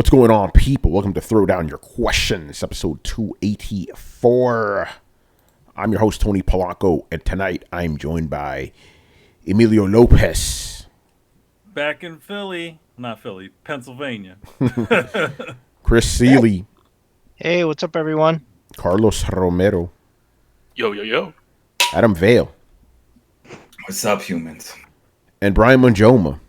What's going on, people? Welcome to Throwdown Your Questions, episode 284. I'm your host, Tony Polanco, and tonight I'm joined by Emilio Lopez. Back in Pennsylvania. Chris Seeley. Hey, what's up, everyone? Carlos Romero. Yo. Adam Vale. What's up, humans? And Brian Manjoma.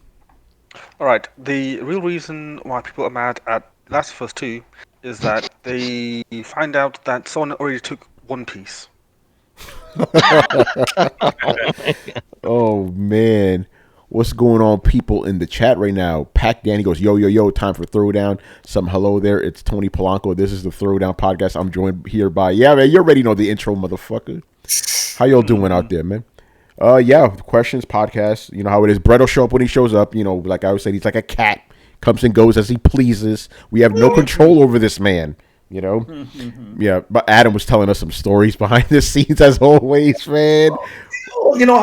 All right. The real reason why people are mad at Last of Us 2 is that they find out that someone already took One Piece. Oh, man. What's going on, people in the chat right now? Pac Danny goes, yo, time for Throwdown. Some hello there. It's Tony Polanco. This is the Throwdown podcast. I'm joined here by, man, you already know the intro, motherfucker. How y'all doing out there, man? Questions, podcast. You know how it is. Brett will show up when he shows up. You know, like I always say, he's like a cat. Comes and goes as he pleases. We have no control over this man. You know? Yeah, but Adam was telling us some stories behind the scenes as always, man. You know,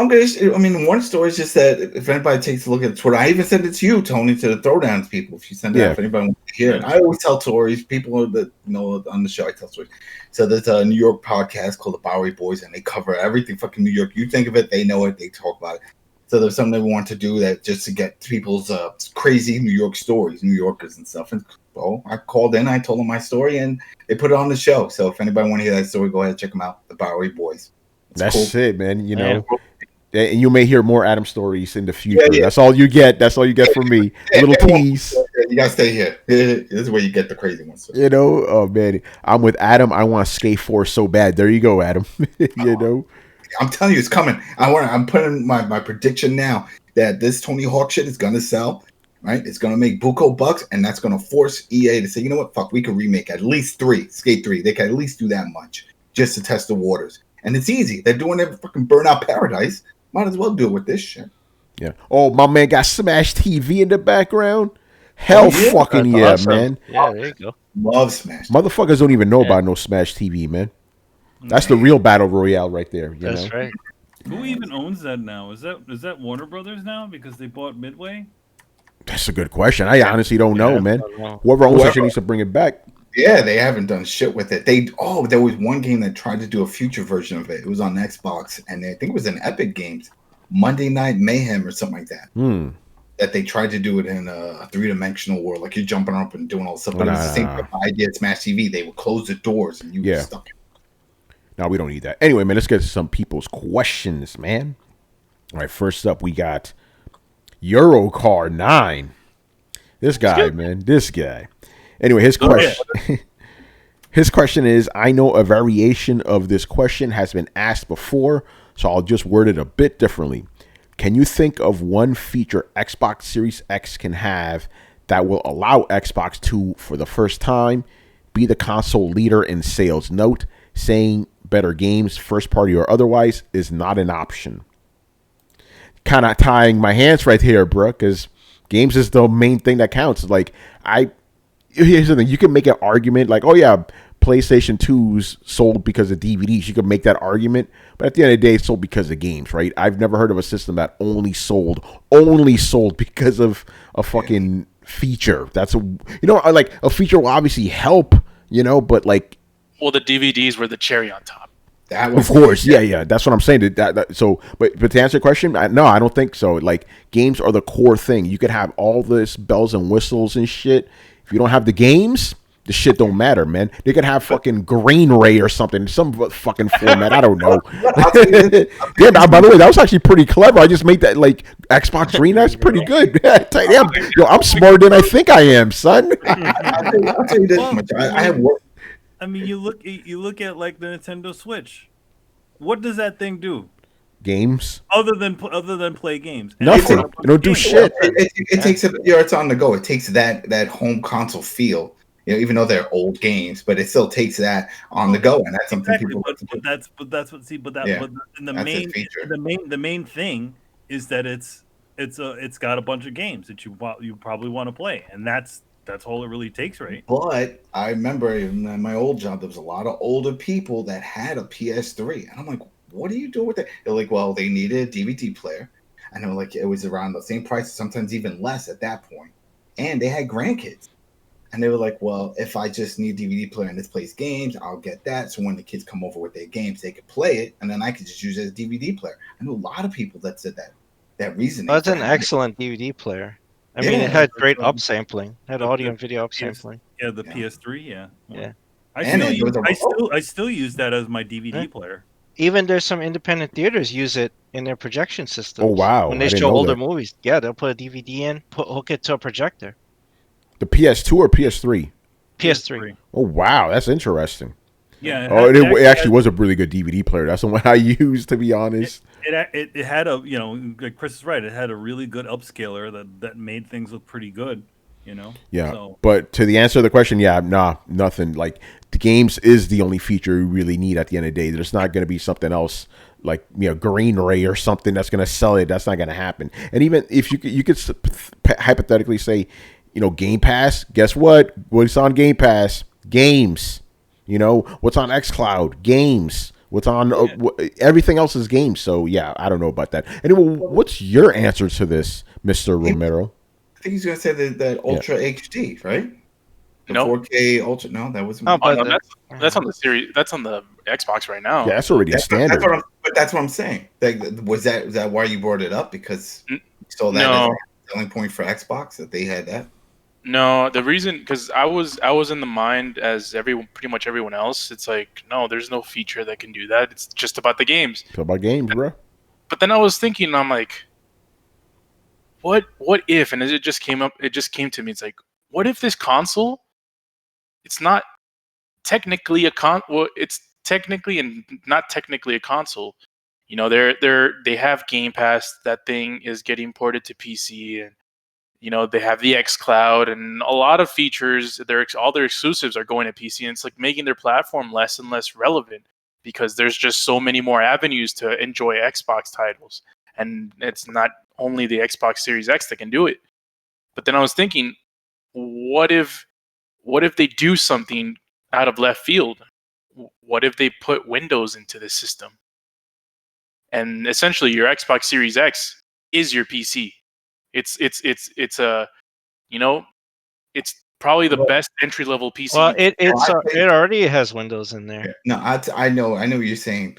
one story is just that if anybody takes a look at Twitter, I even sent it to you, Tony, to the Throwdowns people. If you send it out, if anybody wants to hear it. I always tell stories. People that know on the show, I tell stories. So there's a New York podcast called the Bowery Boys, and they cover everything fucking New York. You think of it, they know it, they talk about it. So there's something they want to do that just to get people's crazy New York stories, New Yorkers and stuff. And so I called in, I told them my story, and they put it on the show. So if anybody want to hear that story, go ahead and check them out, the Bowery Boys. That's cool. It, man. You know, and you may hear more Adam stories in the future. Yeah. That's all you get. That's all you get from me. A little tease. You gotta stay here. This is where you get the crazy ones. You know, oh man, I'm with Adam. I want Skate 4 so bad. There you go, Adam. You know, I'm telling you, it's coming. I'm putting my prediction now that this Tony Hawk shit is gonna sell. Right, it's gonna make buco bucks, and that's gonna force EA to say, you know what, fuck, we can remake at least 3 Skate 3. They can at least do that much just to test the waters. And it's easy. They're doing it fucking Burnout Paradise. Might as well do it with this shit. Yeah. Oh, my man got Smash TV in the background. Hell fucking yeah, awesome. Man. Yeah, there you go. Love Smash. Motherfuckers don't even know about no Smash TV, man. That's the real battle royale right there. That's right. Who even owns that now? Is that Warner Brothers now because they bought Midway? That's a good question. I honestly don't know, man. Whoever owns it needs to bring it back. Yeah, they haven't done shit with it. There was one game that tried to do a future version of it. It was on Xbox, and I think it was in Epic Games, Monday Night Mayhem or something like that. That they tried to do it in a 3-dimensional world, like you're jumping up and doing all this stuff. But it was the same idea. Smash TV. They would close the doors and you were stuck. No, we don't need that. Anyway, man, let's get to some people's questions, man. All right, first up, we got Eurocar 9. This guy, man, this guy. Anyway, his question is, I know a variation of this question has been asked before, so I'll just word it a bit differently. Can you think of one feature Xbox Series X can have that will allow Xbox to, for the first time, be the console leader in sales? Note, saying better games, first party or otherwise, is not an option. Kind of tying my hands right here, bro, because games is the main thing that counts. Like, here's the thing. You can make an argument like, oh, yeah, PlayStation 2's sold because of DVDs. You can make that argument. But at the end of the day, it's sold because of games, right? I've never heard of a system that only sold because of a fucking feature. That's like a feature will obviously help, but like. Well, the DVDs were the cherry on top. Of course, yeah. That's what I'm saying. But to answer your question, no, I don't think so. Like, games are the core thing. You could have all this bells and whistles and shit. If you don't have the games, the shit don't matter, man. They could have fucking Grain Ray or something, some fucking format. I don't know. Yeah, by the way, that was actually pretty clever. I just made that like Xbox Green. That's pretty good. Damn, I'm smarter than I think I am, son. I'll tell you this much. I have work. I mean, you look at like the Nintendo Switch. What does that thing do? Games. Other than play games. Nothing. It don't do shit. It takes it's on the go. It takes that home console feel. Even though they're old games, but it still takes that on the go, and that's something people. The main thing is that it's got a bunch of games that you probably want to play, and that's all it really takes, right? But I remember in my old job, there was a lot of older people that had a PS3, and I'm like, what do you do with it? They're like, well, they needed a DVD player, and they were like, it was around the same price, sometimes even less at that point, and they had grandkids. And they were like, well, if I just need a DVD player and this plays games, I'll get that. So when the kids come over with their games, they could play it, and then I could just use it as a DVD player. I know a lot of people that said that reasoning. That's for an having it. excellent DVD player. I mean, Yeah, it had great um, upsampling. It had the- audio the and video PS upsampling. Yeah, the Yeah. PS3. Yeah. Yeah. And it was a remote. I still use that as my DVD Yeah. player. Even there's some independent theaters use it in their projection systems. Oh, wow. When I they didn't show know older that. movies, yeah, they'll put a DVD in, hook it to a projector. The PS2 or PS3? PS3. Oh, wow. That's interesting. Yeah. Oh, it actually was a really good DVD player. That's the one I used, to be honest. It had a, like Chris is right. It had a really good upscaler that made things look pretty good. Yeah. So, But to the answer to the question, yeah, nah, nothing. Like, the games is the only feature you really need at the end of the day. There's not going to be something else like, Green Ray or something that's going to sell it. That's not going to happen. And even if you could hypothetically say, Game Pass, guess what? What's on Game Pass? Games. What's on xCloud? Games. What's on everything else is games. So yeah, I don't know about that. Anyway, what's your answer to this, Mr. Romero? I think he's gonna say that Ultra HD, right? The No. 4K Ultra. No, that wasn't. Oh, Oh, but no, that's on the series. That's on the Xbox right now. Yeah, that's already a standard. That's what I'm saying. Was that why you brought it up? Because you saw that as a selling point for Xbox that they had that. No, the reason because I was in the mind as pretty much everyone else. It's like no, there's no feature that can do that. It's just about the games. It's about games, bro. But then I was thinking, I'm like, what if? And it just came to me. It's like, what if this console? It's not technically it's technically and not technically a console. They have Game Pass. That thing is getting ported to PC, and they have the xCloud and a lot of features. All their exclusives are going to PC, and it's like making their platform less and less relevant because there's just so many more avenues to enjoy Xbox titles, and it's not only the Xbox Series X that can do it. But then I was thinking, what if they do something out of left field? What if they put Windows into the system? And essentially your Xbox Series X is your PC. It's probably the best entry level PC. Well, it already has Windows in there. No, I know what you're saying,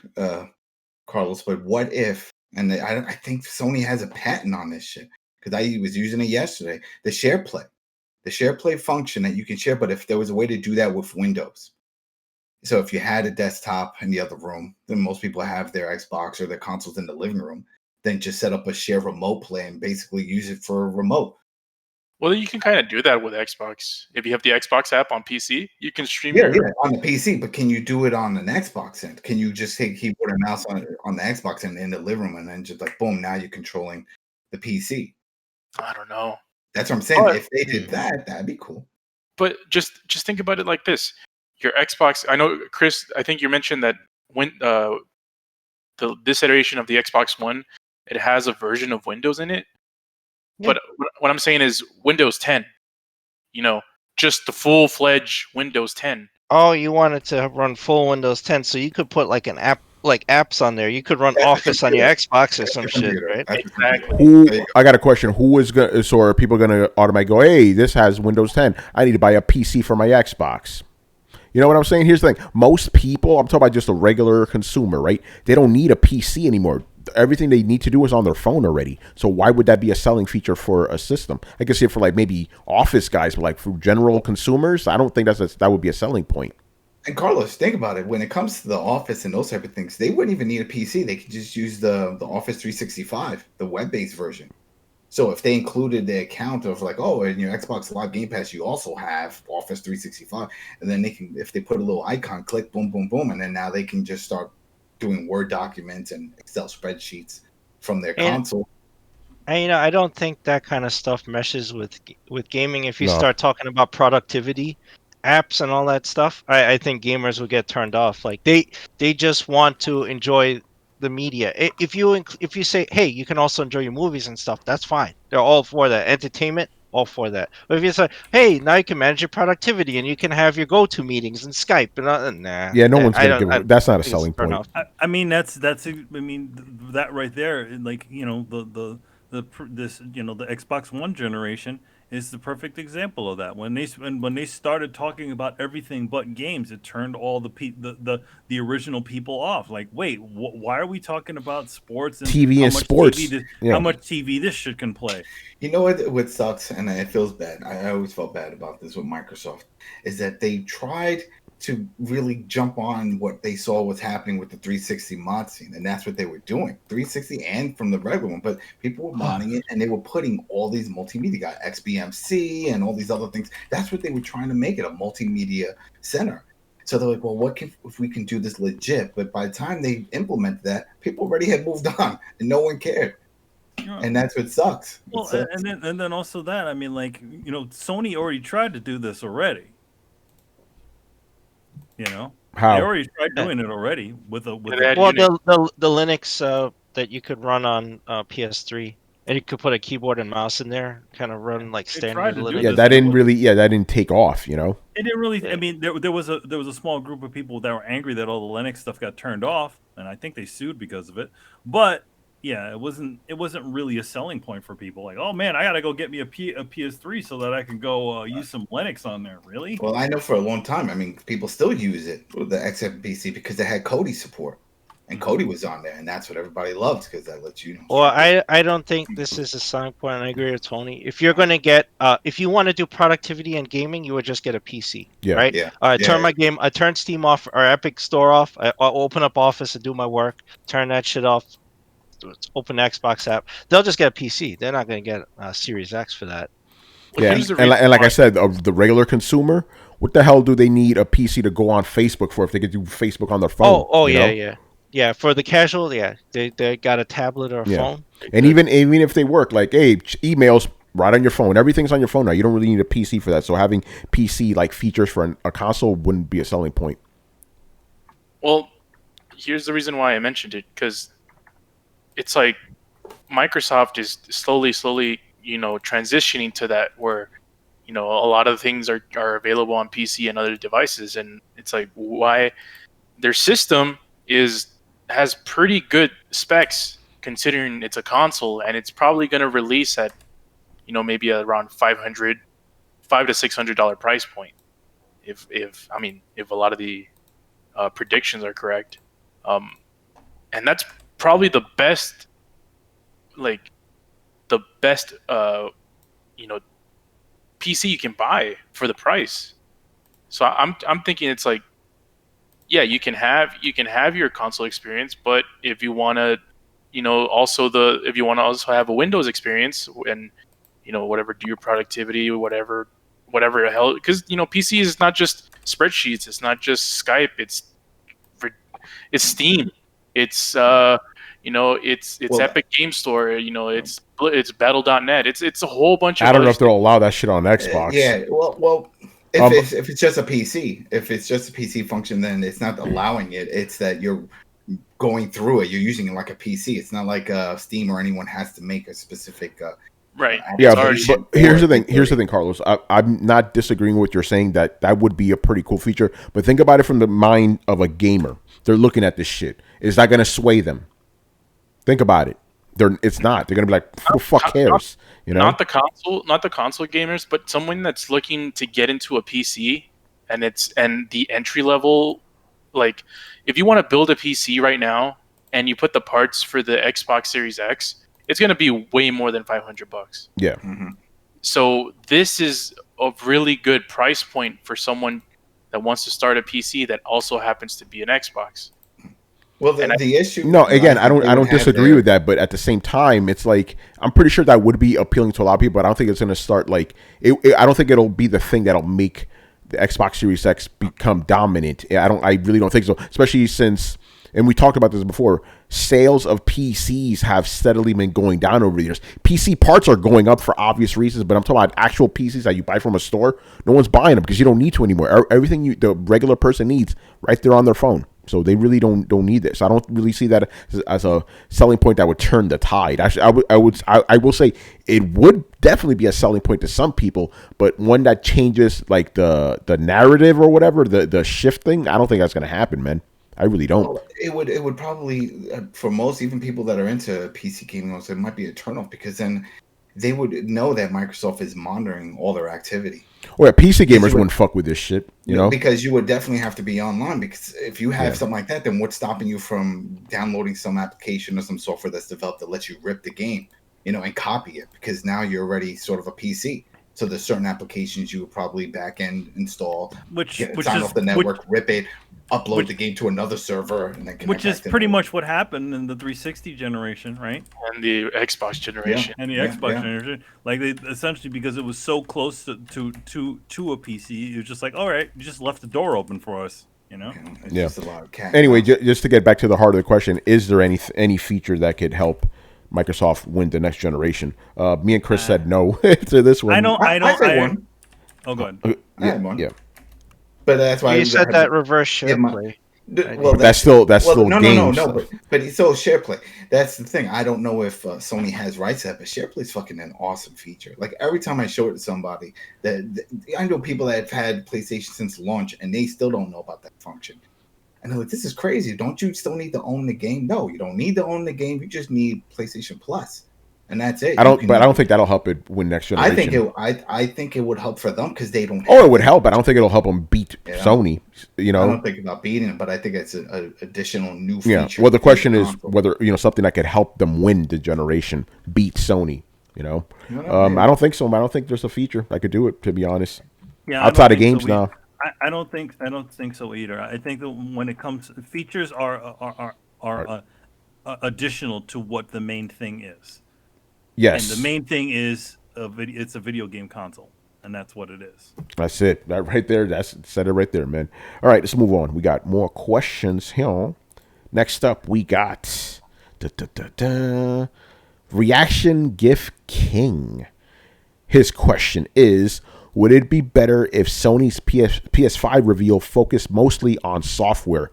Carlos. But what if? And I think Sony has a patent on this shit because I was using it yesterday. The share play function that you can share, but if there was a way to do that with Windows. So if you had a desktop in the other room, then most people have their Xbox or their consoles in the living room, then just set up a share remote play and basically use it for a remote. Well, you can kind of do that with Xbox. If you have the Xbox app on PC, you can stream on the PC, but can you do it on an Xbox end? Can you just take keyboard and mouse on the Xbox end in the living room and then just like, boom, now you're controlling the PC? I don't know. That's what I'm saying. If they did that, that'd be cool. But just think about it like this. Your Xbox, I know, Chris, I think you mentioned that when this iteration of the Xbox One, it has a version of Windows in it. Yeah. But what I'm saying is Windows 10, just the full-fledged Windows 10. Oh, you wanted to run full Windows 10, so you could put like an app, like apps on there. You could run Office on your Xbox or some shit, right? Exactly. I got a question. Who is going? So are people going to automatically go, "Hey, this has Windows 10. I need to buy a PC for my Xbox"? You know what I'm saying? Here's the thing. Most people, I'm talking about just a regular consumer, right? They don't need a PC anymore. Everything they need to do is on their phone already. So why would that be a selling feature for a system? I can see it for like maybe office guys, but like for general consumers, I don't think that would be a selling point. And Carlos, think about it. When it comes to the Office and those type of things, they wouldn't even need a PC. They could just use the Office 365, the web-based version. So if they included the account of like, oh, in your Xbox Live Game Pass, you also have Office 365, and then they can, if they put a little icon, click, boom, boom, boom, and then now they can just start doing Word documents and Excel spreadsheets from their console. And I don't think that kind of stuff meshes with gaming. If you start talking about productivity, apps and all that stuff, I think gamers would get turned off. Like they just want to enjoy the media. If you say, hey, you can also enjoy your movies and stuff, that's fine. They're all for that. Entertainment, all for that. But if you say, hey, now you can manage your productivity and you can have your go-to meetings and Skype and nah. Yeah, no one's gonna give. That's not a selling point. I mean, that's. I mean, that right there, like the Xbox One generation is the perfect example of that. When they started talking about everything but games, it turned all the original people off. Like, wait, why are we talking about sports and TV and sports? how much TV this shit can play? You know what sucks, and it feels bad. I always felt bad about this with Microsoft, is that they tried to really jump on what they saw was happening with the 360 mod scene, and that's what they were doing, 360 and from the regular one. But people were modding it, and they were putting all these multimedia, got XBMC and all these other things. That's what they were trying to make it, a multimedia center. So they're like, well, if we can do this legit? But by the time they implemented that, people already had moved on, and no one cared. And that's what sucks. Well, and then also that, I mean, like, you know, Sony already tried to do this already. You know, How? they already tried doing it already with the Linux that you could run on PS3, and you could put a keyboard and mouse in there, kind of run like standard Linux. Yeah, that didn't take off. You know, it didn't really. I mean, there was a small group of people that were angry that all the Linux stuff got turned off, and I think they sued because of it. But yeah, it wasn't really a selling point for people. Like, oh man, I gotta go get me a PS3 so that I can go use some Linux on there. Really? Well, I know for a long time. I mean, people still use it with the XFPC because they had Kodi support, and Kodi was on there, and that's what everybody loved because that lets you know. Well, I don't think this is a selling point. And I agree with Tony. If you're gonna get, if you want to do productivity and gaming, you would just get a PC, right? Yeah. I turn Steam off or Epic Store off. I'll open up Office and do my work. Turn that shit off. Open the Xbox app. They'll just get a PC. They're not going to get a Series X for that. Yeah, and like I said, of the regular consumer, what the hell do they need a PC to go on Facebook for if they could do Facebook on their phone? Yeah. For the casual, they got a tablet or a phone. And even if they work, like, hey, emails right on your phone. Everything's on your phone now. You don't really need a PC for that. So having PC like features for a console wouldn't be a selling point. Well, here's the reason why I mentioned it, because it's like Microsoft is slowly, you know, transitioning to that where, you know, a lot of things are available on PC and other devices, and it's like why their system has pretty good specs considering it's a console, and it's probably going to release at, you know, maybe around $500 to $600 price point, if a lot of the predictions are correct, and that's probably the best, you know, PC you can buy for the price. So I'm thinking it's like, yeah, you can have your console experience, but if you want to, you know, also have a Windows experience and, you know, whatever, do your productivity or whatever the hell, because, you know, PC is not just spreadsheets, it's not just Skype, it's Steam. It's you know, it's Epic Game Store. You know, it's Battle.net. It's a whole bunch of. I don't know if they'll allow that shit on Xbox. Yeah, well, if it's just a PC function, then it's not allowing it. It's that you're going through it. You're using it like a PC. It's not like Steam or anyone has to make a specific. Right. Yeah, but here's the thing, Carlos. I'm not disagreeing with you saying that would be a pretty cool feature. But think about it from the mind of a gamer. They're looking at this shit. Is that going to sway them? Think about it. It's not. They're going to be like, who the fuck cares? You know? Not the console gamers, but someone that's looking to get into a PC and the entry level. Like, if you want to build a PC right now and you put the parts for the Xbox Series X, it's going to be way more than $500. Yeah. Mm-hmm. So this is a really good price point for someone that wants to start a PC that also happens to be an Xbox. Well, the issue. No, again, I don't disagree with that, but at the same time, it's like I'm pretty sure that would be appealing to a lot of people. But I don't think it's going to start like I don't think it'll be the thing that'll make the Xbox Series X become dominant. I really don't think so. Especially since, and we talked about this before, sales of PCs have steadily been going down over the years. PC parts are going up for obvious reasons, but I'm talking about actual PCs that you buy from a store. No one's buying them because you don't need to anymore. Everything the regular person needs right there on their phone. So they really don't need this. I don't really see that as a selling point that would turn the tide. Actually, I will say it would definitely be a selling point to some people, but one that changes like the narrative or whatever, the shift thing. I don't think that's going to happen, man. I really don't. Well, it would probably for most, even people that are into PC gaming, also it might be a turnoff because then they would know that Microsoft is monitoring all their activity. Well, PC gamers wouldn't fuck with this shit, you know? Because you would definitely have to be online. Because if you have something like that, then what's stopping you from downloading some application or some software that's developed that lets you rip the game, and copy it? Because now you're already sort of a PC. So there's certain applications you would probably back end install, sign off the network, rip it, upload the game to another server, and then connect. Which is pretty much what happened in the 360 generation, right? And the Xbox generation. And the Xbox generation, like they essentially, because it was so close to a PC, it was just like, all right, you just left the door open for us, It's just a lot of cat. Anyway, just to get back to the heart of the question, is there any feature that could help Microsoft win the next generation? Me and Chris said no to this one. I said one. Oh, go ahead. I had one. Yeah. But that's why you said that reverse share play. Well, that's still games. No, but it's still share play. That's the thing. I don't know if Sony has rights to that, but share play is fucking an awesome feature. Like every time I show it to somebody, that I know people that have had PlayStation since launch, and they still don't know about that function. And they're like, "This is crazy. Don't you still need to own the game?" No, you don't need to own the game. You just need PlayStation Plus. And that's it. I don't think that'll help it win next generation. I think it would help for them because they don't. It would help, but I don't think it'll help them beat Sony. I don't think about beating them, but I think it's an additional new feature. Yeah. Well, the question is whether something that could help them win the generation, beat Sony. I don't think so. I don't think there's a feature that could do it. To be honest, outside of games now. I don't think so either. I think that when it comes, features are additional to what the main thing is. Yes. And the main thing is it's a video game console, and that's what it is. That's it. That right there. That's said it right there, man. All right, let's move on. We got more questions here. Next up, we got Reaction Gift King. His question is, would it be better if Sony's PS5 reveal focused mostly on software?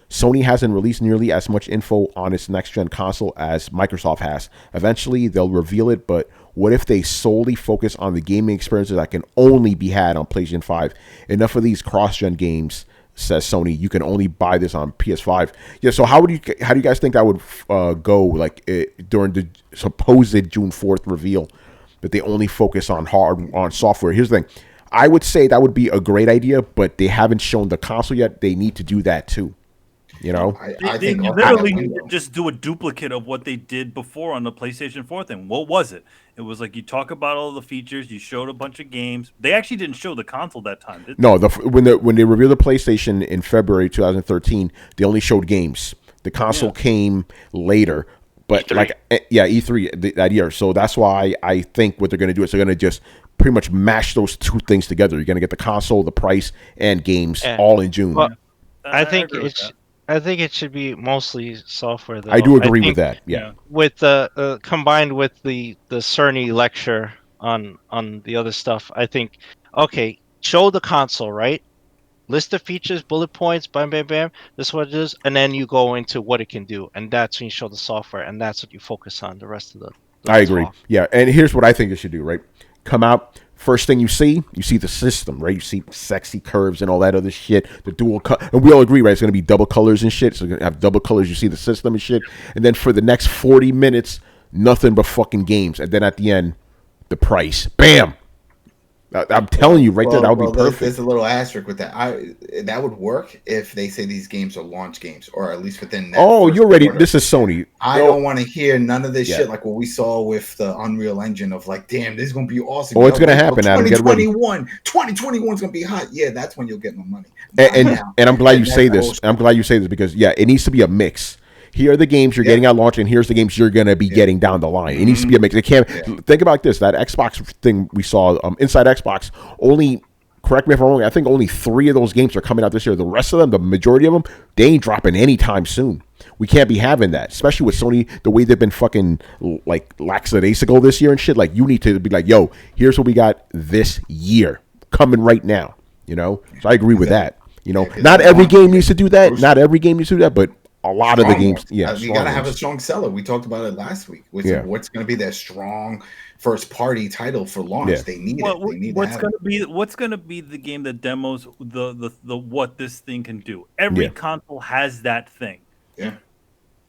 Sony hasn't released nearly as much info on its next-gen console as Microsoft has. Eventually, they'll reveal it, but what if they solely focus on the gaming experiences that can only be had on PlayStation 5? Enough of these cross-gen games, says Sony. You can only buy this on PS5. Yeah, so how do you guys think that would go during the supposed June 4th reveal, that they only focus on software? Here's the thing. I would say that would be a great idea, but they haven't shown the console yet. They need to do that too. I they think literally need to just do a duplicate of what they did before on the PlayStation 4 thing. What was it? It was like you talk about all the features, you showed a bunch of games. They actually didn't show the console that time, did they? No, when they revealed the PlayStation in February 2013, they only showed games. The console came later, but E3. E3 that year. So that's why I think what they're going to do is they're going to just pretty much mash those two things together. You're going to get the console, the price, and games all in June. Well, I think it should be mostly software, though. I do agree with that. Yeah. With the combined with the Cerny lecture on the other stuff, I think show the console, right? List the features, bullet points, bam, bam, bam. This is what it is, and then you go into what it can do, and that's when you show the software, and that's what you focus on. The rest of the I agree. Talk. Yeah, and here's what I think it should do. Right, come out. First thing you see the system, right? You see sexy curves and all that other shit. The dual color, and we all agree, right? It's going to be double colors and shit. So you're going to have double colors. You see the system and shit. And then for the next 40 minutes, nothing but fucking games. And then at the end, the price. Bam! I'm telling you, right there, that would be perfect. There's a little asterisk with that. That would work if they say these games are launch games, or at least within that. Oh, you're ready. This is Sony. I don't want to hear none of this shit like what we saw with the Unreal Engine of like, damn, this is going to be awesome. Oh, it's going to happen, Adam. Get ready. 2021 is going to be hot. Yeah, that's when you'll get my money. And I'm glad you say this. I'm glad you say this because, it needs to be a mix. Here are the games you're getting at launch, and here's the games you're going to be getting down the line. It needs to be a mix. It can't think about this. That Xbox thing we saw inside Xbox, only, correct me if I'm wrong, I think only 3 of those games are coming out this year. The rest of them, the majority of them, they ain't dropping anytime soon. We can't be having that, especially with Sony, the way they've been fucking like lackadaisical this year and shit. Like, you need to be like, yo, here's what we got this year coming right now. So I agree with that. Not every game needs to do that. Not every game needs to do that, but a lot of the games, you got to have a strong seller. We talked about it last week. What's going to be their strong first party title for launch? They need it. They need what's going to be the game that demos the what this thing can do? Every console has that thing. Yeah.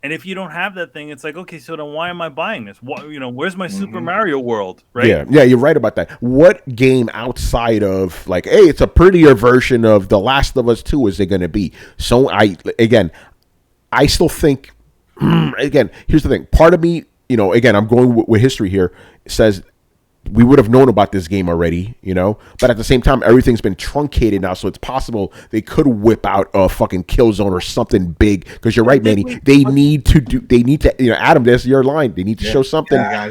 And if you don't have that thing, it's like, okay, so then why am I buying this? What, where's my Super Mario World, right? Yeah, you're right about that. What game outside of like, hey, it's a prettier version of The Last of Us 2 is it going to be? So I still think, again, here's the thing. Part of me, again, I'm going with history here, says we would have known about this game already, but at the same time, everything's been truncated now, so it's possible they could whip out a fucking Killzone or something big. Because you're right, Manny. They need to, Adam, there's your line. They need to show something. Yeah,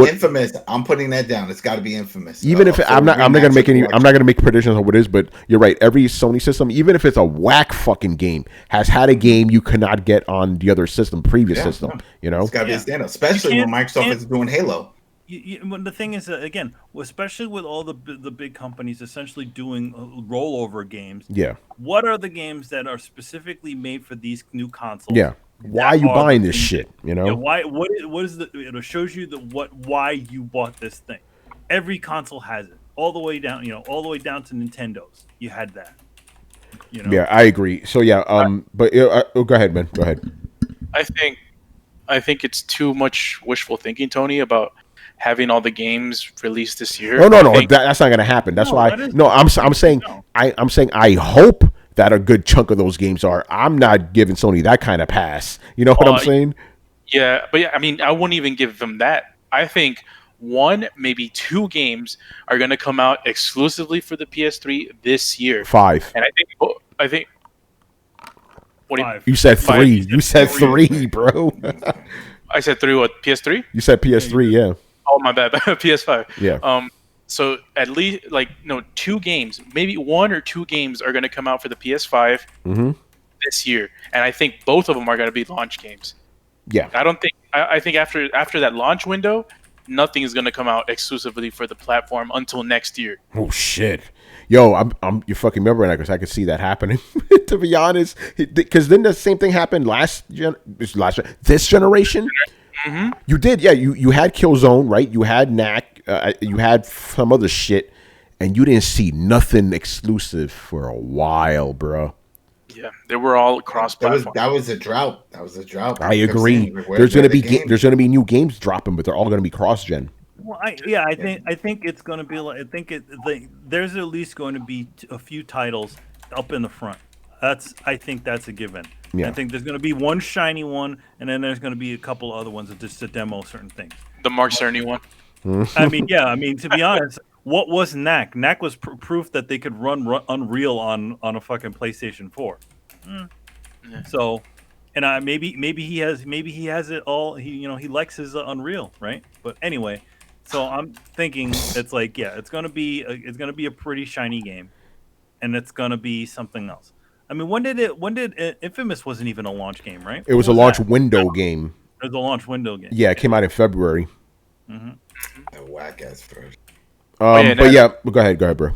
Infamous. I'm putting that down. It's got to be Infamous. Even if I'm not going to make predictions on what it is, but you're right. Every Sony system, even if it's a whack fucking game, has had a game you cannot get on the other system, previous system. It's got to be a standout, especially when Microsoft is doing Halo. The thing is, again, especially with all the big companies essentially doing rollover games. Yeah. What are the games that are specifically made for these new consoles? Yeah. Why are you buying this shit? Yeah, why? What is the? It shows you why you bought this thing. Every console has it, all the way down. All the way down to Nintendo's. You had that. Yeah, I agree. So yeah, but go ahead, man. Go ahead. I think it's too much wishful thinking, Tony, about having all the games released this year. No, that's not going to happen. That's why. I'm saying I hope that a good chunk of those games are. I'm not giving Sony that kind of pass. You know what I'm saying? Yeah, but I mean, I wouldn't even give them that. I think one, maybe two games are going to come out exclusively for the PS3 this year. 5. And I think. What do you said 3. You said 3, bro. I said 3. What? PS3? You said PS3. Yeah. Oh, my bad. PS5. Yeah. So at least 2 games, maybe 1 or 2 games are going to come out for the PS5 this year, and I think both of them are going to be launch games. Yeah. I think after that launch window, nothing is going to come out exclusively for the platform until next year. Oh shit. Yo, you fucking remember that because I could see that happening. To be honest, because then the same thing happened this generation. Mm-hmm. You did, yeah. You had Killzone, right? You had Knack. You had some other shit, and you didn't see nothing exclusive for a while, bro. Yeah, they were all cross-platform. That was a drought. I agree. There's gonna be new games dropping, but they're all gonna be cross-gen. Well, I think it's going to be there's at least going to be a few titles up in the front. I think that's a given. Yeah. I think there's going to be one shiny one, and then there's going to be a couple other ones that just to demo certain things. The Mark Cerny one. I mean, to be honest, what was Knack? Knack was proof that they could run Unreal on a fucking PlayStation 4. Yeah. So, and maybe he has it all. He likes his Unreal, right? But anyway, so I'm thinking it's like, yeah, it's gonna be a pretty shiny game, and it's gonna be something else. I mean, when did Infamous wasn't even a launch game, right? It was a launch window game. It was a launch window game. Yeah, it came out in February. A whack ass first. Go ahead, bro.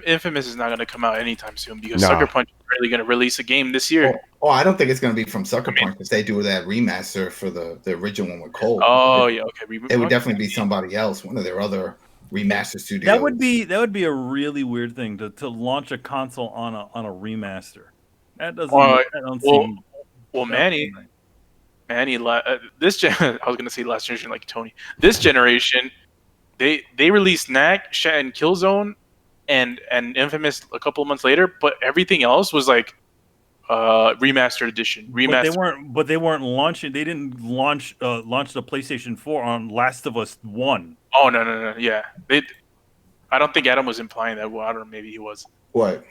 Infamous is not going to come out anytime soon because Sucker Punch is really going to release a game this year. Oh, I don't think it's going to be from Sucker Punch because they do that remaster for the original one with Cole. Oh yeah, okay. It would definitely be somebody else, one of their other remaster studios. That would be a really weird thing to launch a console on a remaster. That doesn't seem. Well, Manny, this I was going to say last generation like Tony. This generation, they released Knack and Killzone and Infamous a couple of months later, but everything else was like remastered edition. But they weren't launching. They didn't launch the PlayStation 4 on Last of Us 1. Oh no. Yeah, I don't think Adam was implying that. Well, I don't know. Maybe he was. What?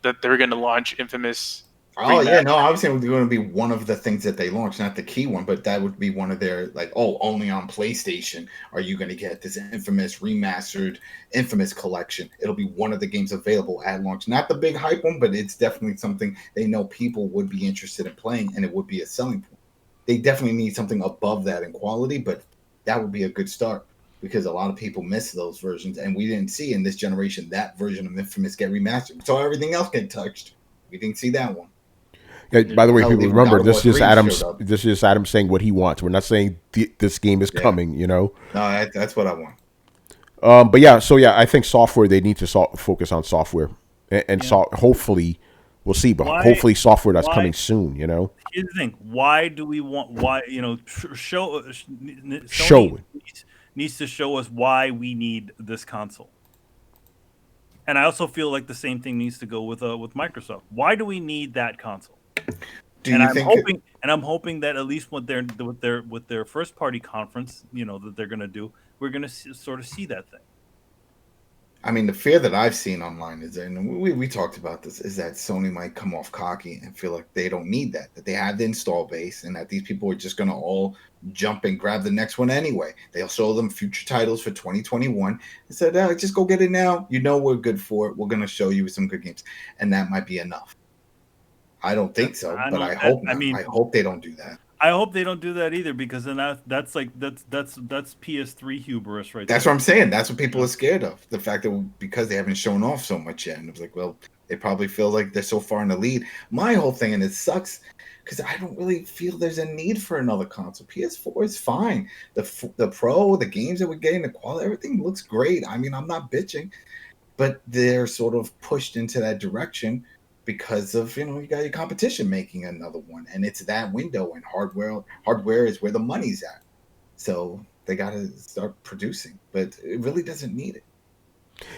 That they were going to launch Infamous. Oh yeah, no, I was saying it was going to be one of the things that they launched, not the key one, but that would be one of their only on PlayStation are you going to get this Infamous remastered Infamous collection. It'll be one of the games available at launch. Not the big hype one, but it's definitely something they know people would be interested in playing, and it would be a selling point. They definitely need something above that in quality, but that would be a good start because a lot of people miss those versions, and we didn't see in this generation that version of Infamous get remastered. So everything else get touched. We didn't see that one. Yeah, by the way, people remember this is Adam saying what he wants. We're not saying this game is coming. No, that's what I want. But I think software. They need to focus on software and hopefully we'll see. But Why- hopefully, software that's why- coming soon. You know, Here's the thing: why do we want? Why show Sony Show it. needs to show us why we need this console. And I also feel like the same thing needs to go with Microsoft. Why do we need that console? I'm hoping that at least with their first party conference, that they're going to do, we're going to sort of see that thing. I mean, the fear that I've seen online is, and we talked about this, is that Sony might come off cocky and feel like they don't need that they have the install base, and that these people are just going to all jump and grab the next one anyway. They'll show them future titles for 2021 and said, just go get it now. We're good for it. We're going to show you some good games, and that might be enough. I don't think so, but I hope not. I hope they don't do that. I hope they don't do that either, because then that's PS3 hubris right That's there. what I'm saying. That's what people are scared of. The fact that because they haven't shown off so much yet. And it was like, well, they probably feel like they're so far in the lead. My whole thing, and it sucks, because I don't really feel there's a need for another console. PS4 is fine. The Pro, the games that we're getting, the quality, everything looks great. I mean, I'm not bitching, but they're sort of pushed into that direction because of, you got your competition making another one, and it's that window, and hardware is where the money's at. So they got to start producing, but it really doesn't need it.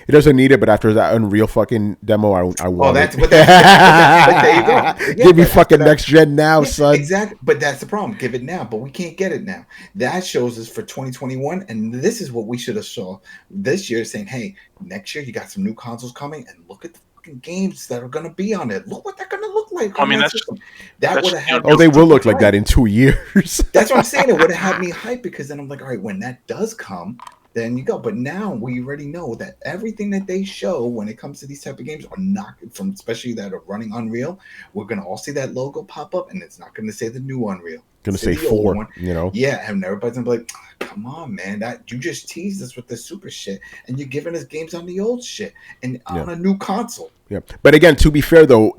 It doesn't need it, but after that Unreal fucking demo, I want it. But there you go. Yeah, Give me fucking next gen now, son. Exactly. But that's the problem. Give it now, but we can't get it now. That shows us for 2021, and this is what we should have saw this year, saying, hey, next year you got some new consoles coming, and look at the fucking games that are going to be on it. Look what they're going to look like. I mean, that would have had. Oh, they will look like that in 2 years. That's what I'm saying. It would have had me hyped, because then I'm like, all right, when that does come, then you go. But now we already know that everything that they show when it comes to these type of games are not from, especially that are running Unreal. We're gonna all see that logo pop up, and it's not gonna say the new Unreal. Gonna say 4. Yeah, and everybody's gonna be like, "Come on, man! That you just teased us with the super shit, and you're giving us games on the old shit and on a new console." Yeah, but again, to be fair though,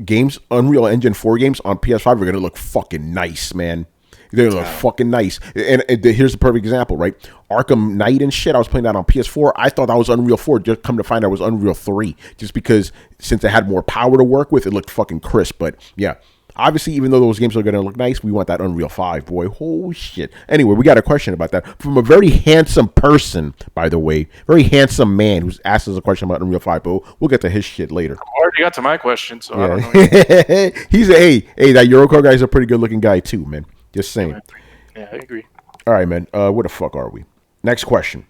Unreal Engine 4 games on PS5 are gonna look fucking nice, man. They're gonna look fucking nice. And here's a perfect example, right? Arkham Knight and shit. I was playing that on PS4. I thought that was Unreal 4. Just come to find out it was Unreal 3. Just because since it had more power to work with, it looked fucking crisp. But yeah, obviously, even though those games are gonna look nice, we want that Unreal 5, boy. Oh shit. Anyway, we got a question about that from a very handsome person, by the way, very handsome man who's asked us a question about Unreal 5. But we'll get to his shit later. I already got to my question, so I don't know. Hey, that Eurocard guy's a pretty good looking guy too, man. Just saying. Yeah, I agree. All right, man. Where the fuck are we? Next question.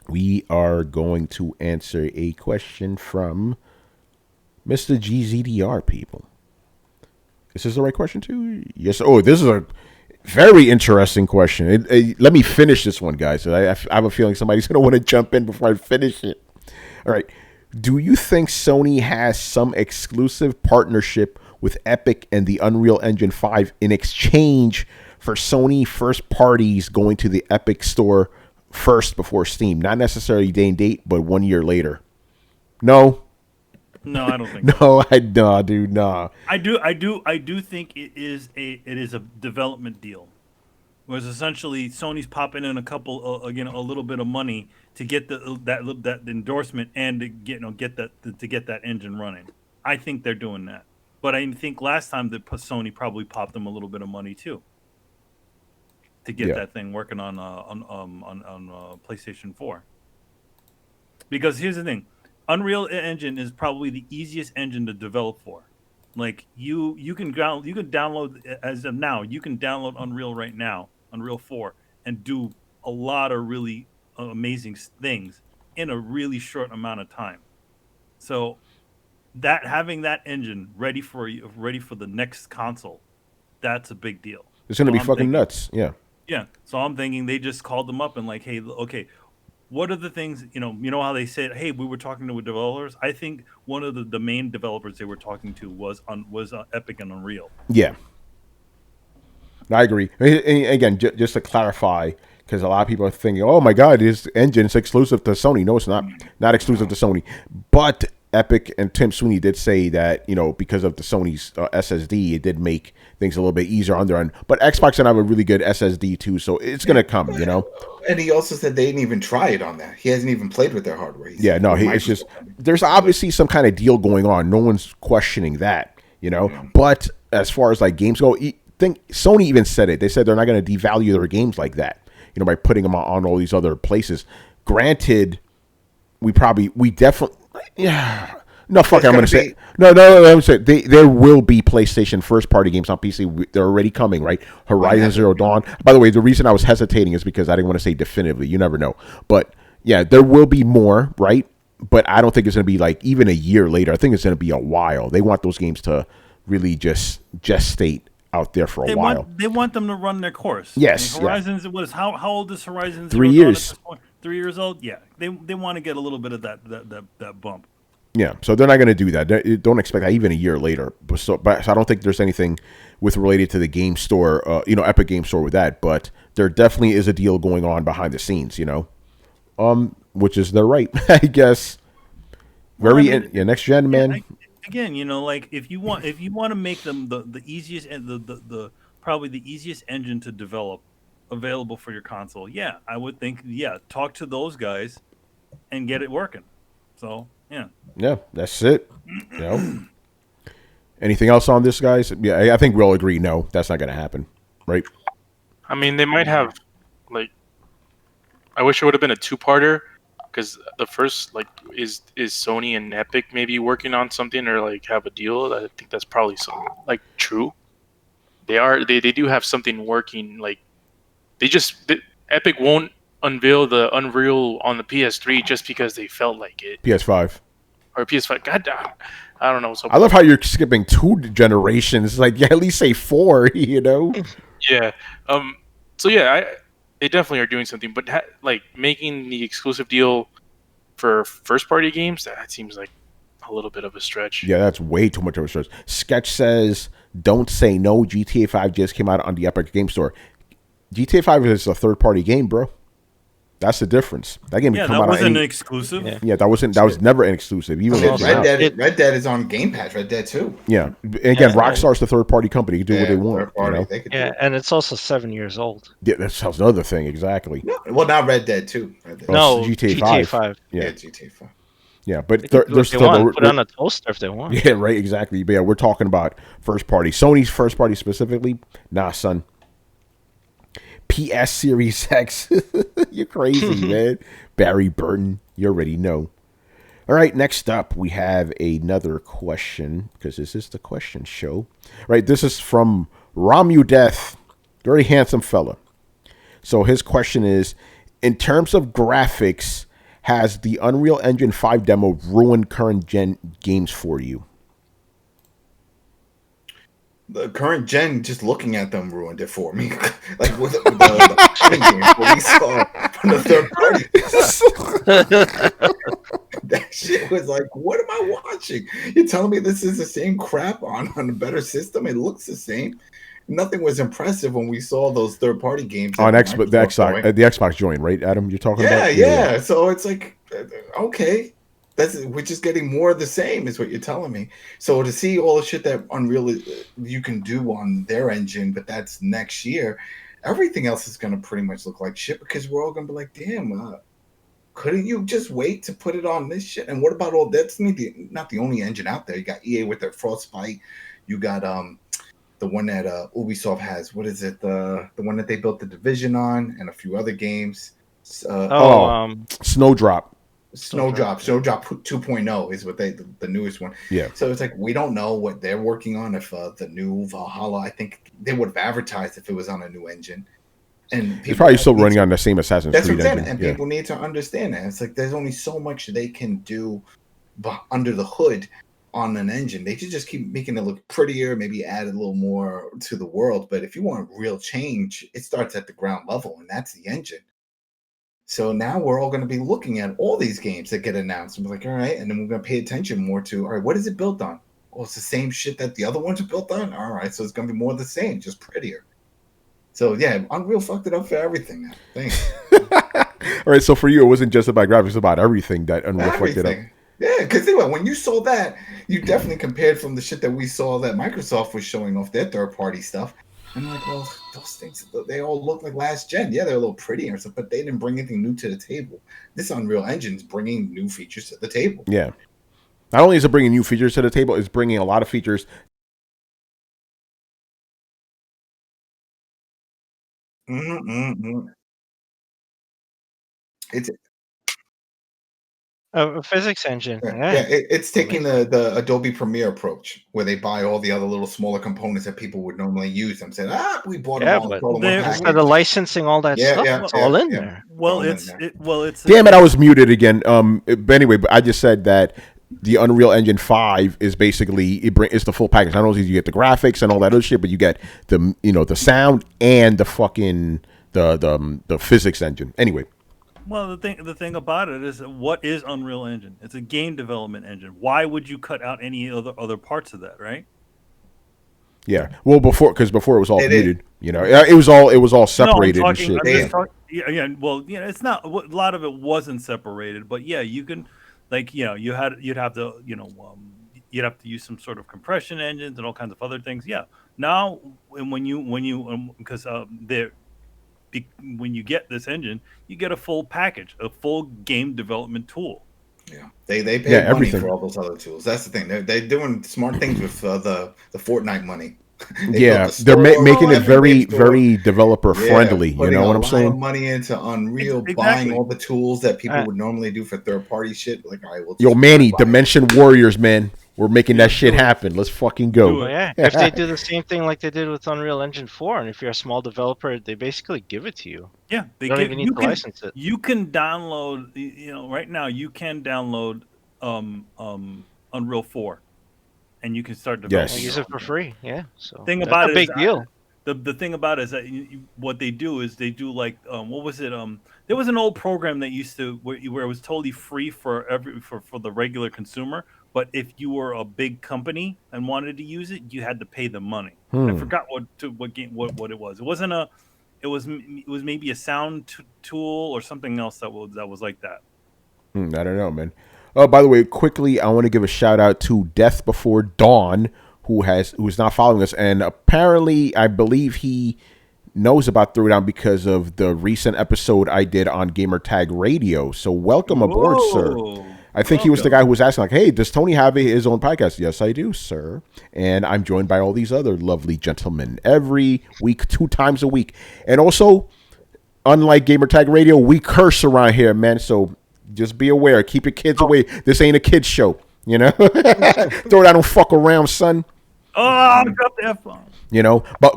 We are going to answer a question from Mr. GZDR, people. Is this the right question, too? Yes. Oh, this is a very interesting question. Let me finish this one, guys. I have a feeling somebody's going to want to jump in before I finish it. All right. Do you think Sony has some exclusive partnership with Epic and the Unreal Engine 5 in exchange for Sony first parties going to the Epic store first before Steam? Not necessarily day and date, but 1 year later. No, I don't think no, dude, no. I do think it is a development deal, whereas essentially Sony's popping in a little bit of money to get that endorsement and to get that engine running. I think they're doing that. But I think last time that Sony probably popped them a little bit of money too, to get that thing working on PlayStation 4. Because here's the thing, Unreal Engine is probably the easiest engine to develop for. Like you can download as of now. You can download Unreal right now, Unreal 4, and do a lot of really amazing things in a really short amount of time. So having that engine ready for the next console, that's a big deal. It's gonna be fucking nuts. Yeah. Yeah. So I'm thinking they just called them up and like, hey, okay, what are the things, you know how they said, hey, we were talking to developers? I think one of the main developers they were talking to was Epic and Unreal. Yeah. I agree. And again, just to clarify, because a lot of people are thinking, oh my God, this engine is exclusive to Sony. No, it's not. Not exclusive to Sony. But Epic and Tim Sweeney did say that, because of the Sony's SSD, it did make things a little bit easier on their end. But Xbox and I have a really good SSD too, so it's going to come, And he also said they didn't even try it on that. He hasn't even played with their hardware. It's just, there's obviously some kind of deal going on. No one's questioning that, But as far as like games go, Sony even said it. They said they're not going to devalue their games like that, by putting them on all these other places. Granted, we definitely, no, fuck it, I'm going to say, no, I'm going to say, there will be PlayStation first-party games on PC. They're already coming, right? Horizon Zero Dawn. By the way, the reason I was hesitating is because I didn't want to say definitively. You never know. But, yeah, there will be more, right? But I don't think it's going to be, like, even a year later. I think it's going to be a while. They want those games to really just gestate out there for a while. They want them to run their course. Yes. Horizons, how old is Horizon 3 years. 3 years old? Yeah. They want to get a little bit of that bump. Yeah, so they're not going to do that. Don't expect that even a year later. So I don't think there's anything related to the game store, Epic Game Store with that. But there definitely is a deal going on behind the scenes, which is their right, I guess. Next gen, man. Again, like if you want to make them the easiest and the probably the easiest engine to develop available for your console, I would think, talk to those guys and get it working. So. Yeah, that's it. Anything else on this, guys? Yeah, I think we'll agree. No, that's not going to happen, right? I mean, they might have, like, I wish it would have been a two-parter, because the first, like, is Sony and Epic maybe working on something or like have a deal? I think that's probably true. They do have something working. Like, Epic won't unveil the Unreal on the PS3 just because they felt like it. PS5 or PS5. God damn, I don't know. So I love how you're skipping 2 generations. Like, at least say 4. Yeah. So yeah, they definitely are doing something, but like making the exclusive deal for first-party games, that seems like a little bit of a stretch. Yeah, that's way too much of a stretch. Sketch says, "Don't say no. GTA 5 just came out on the Epic Game Store. GTA 5 is a third-party game, bro. That's the difference. That game that wasn't an exclusive. Yeah, that was never an exclusive. Even Red Dead is on Game Pass. Red Dead 2. Yeah, and again, Rockstar's the third party company. You do what they want. They and it's also 7 years old. Yeah, that's another thing. Exactly. No, well, not Red Dead 2. No, GTA 5. Yeah, GTA 5. Yeah, but they're still put on a toaster if they want. Yeah, right. Exactly. But yeah, we're talking about first party. Sony's first party specifically. Nah, son. PS Series X. You're crazy, man. Barry Burton. You already know. All right, next up, we have another question, because this is the question show. All right, this is from Ramu Death. Very handsome fella. So his question is, in terms of graphics, has the Unreal Engine 5 demo ruined current gen games for you? The current gen, just looking at them, ruined it for me. Like with the games, what we saw from the third party. That shit was like, what am I watching? You're telling me this is the same crap on a better system? It looks the same. Nothing was impressive when we saw those third party games on Xbox. The Xbox joint, right, Adam? You're talking about? Yeah. So it's like, okay. We're just getting more of the same, is what you're telling me. So to see all the shit that Unreal you can do on their engine, but that's next year, everything else is going to pretty much look like shit, because we're all going to be like, damn, couldn't you just wait to put it on this shit? And what about all that's not the only engine out there. You got EA with their Frostbite. You got the one that Ubisoft has. What is it? The one that they built the Division on, and a few other games. Snowdrop. Snowdrop 2.0 is what the newest one. Yeah. So it's like, we don't know what they're working on. If the new Valhalla, I think they would have advertised if it was on a new engine. And it's probably still running on the same Assassin's Creed engine. And people need to understand that. It's like, there's only so much they can do under the hood on an engine. They should just keep making it look prettier, maybe add a little more to the world. But if you want real change, it starts at the ground level, and that's the engine. So now we're all going to be looking at all these games that get announced and be like, all right, and then we're going to pay attention more to, all right, what is it built on? Oh, it's the same shit that the other ones are built on? All right, so it's going to be more of the same, just prettier. So, yeah, Unreal fucked it up for everything now. Thanks. All right, so for you, it wasn't just about graphics, it's about everything that Unreal fucked it up. Yeah, because when you saw that, you definitely compared from the shit that we saw that Microsoft was showing off their third-party stuff. And like, well, those things, they all look like last gen. Yeah, they're a little prettier and stuff, but they didn't bring anything new to the table. This Unreal Engine's bringing new features to the table. Yeah. Not only is it bringing new features to the table, it's bringing a lot of features. It's A physics engine. Yeah. it's taking the Adobe Premiere approach, where they buy all the other little smaller components that people would normally use and say, we bought them all. But throw them in one instead of licensing all that stuff, it's all in there. Well, it's damn it, I was muted again. But anyway, but I just said that the Unreal Engine 5 is basically it's the full package. Not only do you get the graphics and all that other shit, but you get the sound and the fucking the physics engine. Anyway. Well, the thing about it is, what is Unreal Engine? It's a game development engine. Why would you cut out any other parts of that, right? Yeah. Well, before it was all muted. It was all separated and shit. Well, it's not. A lot of it wasn't separated, but yeah, you can, you'd have to use some sort of compression engines and all kinds of other things. Yeah. Now, when you get this engine, you get a full package, a full game development tool. Yeah, they pay money everything for all those other tools. That's the thing. They're doing smart things with the Fortnite money. They're making it very very developer friendly. You know what I'm saying? A lot of money into Unreal, buying all the tools that people would normally do for third party shit. Like, Manny, Dimension Warriors, man. We're making that shit happen. Let's fucking go. Well, yeah. If they do the same thing like they did with Unreal Engine 4, and if you're a small developer, they basically give it to you. Yeah, you don't even need to license it. You can download. Right now you can download Unreal 4, and you can start developing. Use it for free. Yeah. So thing about it is a big deal. The thing about it is that what they do is they do like what was it? There was an old program that used to where it was totally free for the regular consumer. But if you were a big company and wanted to use it, you had to pay them money. I forgot what it was. It was maybe a sound tool or something else that was like that. I don't know, man. Oh, by the way, quickly, I want to give a shout out to Death Before Dawn, who's not following us, and apparently, I believe he knows about Throwdown because of the recent episode I did on Gamertag Radio. So welcome aboard, sir. I think he was the guy who was asking, like, hey, does Tony have his own podcast? Yes, I do, sir. And I'm joined by all these other lovely gentlemen every week, 2 times a week. And also, unlike Gamertag Radio, we curse around here, man. So just be aware. Keep your kids away. This ain't a kid's show, Throwdown, don't fuck around, son. Oh, drop the F-bomb.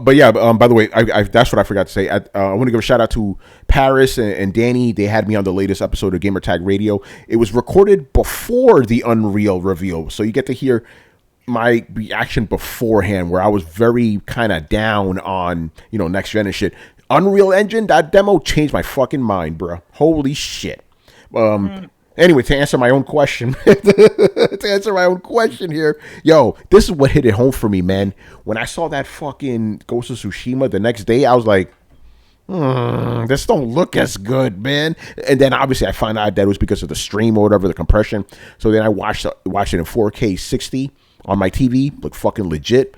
But yeah, by the way, I that's what I forgot to say. I want to give a shout out to Paris and Danny. They had me on the latest episode of Gamertag Radio. It was recorded before the Unreal reveal, so you get to hear my reaction beforehand, where I was very kind of down on next gen and shit. Unreal Engine, that demo changed my fucking mind, bro. Holy shit. Anyway, to answer my own question, here, yo, this is what hit it home for me, man. When I saw that fucking Ghost of Tsushima the next day, I was like, this don't look as good, man. And then obviously I found out that it was because of the stream or whatever, the compression. So then I watched it in 4K 60 on my TV, looked fucking legit,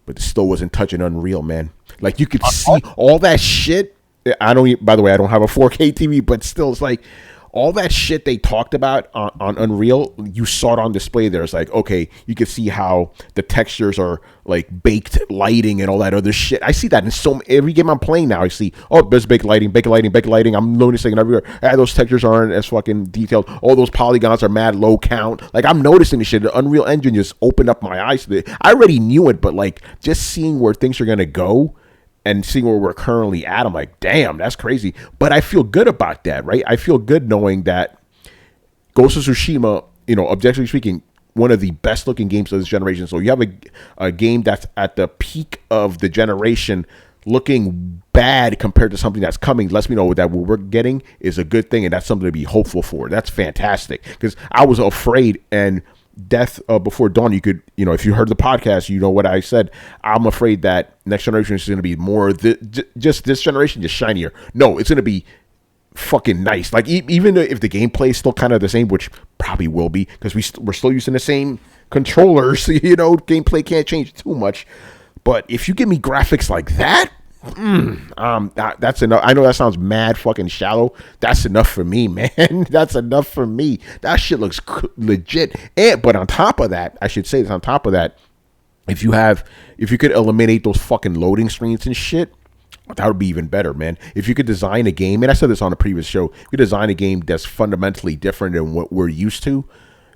but it still wasn't touching Unreal, man. Like, you could see all that shit. By the way, I don't have a 4K TV, but still, it's like, all that shit they talked about on Unreal, you saw it on display there. It's like, okay, you can see how the textures are like baked lighting and all that other shit. I see that in every game I'm playing now. I see, there's baked lighting. I'm noticing it everywhere. Those textures aren't as fucking detailed. All those polygons are mad low count. Like, I'm noticing this shit. The Unreal Engine just opened up my eyes to it. I already knew it, but like, just seeing where things are going to go and seeing where we're currently at, I'm like, damn, that's crazy. But I feel good about that, right? I feel good knowing that Ghost of Tsushima, objectively speaking, one of the best looking games of this generation. So you have a game that's at the peak of the generation looking bad compared to something that's coming lets me know that what we're getting is a good thing, and that's something to be hopeful for. That's fantastic, because I was afraid, and Death Before Dawn, you could, if you heard the podcast, you know what I said. I'm afraid that next generation is going to be more just this generation, just shinier. No, it's going to be fucking nice. Like even if the gameplay is still kind of the same, which probably will be because we're still using the same controllers, you know, gameplay can't change too much. But if you give me graphics like that, that's enough. I know that sounds mad fucking shallow. That's enough for me, man. That's enough for me. That shit looks legit. But on top of that, I should say this, on top of that, if you could eliminate those fucking loading screens and shit, that would be even better, man. If you could design a game, and I said this on a previous show, if you design a game that's fundamentally different than what we're used to,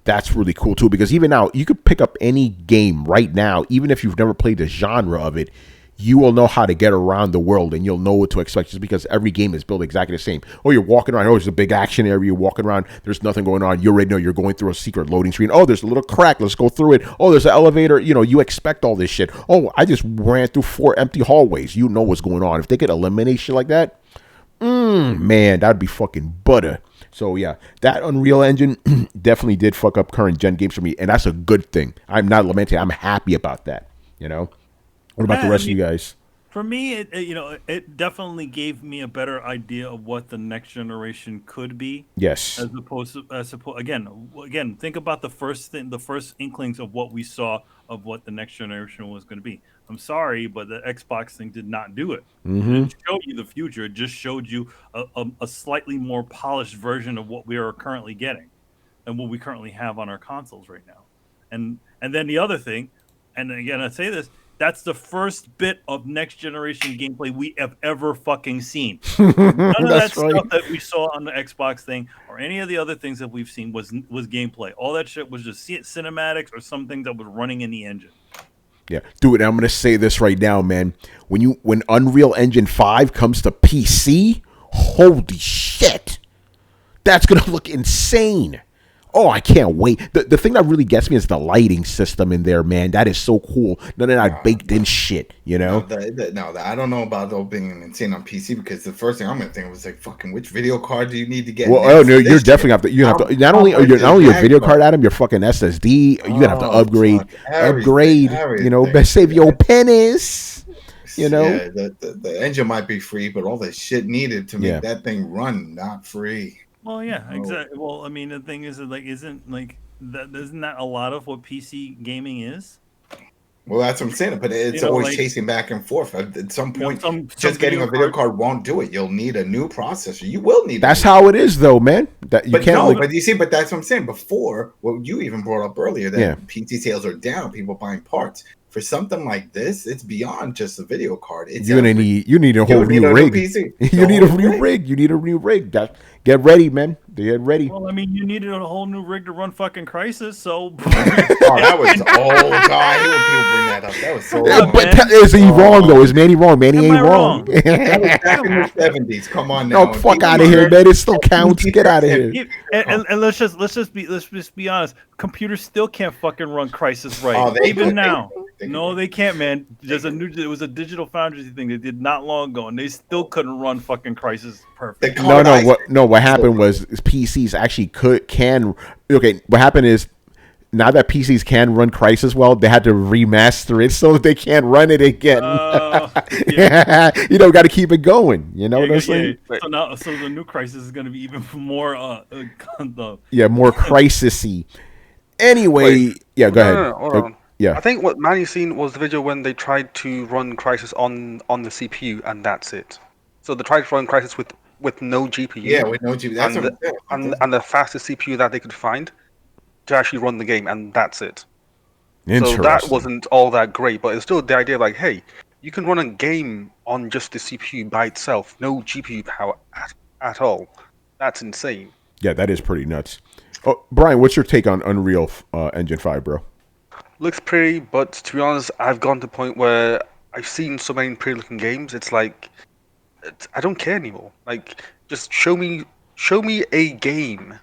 that's really cool too. Because even now, you could pick up any game right now, even if you've never played the genre of it, you will know how to get around the world and you'll know what to expect just because every game is built exactly the same. Oh, you're walking around. Oh, there's a big action area. You're walking around. There's nothing going on. You already know you're going through a secret loading screen. Oh, there's a little crack. Let's go through it. Oh, there's an elevator. You know, you expect all this shit. Oh, I just ran through 4 empty hallways. You know what's going on. If they could eliminate shit like that, man, that'd be fucking butter. So yeah, that Unreal Engine definitely did fuck up current gen games for me. And that's a good thing. I'm not lamenting. I'm happy about that. You know? What about the rest of you guys? For me, it definitely gave me a better idea of what the next generation could be. Yes. As opposed to again, think about the first inklings of what we saw of what the next generation was going to be. I'm sorry, but the Xbox thing did not do it. It didn't show you the future. It just showed you a slightly more polished version of what we are currently getting and what we currently have on our consoles right now. And then the other thing, and again, I say this, that's the first bit of next generation gameplay we have ever fucking seen. None of that stuff that we saw on the Xbox thing or any of the other things that we've seen was gameplay. All that shit was just cinematics or something that was running in the engine. Yeah, dude, I'm gonna say this right now, man. When Unreal Engine 5 comes to PC, holy shit, that's gonna look insane. Oh, I can't wait. The thing that really gets me is the lighting system in there, man. That is so cool. None of that baked in shit, you know? No, I don't know about it being insane on PC because the first thing I'm gonna think was like, fucking, which video card do you need to get? Well, oh no, you're definitely have to. You have to not only your video card, Adam, your fucking SSD. You're gonna have to upgrade. You know, best save your pennies. You know, yeah, the engine might be free, but all the shit needed to make that thing run not free. Well, yeah, exactly. Well, I mean, the thing is, isn't that a lot of what PC gaming is? Well, that's what I'm saying. But it's always chasing back and forth. At some point, just getting a video card won't do it. You'll need a new processor. You will need. That's how it is, though, man. That you can't. But you see, but that's what I'm saying. Before, what you even brought up earlier, that PC sales are down. People buying parts. For something like this, it's beyond just a video card. It's you need a whole new rig. You need a new rig. You need a new rig. Get ready, man. Get ready. Well, I mean, you needed a whole new rig to run fucking Crisis, so. That was old. God, people bring that up. That was so. But is he wrong though? Is Manny wrong? Manny ain't wrong. That was back in the 70s. Come on now. No, fuck out of here, man. It still counts. Get out of here. And let's just be honest. Computers still can't fucking run Crisis right, even now. No, they can't, man. It was a Digital Foundry thing they did not long ago, and they still couldn't run fucking Crisis perfect. What happened was PCs actually can. Okay, what happened is now that PCs can run Crisis well, they had to remaster it so that they can run it again. You know, got to keep it going. You know what I'm saying? So the new Crisis is going to be even more more crisis-y. Anyway, go ahead. Hold on. Yeah, I think what Manny's seen was the video when they tried to run Crisis on the CPU, and that's it. So they tried to run Crisis with no GPU. Yeah, with no GPU. That's and the fastest CPU that they could find to actually run the game, and that's it. So that wasn't all that great, but it's still the idea of like, hey, you can run a game on just the CPU by itself, no GPU power at all. That's insane. Yeah, that is pretty nuts. Oh, Brian, what's your take on Unreal Engine 5, bro? Looks pretty, but to be honest, I've gone to the point where I've seen so many pretty-looking games. It's like I don't care anymore. Like, just show me a game,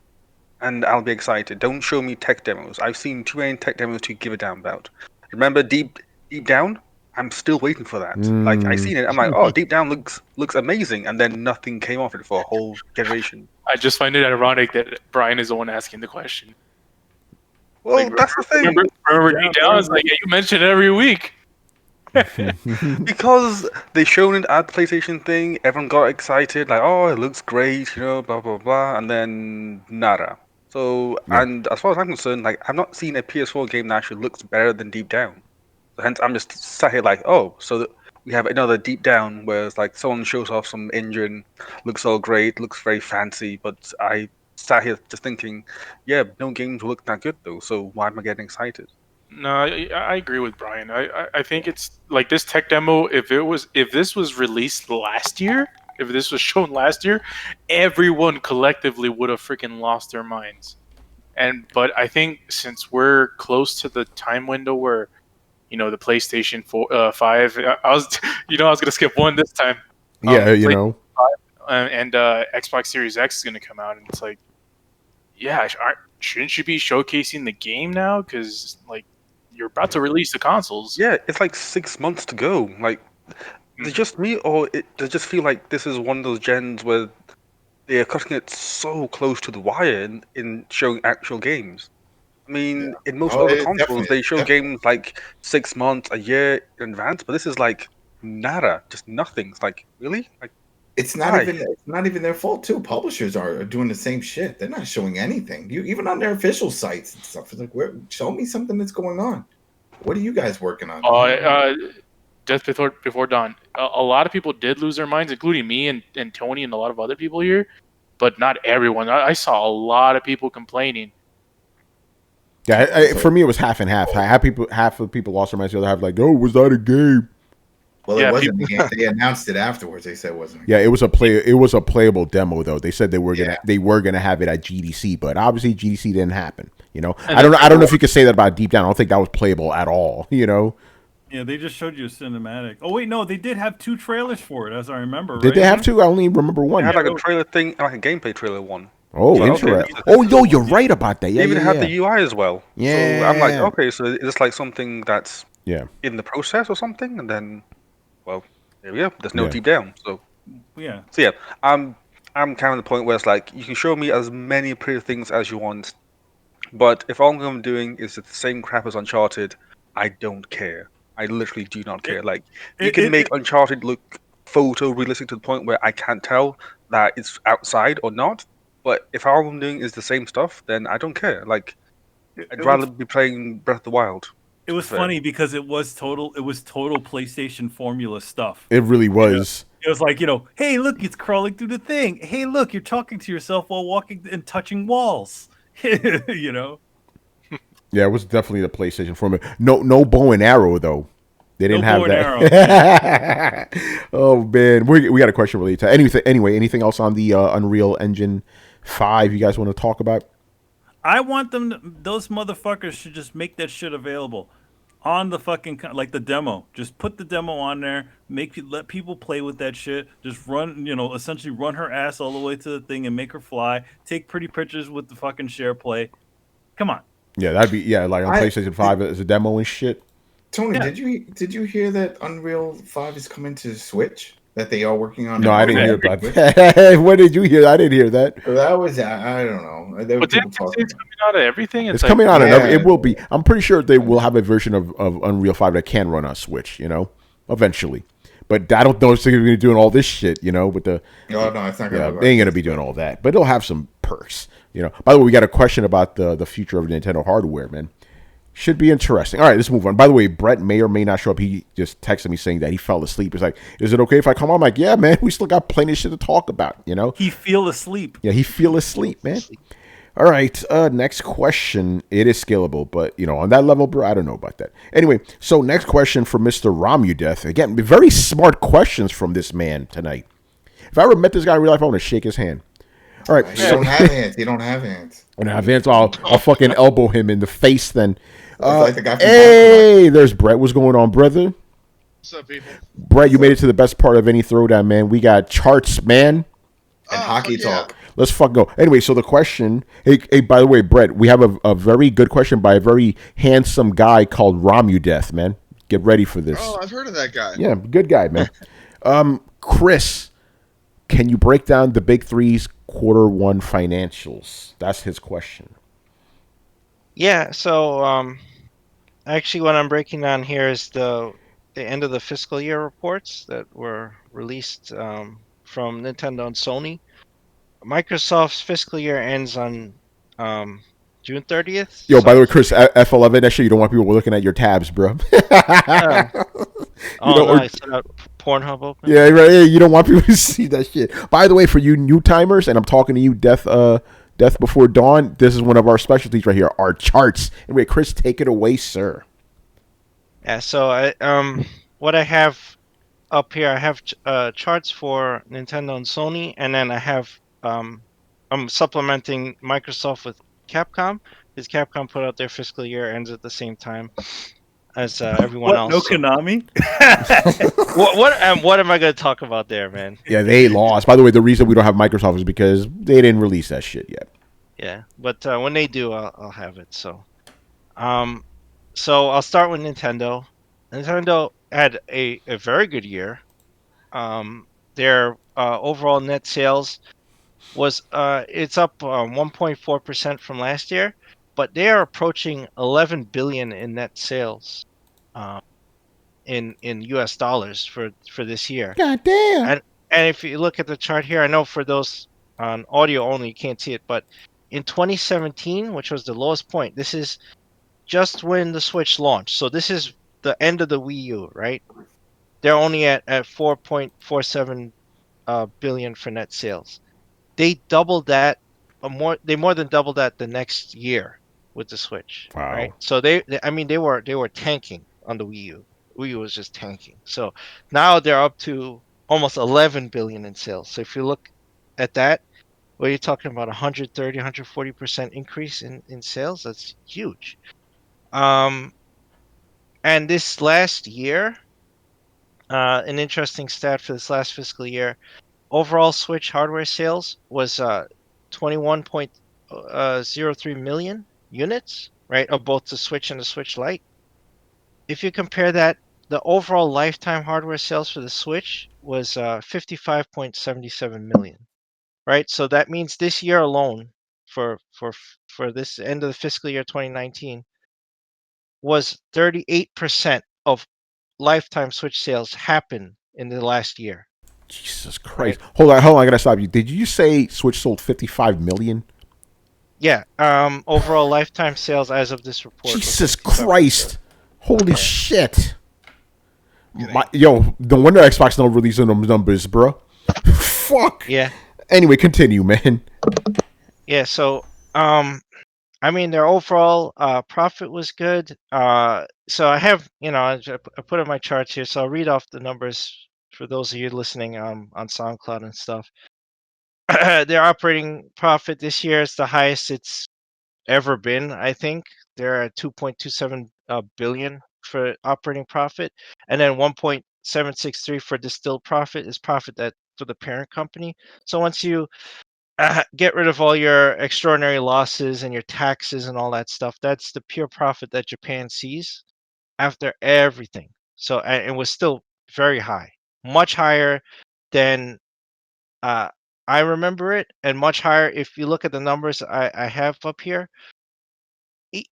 and I'll be excited. Don't show me tech demos. I've seen too many tech demos to give a damn about. Remember Deep Down? I'm still waiting for that. Like, I seen it. I'm like, oh, Deep Down looks amazing, and then nothing came off it for a whole generation. I just find it ironic that Brian is the one asking the question. Well, that's the thing. Remember Deep Down? It's like, you mention it every week. Because they shown it at the PlayStation thing, everyone got excited, like, oh, it looks great, blah blah blah, and then nada. So, Yeah. and as far as I'm concerned, like, I've not seen a PS4 game that actually looks better than Deep Down. So hence, I'm just sat here like, oh, so we have another Deep Down, where it's like someone shows off some engine, looks all great, looks very fancy, but I sat here just thinking, yeah, no games look that good though, so why am I getting excited? No, I agree with Brian. I think it's like this tech demo. If this was released last year, if this was shown last year, everyone collectively would have freaking lost their minds. But I think since we're close to the time window where the PlayStation 5, I was I was gonna skip one this time. Yeah, PlayStation 5, and Xbox Series X is gonna come out, and it's like, yeah, shouldn't you be showcasing the game now? Because like you're about to release the consoles. Yeah, it's like 6 months to go. Like, is it just me, or does it just feel like this is one of those gens where they are cutting it so close to the wire in showing actual games? I mean, in most other it consoles, definitely- they show games like 6 months, a year in advance, but this is like nada, just nothing. It's like, really? Like, It's not why? even their fault too. Publishers are doing the same shit. They're not showing anything. Even on their official sites and stuff. It's like, show me something that's going on. What are you guys working on? Just before dawn, a lot of people did lose their minds, including me and Tony and a lot of other people here, but not everyone. I saw a lot of people complaining. Yeah, for me it was half and half. Half of the people lost their minds. The other half like, oh, was that a game? Well, Yeah, it wasn't a game. They announced it afterwards. They said it wasn't. Yeah, it was a playable demo though. They said they were gonna have it at GDC, but obviously GDC didn't happen. I don't know if you could say that about Deep Down. I don't think that was playable at all. Yeah, they just showed you a cinematic. Oh wait, no, they did have 2 trailers for it, as I remember. Did they have two? I only remember one. They had like a trailer thing, like a gameplay trailer one. Oh, So, interesting. okay. Oh, yo, you're right about that. They Yeah, even yeah, have yeah. the UI as well. Yeah. So I'm like, okay, so is this like something that's Yeah. in the process or something? And then, well, there we go. There's no Yeah. Deep Down. So Yeah. yeah, I'm kind of at the point where it's like you can show me as many pretty things as you want, but if all I'm doing is the same crap as Uncharted, I don't care. I literally do not care. Like you can make Uncharted look photorealistic to the point where I can't tell that it's outside or not. But if all I'm doing is the same stuff, then I don't care. Like I'd rather be playing Breath of the Wild. It was funny because it was total PlayStation formula stuff. It really was. It was like, hey, look, it's crawling through the thing. Hey, look, you're talking to yourself while walking and touching walls. Yeah, it was definitely the PlayStation formula. No bow and arrow though. They didn't have bow that. Oh man, we got a question related to anything. Anyway, anything else on the Unreal Engine 5 you guys want to talk about? I want those motherfuckers should just make that shit available on the fucking, like the demo. Just put the demo on there, let people play with that shit. Just run, essentially run her ass all the way to the thing and make her fly. Take pretty pictures with the fucking share play. Come on. Yeah, that'd be like on PlayStation 5 as a demo and shit. Tony, did you hear that Unreal 5 is coming to Switch? That they are working on? No, I didn't hear about that. When did you hear? I didn't hear that. That was I don't know. There were But people it's talking. coming out of everything. It's coming out. It will be. I'm pretty sure they will have a version of Unreal 5 that can run on Switch. Eventually. But I don't know if they're going to be doing all this shit. With the. Oh no, it's not going to. They ain't going to be doing all that. But it'll have some perks. By the way, we got a question about the future of Nintendo hardware, man. Should be interesting. All right, let's move on. By the way, Brett may or may not show up. He just texted me saying that he fell asleep. He's like, is it okay if I come on? I'm like, yeah, man, we still got plenty of shit to talk about, He feel asleep. Yeah, he feel asleep, man. All right, next question. It is scalable, but, on that level, bro, I don't know about that. Anyway, so next question for Mr. Romudeth. Again, very smart questions from this man tonight. If I ever met this guy in real life, I want to shake his hand. All right. You don't have hands. You don't have hands. When I have hands, I'll fucking elbow him in the face then. Like the guy from Hey, there's Brett. What's going on, brother? What's up, people? Brett, you made it to the best part of any throwdown, man. We got charts, man. And hockey talk. Let's fuck go. Anyway, so the question. Hey, by the way, Brett, we have a very good question by a very handsome guy called Romudeth, man. Get ready for this. Oh, I've heard of that guy. Yeah, good guy, man. Chris, can you break down the Big Three's Q1 financials? That's his question. Yeah, so actually what I'm breaking down here is the the end of the fiscal year reports that were released from Nintendo and Sony. Microsoft's fiscal year ends on June 30th. Yo, by the So way, Chris, F11, that shit, you don't want people looking at your tabs, bro. uh, You oh know, no, or I set up Pornhub open. yeah, right. Yeah, you don't want people to see that shit. By the way, for you new timers, and I'm talking to you, Death Before Dawn. This is one of our specialties right here, our charts. Anyway, Chris, take it away, sir. Yeah. So what I have up here, I have charts for Nintendo and Sony, and then I have I'm supplementing Microsoft with Capcom, because Capcom put out their fiscal year ends at the same time as everyone What? No else. So Konami? what am I going to talk about there, man? Yeah, they lost. By the way, the reason we don't have Microsoft is because they didn't release that shit yet. Yeah, but when they do, I'll have it. Um, so I'll start with Nintendo. Nintendo had a very good year. Their overall net sales was it's up 1.4% from last year, but they are approaching 11 billion in net sales, um, in U.S. dollars for this year. God damn. And if you look at the chart here, I know for those on audio only you can't see it, but in 2017, which was the lowest point, this is just when the Switch launched. So this is the end of the Wii U, right? They're only at 4.47 billion for net sales. They doubled that, they more than doubled that the next year with the Switch, right? Wow. So I mean they were tanking on the Wii U. Wii U was just tanking. So now they're up to almost 11 billion in sales. So if you look at that, well, you're talking about 130, 140% increase in sales. That's huge. Um, and this last year, an interesting stat for this last fiscal year, overall Switch hardware sales was 21.03 million units, right, of both the Switch and the Switch Lite. If you compare that, the overall lifetime hardware sales for the Switch was 55.77 million, right? So that means this year alone, for this end of the fiscal year 2019, was 38% of lifetime Switch sales happen in the last year, Jesus right? Christ. Hold on. I gotta stop you. Did you say Switch sold 55 million? Yeah. Overall lifetime sales as of this report was Jesus 55. Christ. Holy Yeah. shit. Yo, no wonder Xbox don't release them numbers, bro. Fuck. Yeah. Anyway, continue, man. Yeah. So, I mean, their overall profit was good. So I have, I put in my charts here. So I'll read off the numbers for those of you listening on SoundCloud and stuff. Their operating profit this year is the highest it's ever been. I think they're at 2.27 billion for operating profit, and then 1.763 for distilled profit is profit that for the parent company. So once you get rid of all your extraordinary losses and your taxes and all that stuff, that's the pure profit that Japan sees after everything. So it was still very high, much higher than uh, I remember it, and much higher if you look at the numbers I have up here.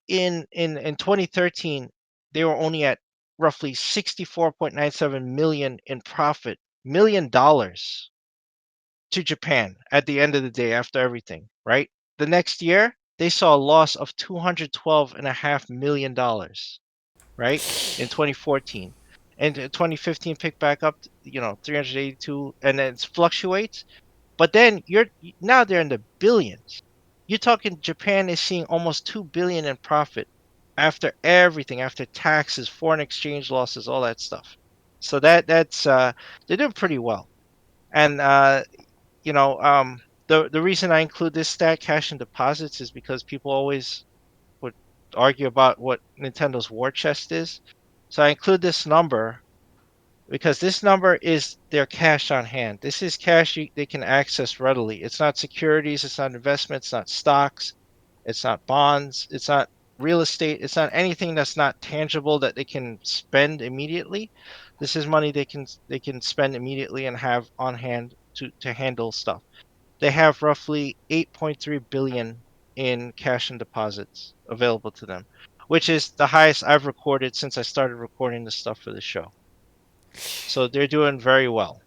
In 2013, they were only at roughly 64.97 million in profit, $1 million to Japan at the end of the day after everything, right? The next year, they saw a loss of $212.5 million, right? In 2014. And 2015 picked back up, 382, and then it fluctuates. But then now they're in the billions. You're talking Japan is seeing almost 2 billion in profit after everything, after taxes, foreign exchange losses, all that stuff. So that's they're doing pretty well. And the reason I include this stat, cash and deposits, is because people always would argue about what Nintendo's war chest is. So I include this number because this number is their cash on hand. This is cash they can access readily. It's not securities, it's not investments, it's not stocks, it's not bonds, it's not real estate, it's not anything that's not tangible that they can spend immediately. This is money they can spend immediately and have on hand to handle stuff. They have roughly 8.3 billion in cash and deposits available to them, which is the highest I've recorded since I started recording this stuff for the show. So they're doing very well.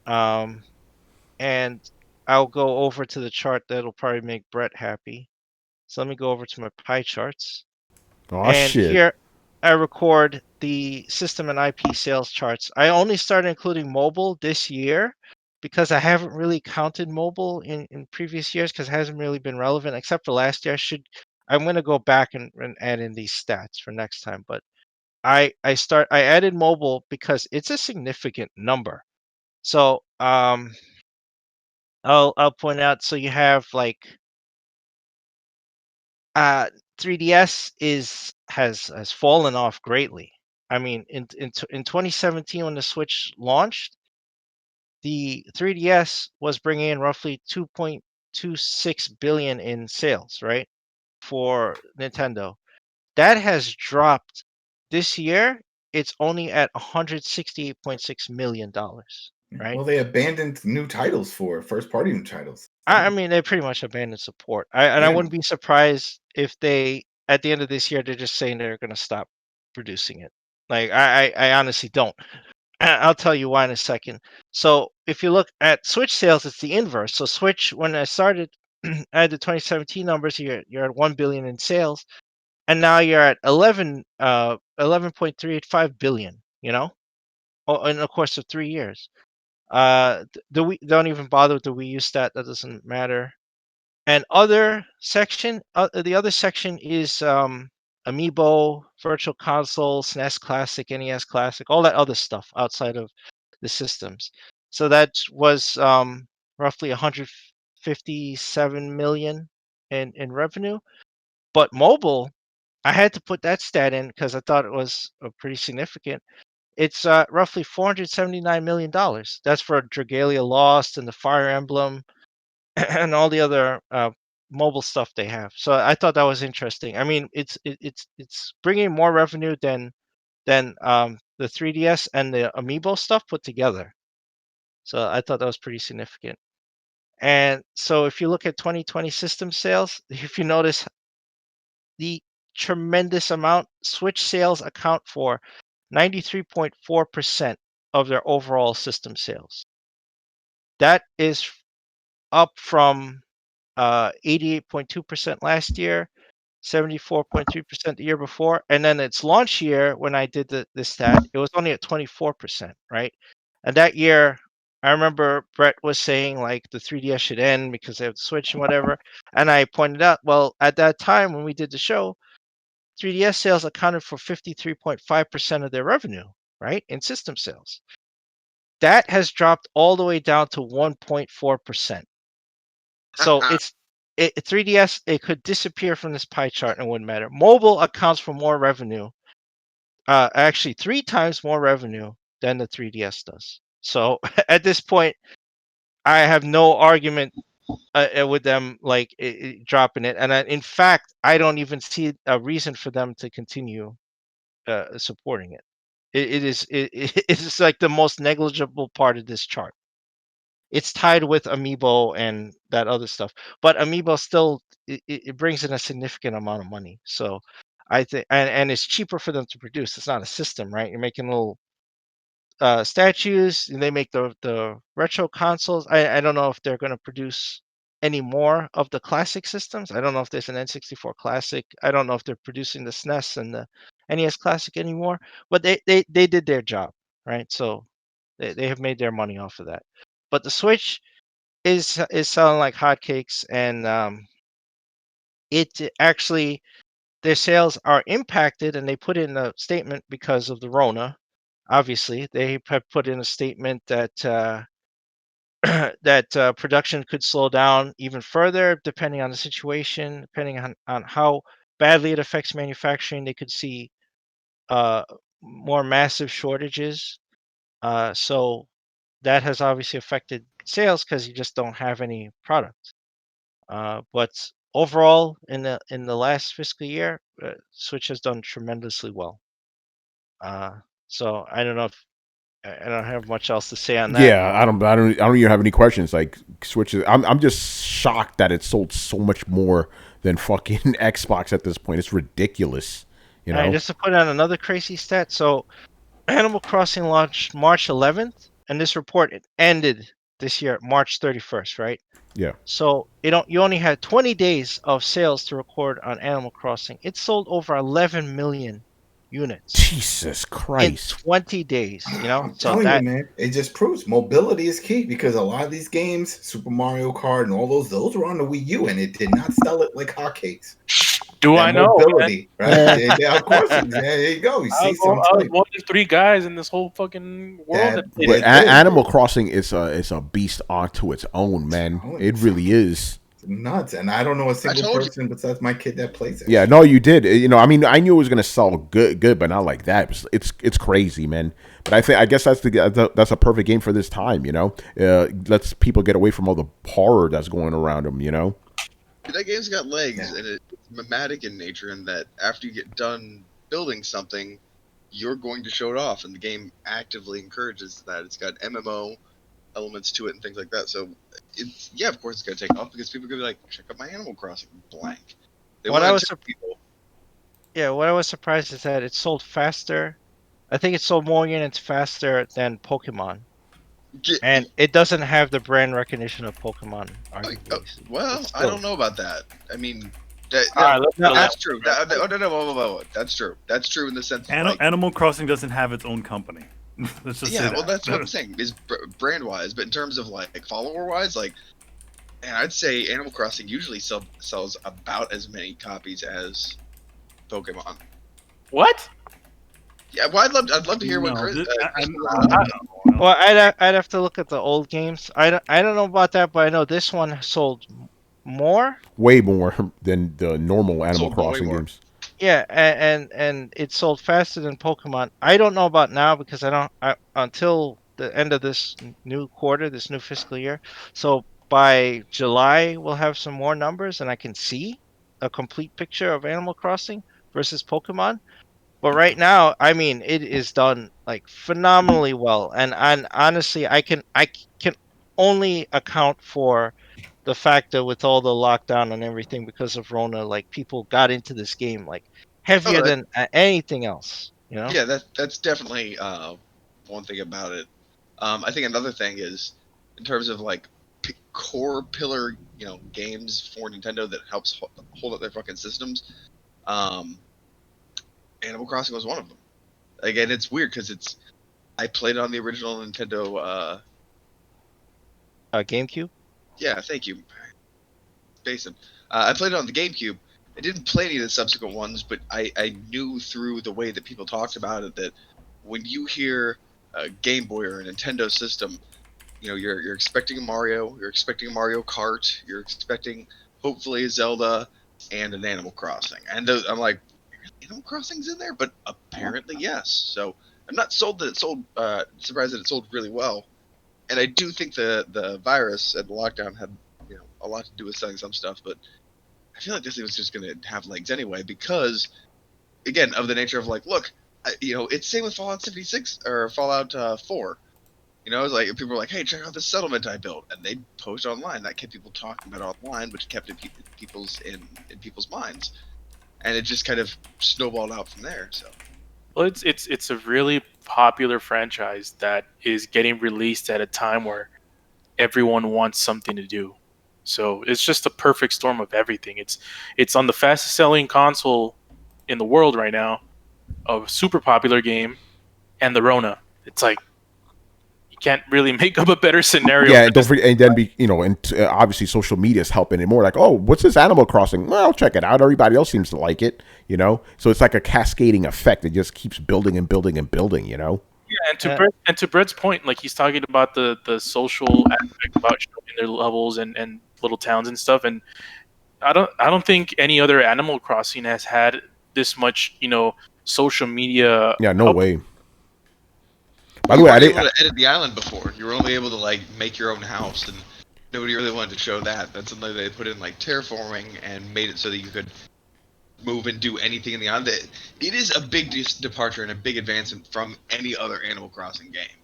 And I'll go over to the chart that'll probably make Brett happy. So let me go over to my pie charts. Oh And shit. here I record the system and IP sales charts. I only started including mobile this year because I haven't really counted mobile in previous years because it hasn't really been relevant except for last year. I'm going to go back and add in these stats for next time. But I added mobile because it's a significant number. So I'll point out. So you have like 3DS has fallen off greatly. I mean, in 2017 when the Switch launched, the 3DS was bringing in roughly 2.26 billion in sales, right, for Nintendo. That has dropped this year. It's only at 168.6 million dollars, right? Well, they abandoned new titles for first-party new titles. I mean, they pretty much abandoned support. I wouldn't be surprised if they, at the end of this year, they're just saying they're going to stop producing it. Like, I honestly don't. I'll tell you why in a second. So, if you look at Switch sales, it's the inverse. So, Switch, when I started, I had the 2017 numbers. You're at 1 billion in sales, and now you're at 11.385 billion. In the course of 3 years. Don't even bother with the Wii U stat. That doesn't matter. And the other section is Amiibo, Virtual Console, SNES Classic, NES Classic, all that other stuff outside of the systems. So that was roughly 157 million in revenue. But mobile, I had to put that stat in because I thought it was pretty significant. It's roughly $479 million. That's for Dragalia Lost and the Fire Emblem and all the other mobile stuff they have. So I thought that was interesting. I mean, it's bringing more revenue than the 3DS and the Amiibo stuff put together. So I thought that was pretty significant. And so if you look at 2020 system sales, if you notice the tremendous amount, Switch sales account for 93.4% of their overall system sales. That is up from 88.2% last year, 74.3% the year before, and then its launch year when I did the stat, it was only at 24%, right? And that year, I remember Brett was saying like the 3DS should end because they have the Switch and whatever, and I pointed out, well, at that time when we did the show, 3DS sales accounted for 53.5% of their revenue, right, in system sales. That has dropped all the way down to 1.4%. So 3DS, it could disappear from this pie chart and it wouldn't matter. Mobile accounts for more revenue, actually 3 times more revenue than the 3DS does. So at this point, I have no argument with them like dropping it. And in fact, I don't even see a reason for them to continue supporting it. It's like the most negligible part of this chart. It's tied with Amiibo and that other stuff, but Amiibo still it brings in a significant amount of money. So I think, and it's cheaper for them to produce. It's not a system, right? You're making little statues, and they make the retro consoles. I don't know if they're going to produce any more of the classic systems. I don't know if there's an N64 Classic. I don't know if they're producing the SNES and the NES Classic anymore. But they did their job, right? So they have made their money off of that. But the Switch is selling like hotcakes, and it actually their sales are impacted, and they put in a statement because of the Rona. Obviously, they have put in a statement that that production could slow down even further depending on the situation, depending on how badly it affects manufacturing. They could see more massive shortages. So that has obviously affected sales because you just don't have any product. But overall, in the last fiscal year, Switch has done tremendously well. So I don't know if I don't have much else to say on that. Yeah, I don't even have any questions. Like Switches, I'm just shocked that it sold so much more than fucking Xbox at this point. It's ridiculous, you All right, know. just to put on another crazy stat. So Animal Crossing launched March 11th, and this report it ended this year March 31st, right? Yeah. So you only had 20 days of sales to record on Animal Crossing. It sold over 11 million units Jesus in Christ. 20 days. I'm So telling you, that man, it just proves mobility is key because a lot of these games, Super Mario Kart and all those were on the Wii U and it did not sell it like hotcakes. Do That I know? mobility, right? Yeah. Yeah, of course, there you go. You see, so I'm I was telling you, one of 3 guys in this whole fucking world that played But It did. Animal Crossing is a beast onto its own, man. Oh, It really is. nuts. And I don't know a single told you. person besides my kid that plays it. Yeah, no, you did. I mean, I knew it was gonna sell good, but not like that. It's crazy, man. But I guess that's that's a perfect game for this time. Lets people get away from all the horror that's going around them. That game's got legs, Yeah. and it's mimetic in nature, in that after you get done building something, you're going to show it off, and the game actively encourages that. It's got MMO elements to it and things like that. So, of course it's going to take off because people are going to be like, check out my Animal Crossing blank. They What want I to was tell people. what I was surprised is that it sold faster. I think it sold more units faster than Pokemon. And it doesn't have the brand recognition of Pokemon, arguably. Well, It's I don't still- know about that. I mean, That's true. No. That's true. That's true in the sense that, Animal Crossing doesn't have its own company. Let's just say that. that's what I'm saying. Is brand wise, but in terms of follower wise, and I'd say Animal Crossing usually sells about as many copies as Pokemon. What? Yeah, well, I'd love to hear what No, Chris. I don't know. Well, I'd have to look at the old games. I don't know about that, but I know this one sold more. Way more than the normal Animal Sold way Crossing more. games. Yeah, and it sold faster than Pokemon. I don't know about now because until the end of this new quarter, this new fiscal year. So by July, we'll have some more numbers, and I can see a complete picture of Animal Crossing versus Pokemon. But right now, I mean, it is done phenomenally well, and honestly, I can only account for the fact that with all the lockdown and everything because of Rona, people got into this game heavier than anything else. Yeah, that's definitely one thing about it. I think another thing is in terms of core pillar, games for Nintendo that helps hold up their fucking systems. Animal Crossing was one of them. Again, it's weird because I played on the original Nintendo. GameCube. Yeah, thank you, Jason. I played it on the GameCube. I didn't play any of the subsequent ones, but I knew through the way that people talked about it that when you hear a Game Boy or a Nintendo system, you're expecting a Mario, you're expecting a Mario Kart, you're expecting hopefully a Zelda and an Animal Crossing. And I'm like, Animal Crossing's in there, but apparently yes. So I'm not surprised that it sold really well. And I do think the virus and the lockdown had a lot to do with selling some stuff, but I feel like this thing was just going to have legs anyway because, again, of the nature of look, it's same with Fallout 76 or Fallout 4. It's like people were like, "Hey, check out this settlement I built," and they post online. That kept people talking about it online, which kept it in people's minds, and it just kind of snowballed out from there. So, Well, it's a really popular franchise that is getting released at a time where everyone wants something to do. So it's just a perfect storm of everything. It's on the fastest selling console in the world right now, a super popular game, and the Rona. It's like you can't really make up a better scenario. Yeah, and don't forget, and then obviously social media is helping it more. Like, oh, what's this Animal Crossing? Well, check it out. Everybody else seems to like it. So it's like a cascading effect. It just keeps building and building and building. Yeah, and to Brett's point, he's talking about the social aspect about showing their levels and little towns and stuff. And I don't think any other Animal Crossing has had this much social media. Yeah, no way. By the you way, I weren't didn't. able to edit the island before. You were only able to make your own house, and nobody really wanted to show that. That's something they put in terraforming and made it so that you could move and do anything in the island. It is a big departure and a big advancement from any other Animal Crossing game.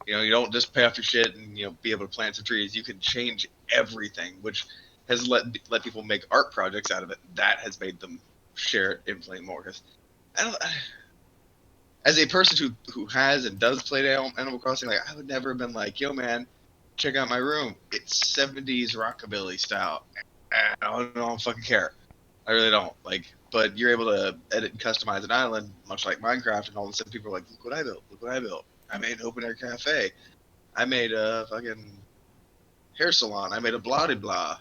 You don't just pay off your shit and be able to plant some trees. You can change everything, which has let people make art projects out of it. That has made them share it infinitely more. Because as a person who has and does play Animal Crossing, like I would never have been like, yo man, check out my room. It's 70s rockabilly style. I don't fucking care. I really don't. Like, but you're able to edit and customize an island, much like Minecraft, and all of a sudden people are like, look what I built. Look what I built. I made an open air cafe. I made a fucking hair salon. I made a blah de blah.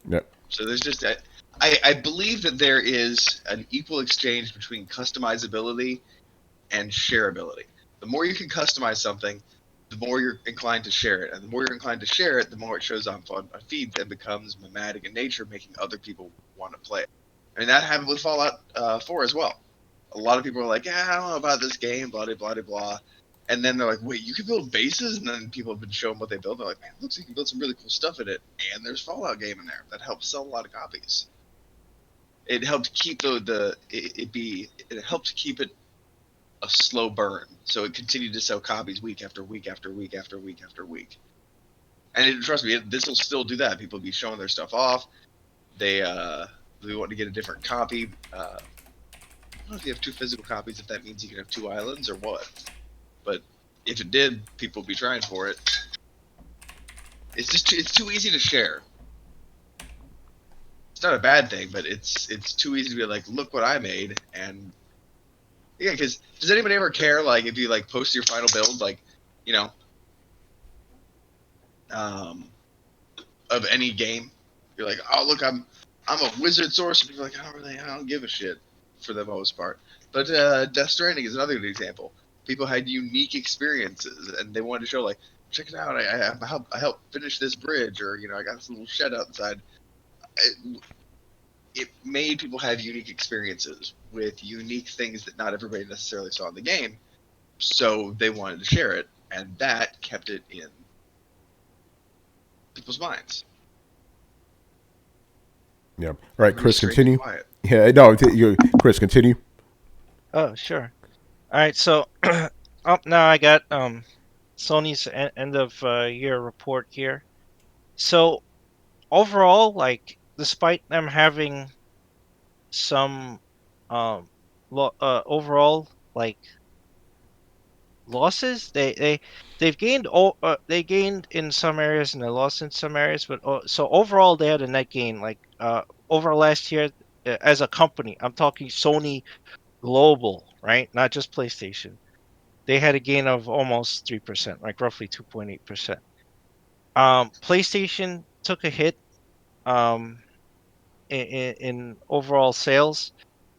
Yep. So there's just I believe that there is an equal exchange between customizability and shareability. The more you can customize something, the more you're inclined to share it, and the more you're inclined to share it, the more it shows on feeds and becomes mimetic in nature, making other people want to play it. I mean, that happened with Fallout 4 as well. A lot of people are like, yeah, I don't know about this game, blah blah blah blah. And then they're like, wait, you can build bases? And then people have been showing what they built. They're like, man, it looks like you can build some really cool stuff in it. And there's Fallout game in there. That helps sell a lot of copies. It helped keep it helped keep it a slow burn. So it continued to sell copies week after week after week after week after week. And trust me, this will still do that. People will be showing their stuff off. They want to get a different copy. I don't know if you have 2 physical copies, if that means you can have 2 islands or what. But if it did, people would be trying for it. It's too easy to share. It's not a bad thing, but it's too easy to be like, look what I made. And yeah, because does anybody ever care, like, if you like post your final build, like, you know, of any game? You're like, oh look, I'm a wizard sorcerer. You're like, I don't give a shit for the most part. But Death Stranding is another good example. People had unique experiences, and they wanted to show, like, check it out. I helped finish this bridge, or I got this little shed outside. It made people have unique experiences with unique things that not everybody necessarily saw in the game, so they wanted to share it, and that kept it in people's minds. Yeah. All right, Chris, Straight continue. quiet. Yeah, no, Chris, continue. Oh, sure. All right, so up now I got Sony's end of year report here. So overall, like, despite them having some overall, like, losses, they've gained they gained in some areas and they lost in some areas, but so overall they had a net gain, like, over last year, as a company. I'm talking Sony global, right? Not just PlayStation. They had a gain of almost 3%, like roughly 2.8%. PlayStation took a hit in overall sales.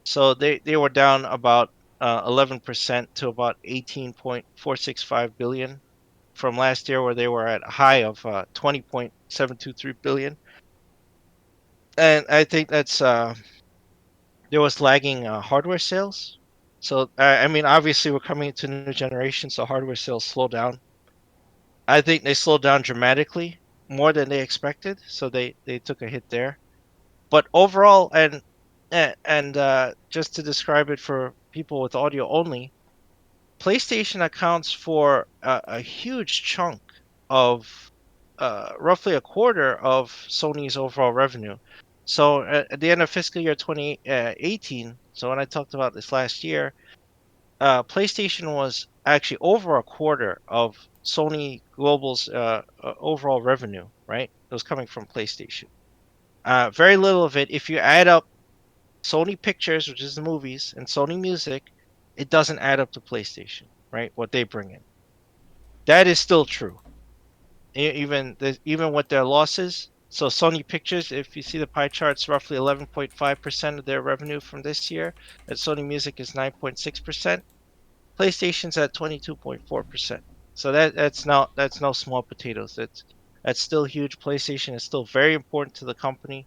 So they were down about 11% to about 18.465 billion from last year, where they were at a high of 20.723 billion. And I think that's there was lagging hardware sales. So I mean, obviously we're coming into a new generation, so hardware sales slow down. I think they slowed down dramatically, more than they expected, so they took a hit there. But overall, and just to describe it for people with audio only, PlayStation accounts for a huge chunk of roughly a quarter of Sony's overall revenue. So at the end of fiscal year 2018, so when I talked about this last year, PlayStation was actually over a quarter of Sony Global's overall revenue, right? It was coming from PlayStation. Very little of it, if you add up Sony Pictures, which is the movies, and Sony Music, it doesn't add up to PlayStation, right? What they bring in. That is still true. Even with their losses. So Sony Pictures, if you see the pie charts, roughly 11.5% of their revenue from this year, and Sony Music is 9.6%. PlayStation's at 22.4%. So that's no small potatoes. That's still huge. PlayStation is still very important to the company.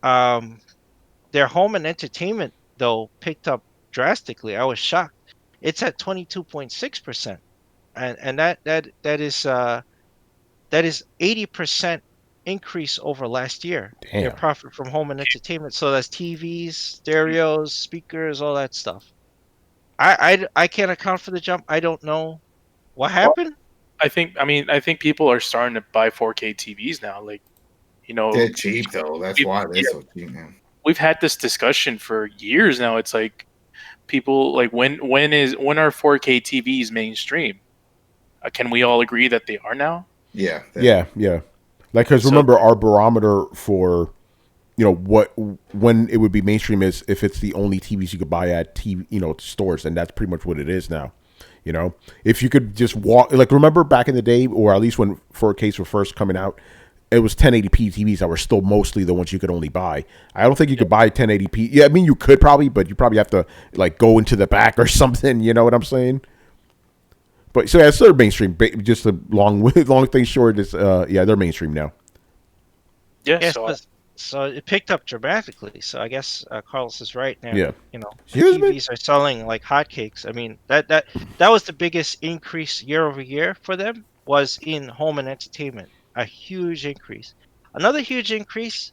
Their home and entertainment, though, picked up drastically. I was shocked. It's at 22.6%, and that is 80% increase over last year. Damn. Their profit from home and entertainment. So that's TVs, stereos, speakers, all that stuff. I can't account for the jump. I don't know what happened. I think people are starting to buy 4K TVs now. Like, They're cheap though. That's why they're so cheap, man. we've had this discussion for years now. It's like people like when are 4K TVs mainstream? Can we all agree that they are now? Yeah. Yeah. Like, because remember, our barometer for when it would be mainstream is if it's the only TVs you could buy at stores, and that's pretty much what it is now. If you could just walk, like, remember back in the day, or at least when 4Ks were first coming out, it was 1080p TVs that were still mostly the ones you could only buy. I don't think you could buy 1080p. Yeah, I mean, you could probably, but you probably have to like go into the back or something. You know what I'm saying? But so yeah, it's they're mainstream. Just a long thing short is they're mainstream now. Yeah. Yes, so it picked up dramatically. So I guess Carlos is right now. Yeah. The TVs are selling like hotcakes. I mean, that was the biggest increase year over year for them, was in home and entertainment. A huge increase. Another huge increase,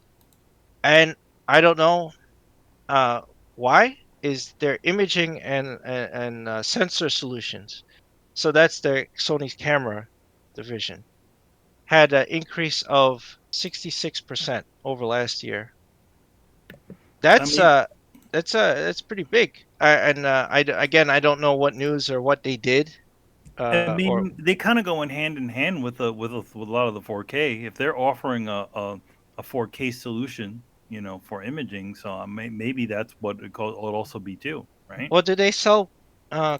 and I don't know why, is their imaging and sensor solutions. So that's their Sony's camera division. Had an increase of 66% over last year. That's pretty big. I don't know what news or what they did. I mean, they kind of go hand in hand with a lot of the 4K. If they're offering a 4K solution, for imaging, so maybe that's what it would also be too, right? Well, do they sell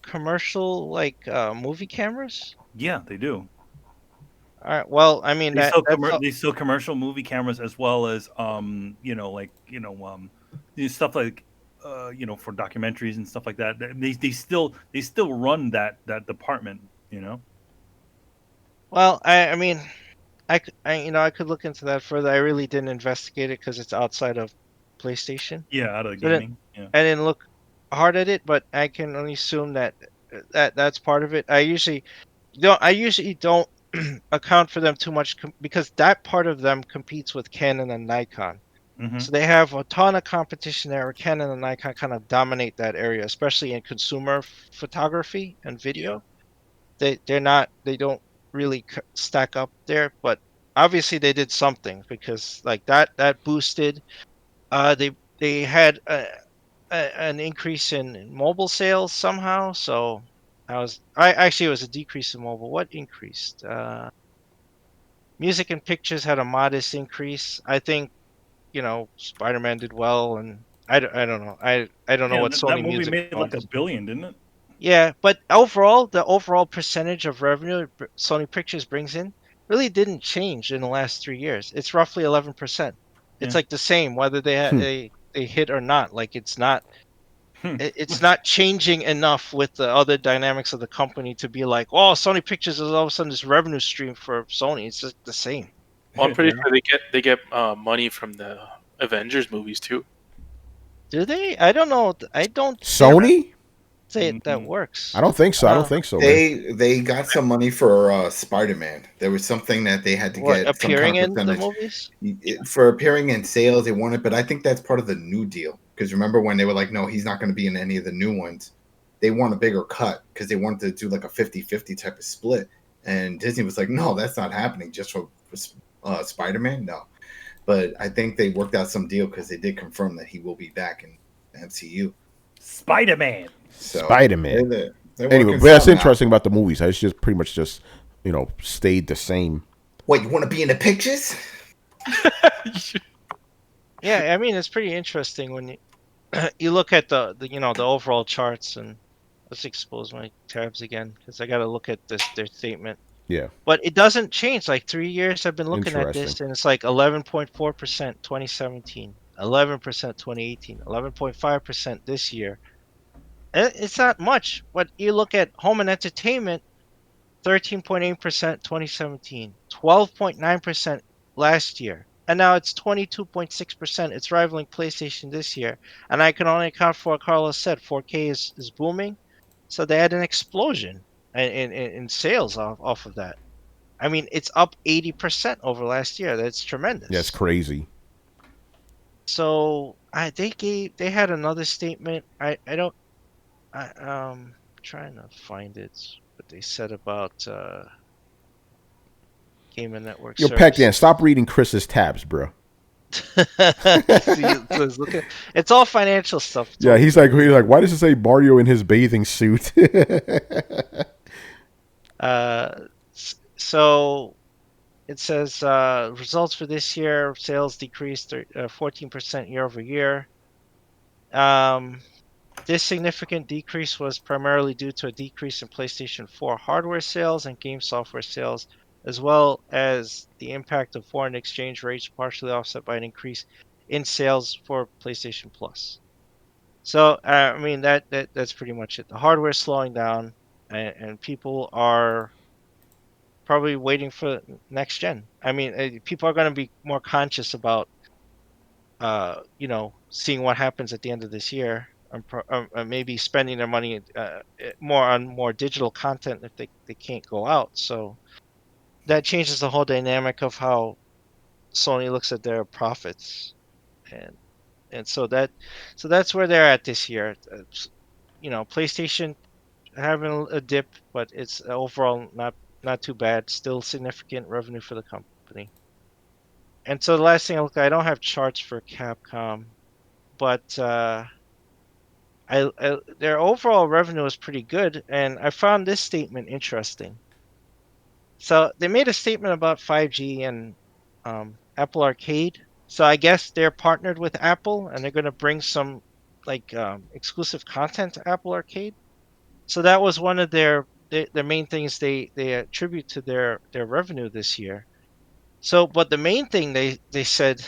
commercial like movie cameras? Yeah, they do. All right. Well, I mean, they sell commercial movie cameras as well as stuff like for documentaries and stuff like that. They still run that department. Well, I mean, I could look into that further. I really didn't investigate it because it's outside of PlayStation. Yeah, out of the gaming. Yeah. I didn't look hard at it, but I can only assume that's part of it. I usually don't account for them too much because that part of them competes with Canon and Nikon. Mm-hmm. So they have a ton of competition there. Canon and Nikon kind of dominate that area, especially in consumer photography and video. They don't really stack up there, but obviously they did something because like that boosted. They had an increase in mobile sales somehow. So it was a decrease in mobile. What increased? Music and pictures had a modest increase. I think Spider-Man did well, and I don't know. I don't know what Sony that movie Music made like $1 billion, didn't it? Yeah, but overall, the overall percentage of revenue Sony Pictures brings in really didn't change in the last 3 years. It's roughly 11%. It's like the same whether they hit or not. Like it's not changing enough with the other dynamics of the company to be like, oh, Sony Pictures is all of a sudden this revenue stream for Sony. It's just the same. Well, I'm pretty sure they get money from the Avengers movies too. Do they? I don't know. I don't. Sony? Say that works. I don't think so. I don't think so. They got some money for Spider-Man. There was something that they had to get appearing some kind of in the movies for appearing in sales. They wanted, but I think that's part of the new deal. Because remember when they were like, no, he's not going to be in any of the new ones. They want a bigger cut because they wanted to do like a 50-50 type of split. And Disney was like, no, that's not happening just for Spider-Man. No, but I think they worked out some deal because they did confirm that he will be back in the MCU. Spider-Man. So, Spider-Man. Anyway, but that's interesting about the movies. It's just pretty much just stayed the same. What, you want to be in the pictures? Yeah, I mean it's pretty interesting when you look at the overall charts. And let's expose my tabs again because I got to look at their statement. Yeah. But it doesn't change. Like 3 years I've been looking at this, and it's like 11.4% 2017, 11% 2018, 11.5% this year. It's not much, but you look at home and entertainment, 13.8% 2017, 12.9% last year, and now it's 22.6%. It's rivaling PlayStation this year, and I can only account for what Carlos said. 4K is booming, so they had an explosion in sales off of that. I mean, it's up 80% over last year. That's tremendous. That's crazy. So they had another statement. I'm trying to find it, what they said about Game and Network. Yo, Pac-Man, stop reading Chris's tabs, bro. It's all financial stuff. Yeah, he's like, why does it say Mario in his bathing suit? So it says results for this year: sales decreased 14% year over year. This significant decrease was primarily due to a decrease in PlayStation 4 hardware sales and game software sales, as well as the impact of foreign exchange rates, partially offset by an increase in sales for PlayStation Plus. So, I mean, that's pretty much it. The hardware is slowing down, and people are probably waiting for next gen. I mean, people are going to be more conscious about, seeing what happens at the end of this year, and maybe spending their money more on more digital content if they can't go out. So that changes the whole dynamic of how Sony looks at their profits, and so that's where they're at this year. PlayStation having a dip, but it's overall not too bad. Still significant revenue for the company. And so the last thing I don't have charts for Capcom, but their overall revenue is pretty good, and I found this statement interesting. So they made a statement about 5G and Apple Arcade. So I guess they're partnered with Apple, and they're going to bring some exclusive content to Apple Arcade. So that was one of their main things they attribute to their revenue this year. So, but the main thing they said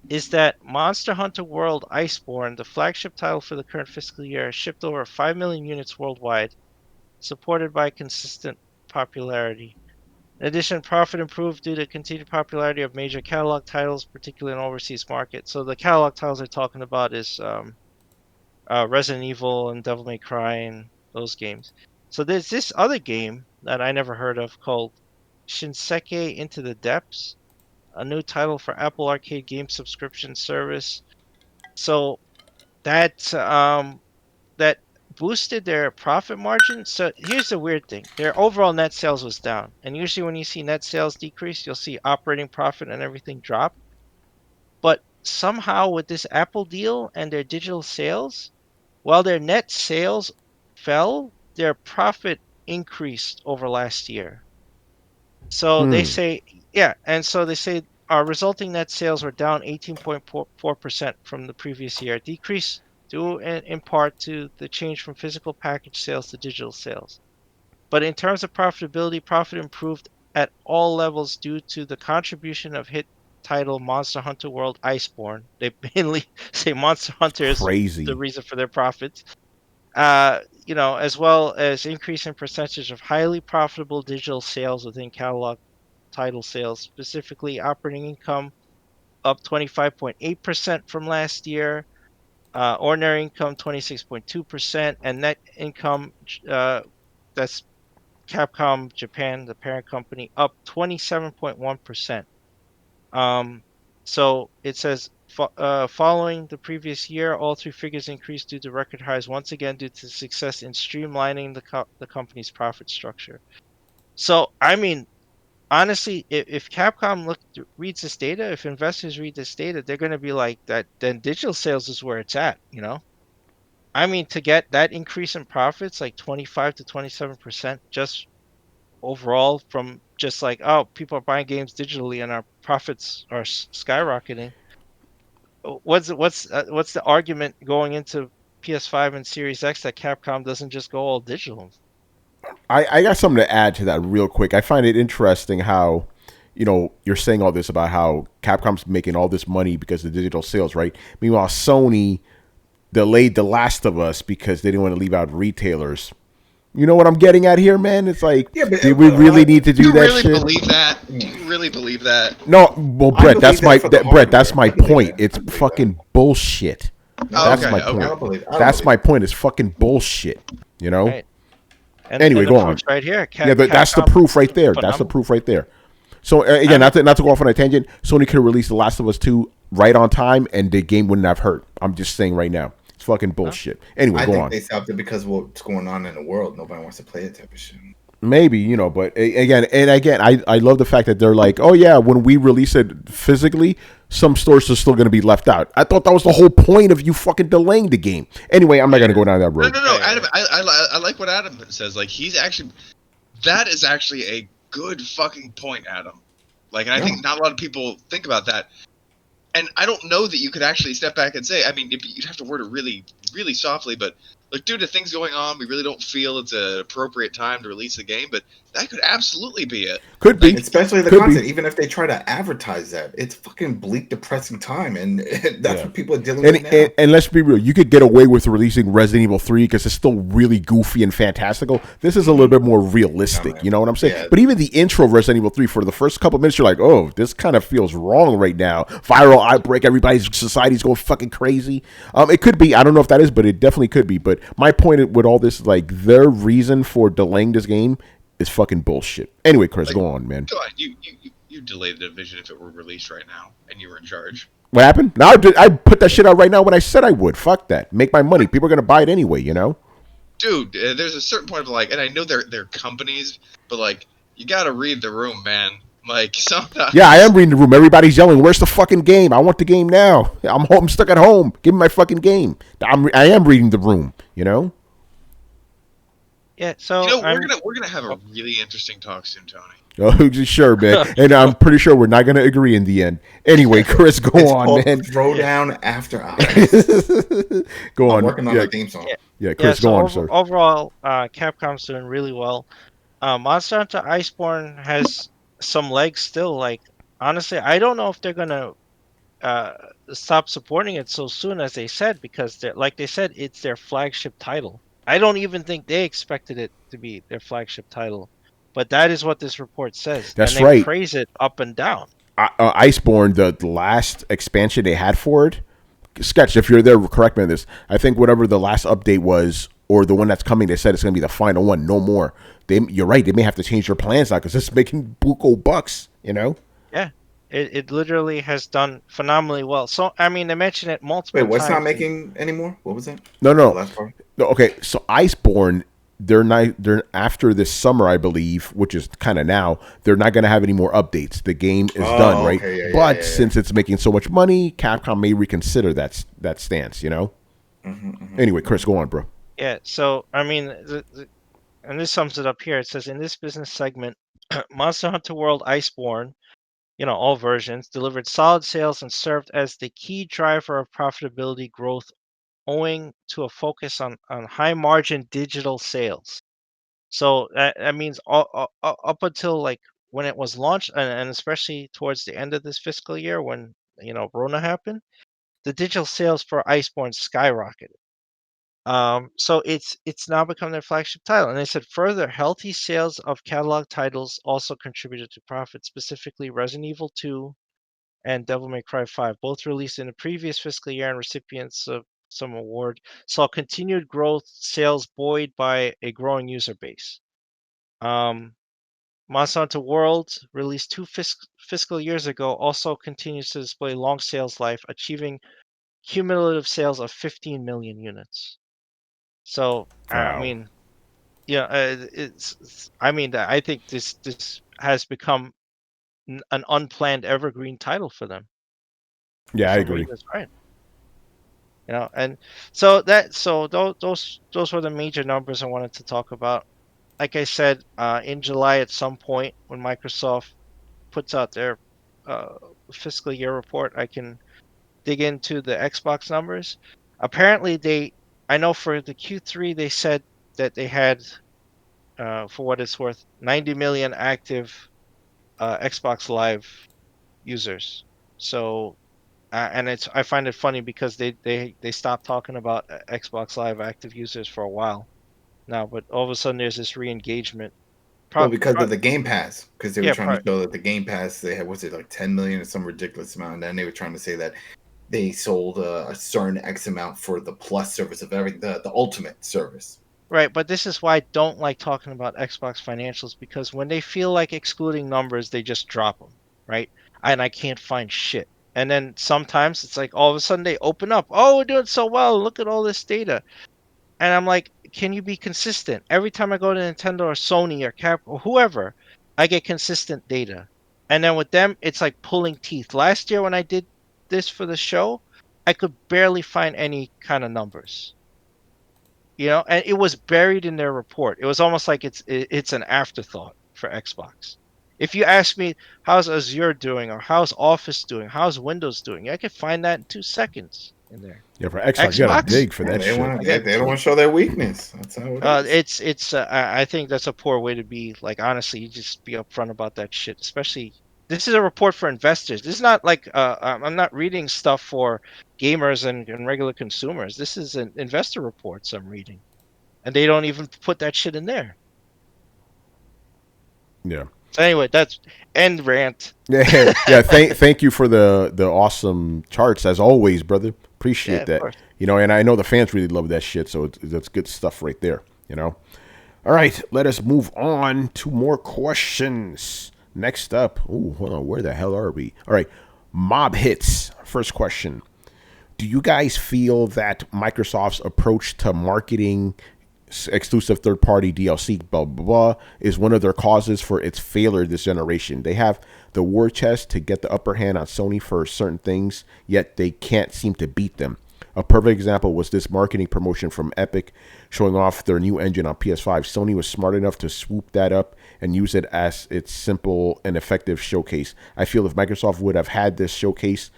is that Monster Hunter World Iceborne, the flagship title for the current fiscal year, shipped over 5 million units worldwide, supported by consistent popularity. In addition, profit improved due to continued popularity of major catalog titles, particularly in overseas markets. So the catalog titles they're talking about is Resident Evil and Devil May Cry and those games. So there's this other game that I never heard of called Shinseki Into the Depths, a new title for Apple Arcade game subscription service. So that that boosted their profit margin. So here's the weird thing: their overall net sales was down, and usually when you see net sales decrease, you'll see operating profit and everything drop. But somehow with this Apple deal and their digital sales, while their net sales fell, their profit increased over last year. So they say, and so they say our resulting net sales were down 18.4% from the previous year, decrease due in part to the change from physical package sales to digital sales. But in terms of profitability, profit improved at all levels due to the contribution of hit title Monster Hunter World Iceborne. They mainly say Monster Hunter is the reason for their profits. As well as increase in percentage of highly profitable digital sales within catalog title sales, specifically operating income up 25.8% from last year, ordinary income 26.2%, and net income, that's Capcom Japan, the parent company, up 27.1%. So it says, following the previous year, all three figures increased due to record highs once again due to success in streamlining the company's profit structure. So, I mean, honestly, if Capcom reads this data, if investors read this data, they're going to be like, that. Then digital sales is where it's at, I mean, to get that increase in profits, like 25 to 27%, just overall from just like, oh, people are buying games digitally and our profits are skyrocketing. What's the argument going into PS5 and Series X that Capcom doesn't just go all digital? I got something to add to that real quick. I find it interesting how, you're saying all this about how Capcom's making all this money because of digital sales, right? Meanwhile, Sony delayed The Last of Us because they didn't want to leave out retailers. You know what I'm getting at here, man? It's like, did we really need to do that shit? Do you really believe that? Do you really believe that? No, well, Brett, that's my point. It's fucking bullshit. That's my point. That's my point. It's fucking bullshit. Right. Anyway, go on. Right here. That's the proof right there. That's the proof right there. So again, not to go off on a tangent, Sony could have released The Last of Us 2 right on time, and the game wouldn't have hurt. I'm just saying right now. Fucking bullshit. Anyway, go on. I think they stopped it because of what's going on in the world. Nobody wants to play it type of shit. Maybe, but again, I love the fact that they're like, oh yeah, when we release it physically, some stores are still going to be left out. I thought that was the whole point of you fucking delaying the game. Anyway, I'm not going to go down that road. No. Adam, I like what Adam says. Like, that is actually a good fucking point, Adam. Like, and I think not a lot of people think about that. And I don't know that you could actually step back and say, I mean, you'd have to word it really, really softly, but like, due to things going on, we really don't feel it's an appropriate time to release the game, but that could absolutely be it. Could be. Especially the content. Even if they try to advertise that, it's fucking bleak, depressing time, and that's what people are dealing with now. And let's be real, you could get away with releasing Resident Evil 3 because it's still really goofy and fantastical. This is a little bit more realistic, you know what I'm saying? Yeah. But even the intro of Resident Evil 3, for the first couple minutes, you're like, oh, this kind of feels wrong right now. Viral outbreak, everybody's society's going fucking crazy. It could be, I don't know if that is, but it definitely could be. But my point with all this is, like, their reason for delaying this game is fucking bullshit. Anyway, Chris, go on, man. Go on. You delayed the Division if it were released right now and you were in charge. What happened? No, I put that shit out right now when I said I would. Fuck that. Make my money. People are going to buy it anyway, Dude, there's a certain point of, like, and I know they're companies, but, like, you got to read the room, man. Like, sometimes. Yeah, I am reading the room. Everybody's yelling, where's the fucking game? I want the game now. I'm stuck at home. Give me my fucking game. I am reading the room, Yeah, so we're gonna have a really interesting talk soon, Tony. Oh, sure, man. And I'm pretty sure we're not gonna agree in the end. Anyway, Chris, go on, man. Throwdown After Hours. Go on. I'm working on the theme song. Yeah, Chris, go on, sir. Overall, Capcom's doing really well. Monster Hunter Iceborne has some legs still. Like, honestly, I don't know if they're gonna stop supporting it so soon as they said, because like they said, it's their flagship title. I don't even think they expected it to be their flagship title, but that is what this report says. That's and they praise it up and down. Iceborne, the last expansion they had for it, Sketch, if you're there, correct me on this. I think whatever the last update was, or the one that's coming, they said it's going to be the final one, no more. You're right, they may have to change their plans now because it's making buco bucks, Yeah, it literally has done phenomenally well. So, I mean, they mentioned it multiple times. Wait, what's not making anymore? What was that? No. Okay, so Iceborne, they're after this summer, I believe, which is kind of now, they're not going to have any more updates. The game is done, right? Okay, but since it's making so much money, Capcom may reconsider that stance, Anyway, Chris, go on, bro. Yeah, so, I mean, and this sums it up here. It says, in this business segment, Monster Hunter World Iceborne, all versions, delivered solid sales and served as the key driver of profitability growth, owing to a focus on high margin digital sales. So that means up until like when it was launched, and especially towards the end of this fiscal year when Rona happened, the digital sales for Iceborne skyrocketed. So it's now become their flagship title. And they said further, healthy sales of catalog titles also contributed to profit, specifically Resident Evil 2 and Devil May Cry 5, both released in the previous fiscal year and recipients of some award, saw continued growth, sales buoyed by a growing user base. Monster Hunter World, released 2 fiscal years ago, also continues to display long sales life, achieving cumulative sales of 15 million units. So, wow. I mean, I think this has become an unplanned evergreen title for them. Yeah, I agree. That's right. And so those were the major numbers I wanted to talk about. Like I said, in July at some point when Microsoft puts out their fiscal year report, I can dig into the Xbox numbers. Apparently, I know for the Q3 they said that they had, for what it's worth, 90 million active Xbox Live users. So. And I find it funny because they stopped talking about Xbox Live active users for a while now, but all of a sudden there's this re-engagement. Because of the Game Pass, because they were trying to show that the Game Pass, they had, was it like 10 million or some ridiculous amount, and then they were trying to say that they sold a certain X amount for the Plus service of everything, the Ultimate service. Right, but this is why I don't like talking about Xbox financials, because when they feel like excluding numbers, they just drop them, right? And I can't find shit. And then sometimes it's like all of a sudden they open up. Oh, we're doing so well. Look at all this data. And I'm like, can you be consistent? Every time I go to Nintendo or Sony or Cap or whoever, I get consistent data. And then with them, it's like pulling teeth. Last year when I did this for the show, I could barely find any kind of numbers. And it was buried in their report. It was almost like it's an afterthought for Xbox. If you ask me how's Azure doing or how's Office doing, how's Windows doing, I could find that in 2 seconds in there. Yeah, for Xbox, you gotta dig for that they shit. they don't want to show their weakness. That's how it is. I think that's a poor way to be. Like, honestly, you just be upfront about that shit. Especially, this is a report for investors. This is not like I'm not reading stuff for gamers and regular consumers. This is an investor reports I'm reading, and they don't even put that shit in there. Yeah. So anyway, that's end rant. Yeah. Thank you for the awesome charts as always, brother. Appreciate that. Course. And I know the fans really love that shit, so that's good stuff right there. All right, let us move on to more questions. Next up, hold on, where the hell are we? All right, Mob Hits. First question: do you guys feel that Microsoft's approach to marketing exclusive third-party DLC, blah, blah, blah, is one of their causes for its failure this generation? They have the war chest to get the upper hand on Sony for certain things, yet they can't seem to beat them. A perfect example was this marketing promotion from Epic showing off their new engine on PS5. Sony was smart enough to swoop that up and use it as its simple and effective showcase. I feel if Microsoft would have had this showcase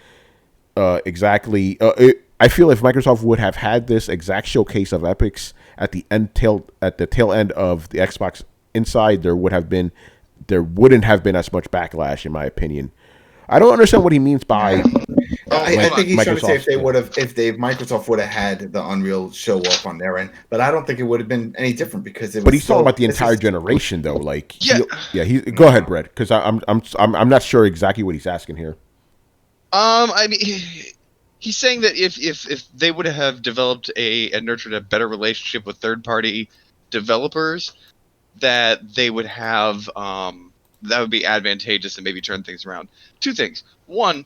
I feel if Microsoft would have had this exact showcase of Epic's at the tail end of the Xbox Inside, there wouldn't have been as much backlash, in my opinion. I don't understand what he means by. I think he's trying to say if Microsoft would have had the Unreal show off on their end, but I don't think it would have been any different because it was. But he's talking about the entire generation, though. Like, go ahead, Brett, because I'm not sure exactly what he's asking here. I mean, he's saying that if they would have developed and nurtured a better relationship with third-party developers, that they would have that would be advantageous and maybe turn things around. Two things. One,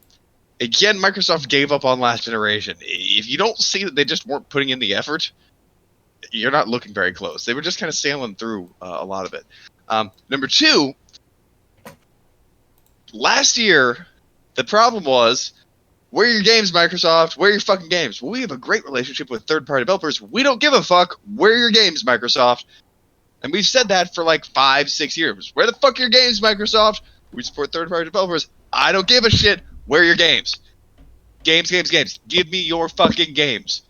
again, Microsoft gave up on last generation. If you don't see that they just weren't putting in the effort, you're not looking very close. They were just kind of sailing through a lot of it. Number two, last year, the problem was, where are your games, Microsoft? Where are your fucking games? Well, we have a great relationship with third-party developers. We don't give a fuck. Where are your games, Microsoft? And we've said that for like 5-6 years. Where the fuck are your games, Microsoft? We support third-party developers. I don't give a shit. Where are your games? Games. Give me your fucking games.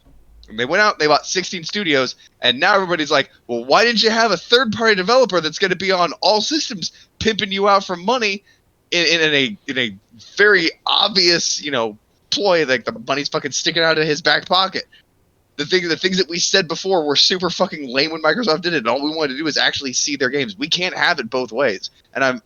And they went out, they bought 16 studios, and now everybody's like, well, why didn't you have a third-party developer that's going to be on all systems pimping you out for money in a very obvious, ploy, like the money's fucking sticking out of his back pocket. The things that we said before were super fucking lame when Microsoft did it, and all we wanted to do is actually see their games. We can't have it both ways. And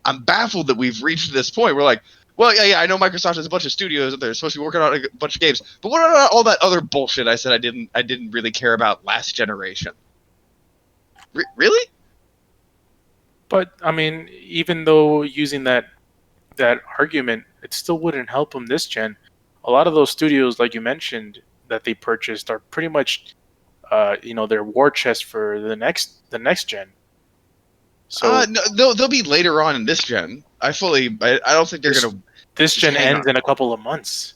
I'm baffled that we've reached this point. We're like, well, yeah, I know Microsoft has a bunch of studios that they're supposed to be working on a bunch of games, but what about all that other bullshit I said I didn't really care about last generation? Really? But I mean, even though using that argument, it still wouldn't help them this gen. A lot of those studios, like you mentioned, that they purchased are pretty much, their war chest for the next gen. So no, they'll be later on in this gen. I don't think they're gonna. This gen ends in a couple of months.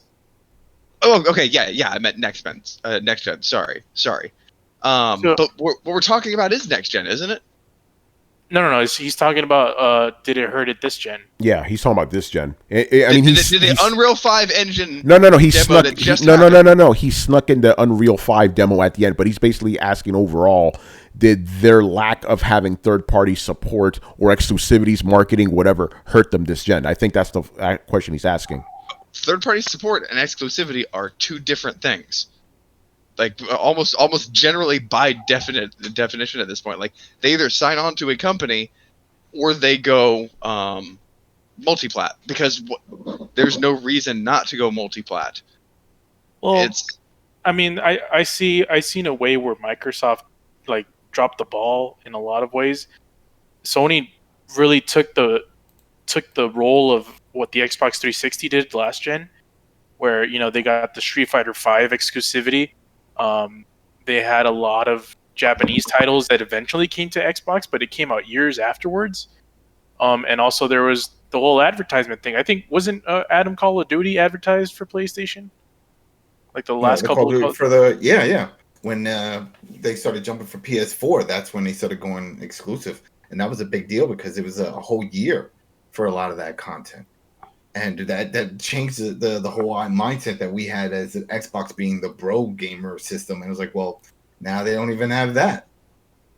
Oh, okay, yeah. I meant next gen. Sorry. But what we're talking about is next gen, isn't it? No. He's talking about did it hurt at this gen? Yeah, he's talking about this gen. Did the Unreal 5 engine? No. He snuck. No. He snuck in the Unreal 5 demo at the end, but he's basically asking overall: did their lack of having third-party support or exclusivities, marketing, whatever, hurt them this gen? I think that's the question he's asking. Third-party support and exclusivity are two different things. Like almost generally by definition at this point, like they either sign on to a company or they go multiplat, because there's no reason not to go multiplat. Well, I seen a way where Microsoft like dropped the ball in a lot of ways. Sony really took the role of what the Xbox 360 did last gen, where they got the Street Fighter V exclusivity. they had a lot of Japanese titles that eventually came to Xbox, but it came out years afterwards. And also there was the whole advertisement thing. I think wasn't Adam Call of Duty advertised for PlayStation? Like the last couple of for the when they started jumping for PS4, that's when they started going exclusive, and that was a big deal because it was a whole year for a lot of that content, and that changed the whole mindset that we had as an Xbox being the bro gamer system. And it was like, well, now they don't even have that.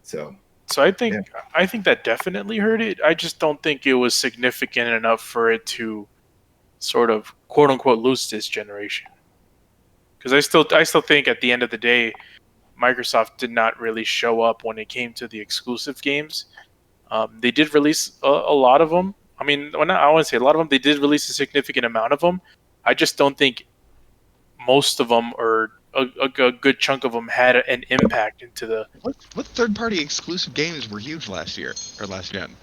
So I think that definitely hurt it. I just don't think it was significant enough for it to sort of quote unquote lose this generation. Because I still think at the end of the day, Microsoft did not really show up when it came to the exclusive games. They did release a lot of them. I mean, I want to say a lot of them. They did release a significant amount of them. I just don't think most of them, or a good chunk of them, had an impact into the. What third-party exclusive games were huge last year or last gen?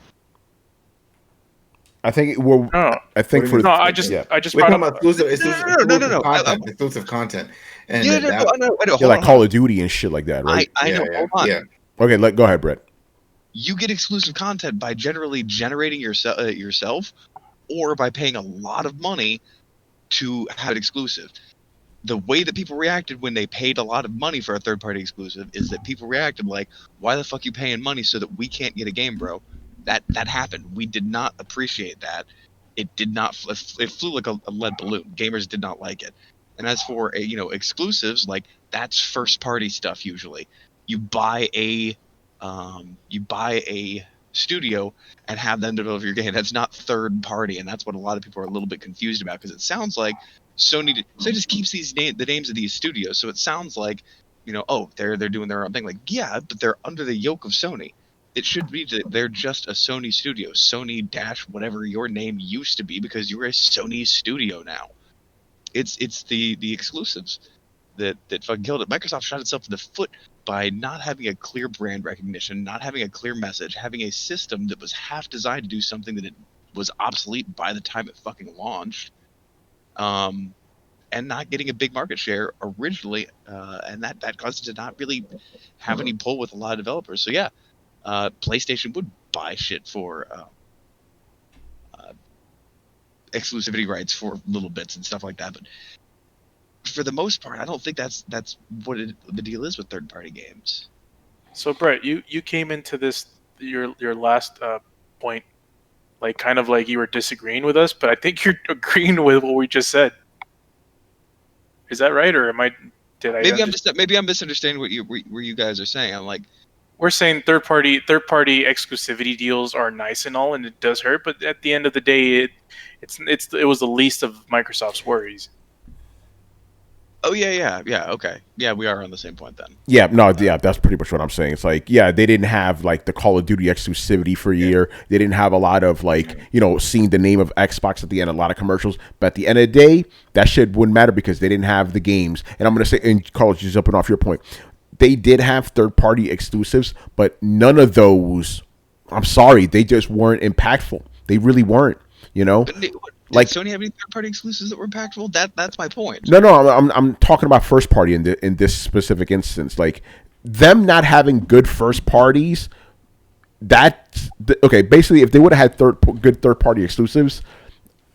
I think I just brought up exclusive content. And I know. Like Call of Duty and shit like that, right? I know. Hold on. Yeah. Okay, go ahead, Brett. You get exclusive content by generally generating yourself, or by paying a lot of money to have it exclusive. The way that people reacted when they paid a lot of money for a third-party exclusive is that people reacted like, "Why the fuck you paying money so that we can't get a game, bro?" That happened. We did not appreciate that. It did not. It flew like a lead balloon. Gamers did not like it. And as for exclusives, like that's first-party stuff. Usually, you buy a studio and have them develop your game. That's not third-party, and that's what a lot of people are a little bit confused about, because it sounds like Sony just keeps the names of these studios, so it sounds like they're doing their own thing. Like, yeah, but they're under the yoke of Sony. It should be that they're just a Sony studio. Sony - whatever your name used to be, because you're a Sony studio now. It's the exclusives that fucking killed it. Microsoft shot itself in the foot by not having a clear brand recognition, not having a clear message, having a system that was half designed to do something that it was obsolete by the time it fucking launched, and not getting a big market share originally, and that caused it to not really have any pull with a lot of developers. So yeah. PlayStation would buy shit for exclusivity rights for little bits and stuff like that, but for the most part, I don't think that's what the deal is with third-party games. So Brett, you came into this your last point like kind of like you were disagreeing with us, but I think you're agreeing with what we just said. Is that right, or maybe I'm misunderstanding what you guys are saying. I'm like, we're saying third party exclusivity deals are nice and all, and it does hurt, but at the end of the day, it was the least of Microsoft's worries. Oh yeah, okay, yeah, we are on the same point then. Yeah, that's pretty much what I'm saying. It's like, yeah, they didn't have like the Call of Duty exclusivity for a year. They didn't have a lot of like, seeing the name of Xbox at the end, a lot of commercials. But at the end of the day, that shit wouldn't matter because they didn't have the games. And I'm gonna say, and Carlos, just jumping off your point, they did have third-party exclusives, but none of those, I'm sorry, they just weren't impactful. They really weren't, Did Sony have any third-party exclusives that were impactful? That's my point. No, I'm talking about first party in this specific instance. Like, them not having good first parties, okay, basically, if they would have had good third-party exclusives,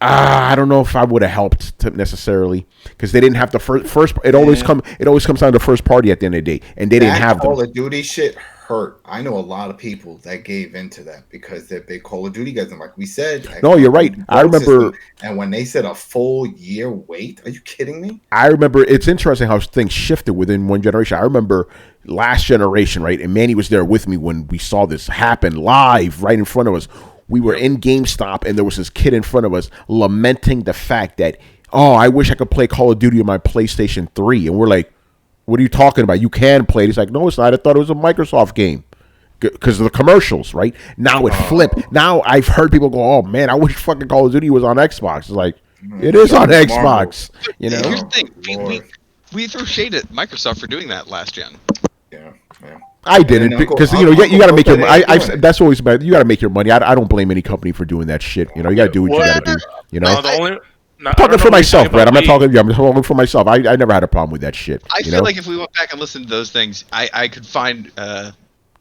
I don't know if I would have helped necessarily, because they didn't have the first. It always comes down to first party at the end of the day, and they didn't have them. Call of Duty shit hurt. I know a lot of people that gave into that because they're big Call of Duty guys, and like we said, no, you're right. I remember, and when they said a full year wait, are you kidding me? I remember. It's interesting how things shifted within one generation. I remember last generation, right, and Manny was there with me when we saw this happen live right in front of us. We were in GameStop, and there was this kid in front of us lamenting the fact that, I wish I could play Call of Duty on my PlayStation 3. And we're like, what are you talking about? You can play it. He's like, no, it's not. I thought it was a Microsoft game because of the commercials, right? Now it flipped. Now I've heard people go, oh, man, I wish fucking Call of Duty was on Xbox. It's like, it is on Xbox. Here's the thing. We threw shade at Microsoft for doing that last gen. Yeah. I didn't, because you got to make your money. That's always bad. You got to make your money. I don't blame any company for doing that shit. You got to do what you got to do. I'm talking for myself, Brett. I'm not talking. I'm talking for myself. I never had a problem with that shit. I feel like if we went back and listened to those things, I could find.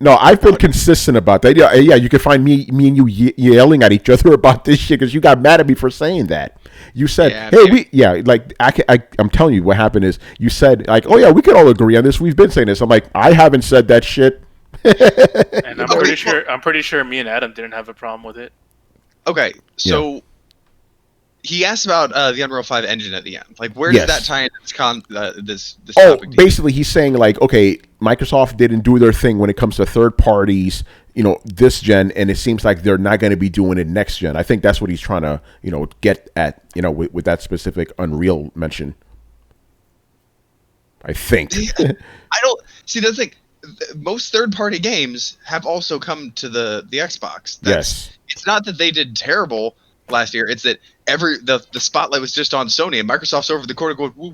No, I've been consistent about that. Yeah, you can find me and you yelling at each other about this shit because you got mad at me for saying that. You said, I'm telling you what happened is you said like, oh yeah, we can all agree on this. We've been saying this. I'm like, I haven't said that shit. And I'm pretty sure me and Adam didn't have a problem with it. Okay, so he asked about the Unreal 5 engine at the end. Like, where does that tie into this topic? Basically, he's saying like, okay, Microsoft didn't do their thing when it comes to third parties, this gen, and it seems like they're not going to be doing it next gen. I think that's what he's trying to, get at, with that specific Unreal mention. I think. I don't see the thing. Most third-party games have also come to the Xbox. Yes. It's not that they did terrible last year. It's that the spotlight was just on Sony, and Microsoft's over the corner going, well,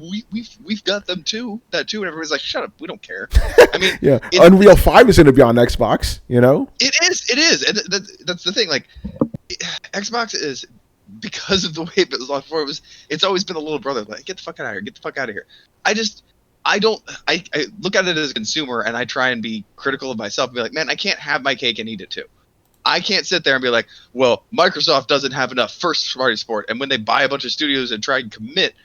we've got them too, and everybody's like, shut up, we don't care. I mean, yeah, Unreal 5 is going to be on Xbox. It is, and that's the thing. Like, Xbox is, because of the way it was launched before, it's always been a little brother. Like, get the fuck out of here, get the fuck out of here. I look at it as a consumer, and I try and be critical of myself and be like, man, I can't have my cake and eat it too. I can't sit there and be like, well, Microsoft doesn't have enough first-party support, and when they buy a bunch of studios and try and commit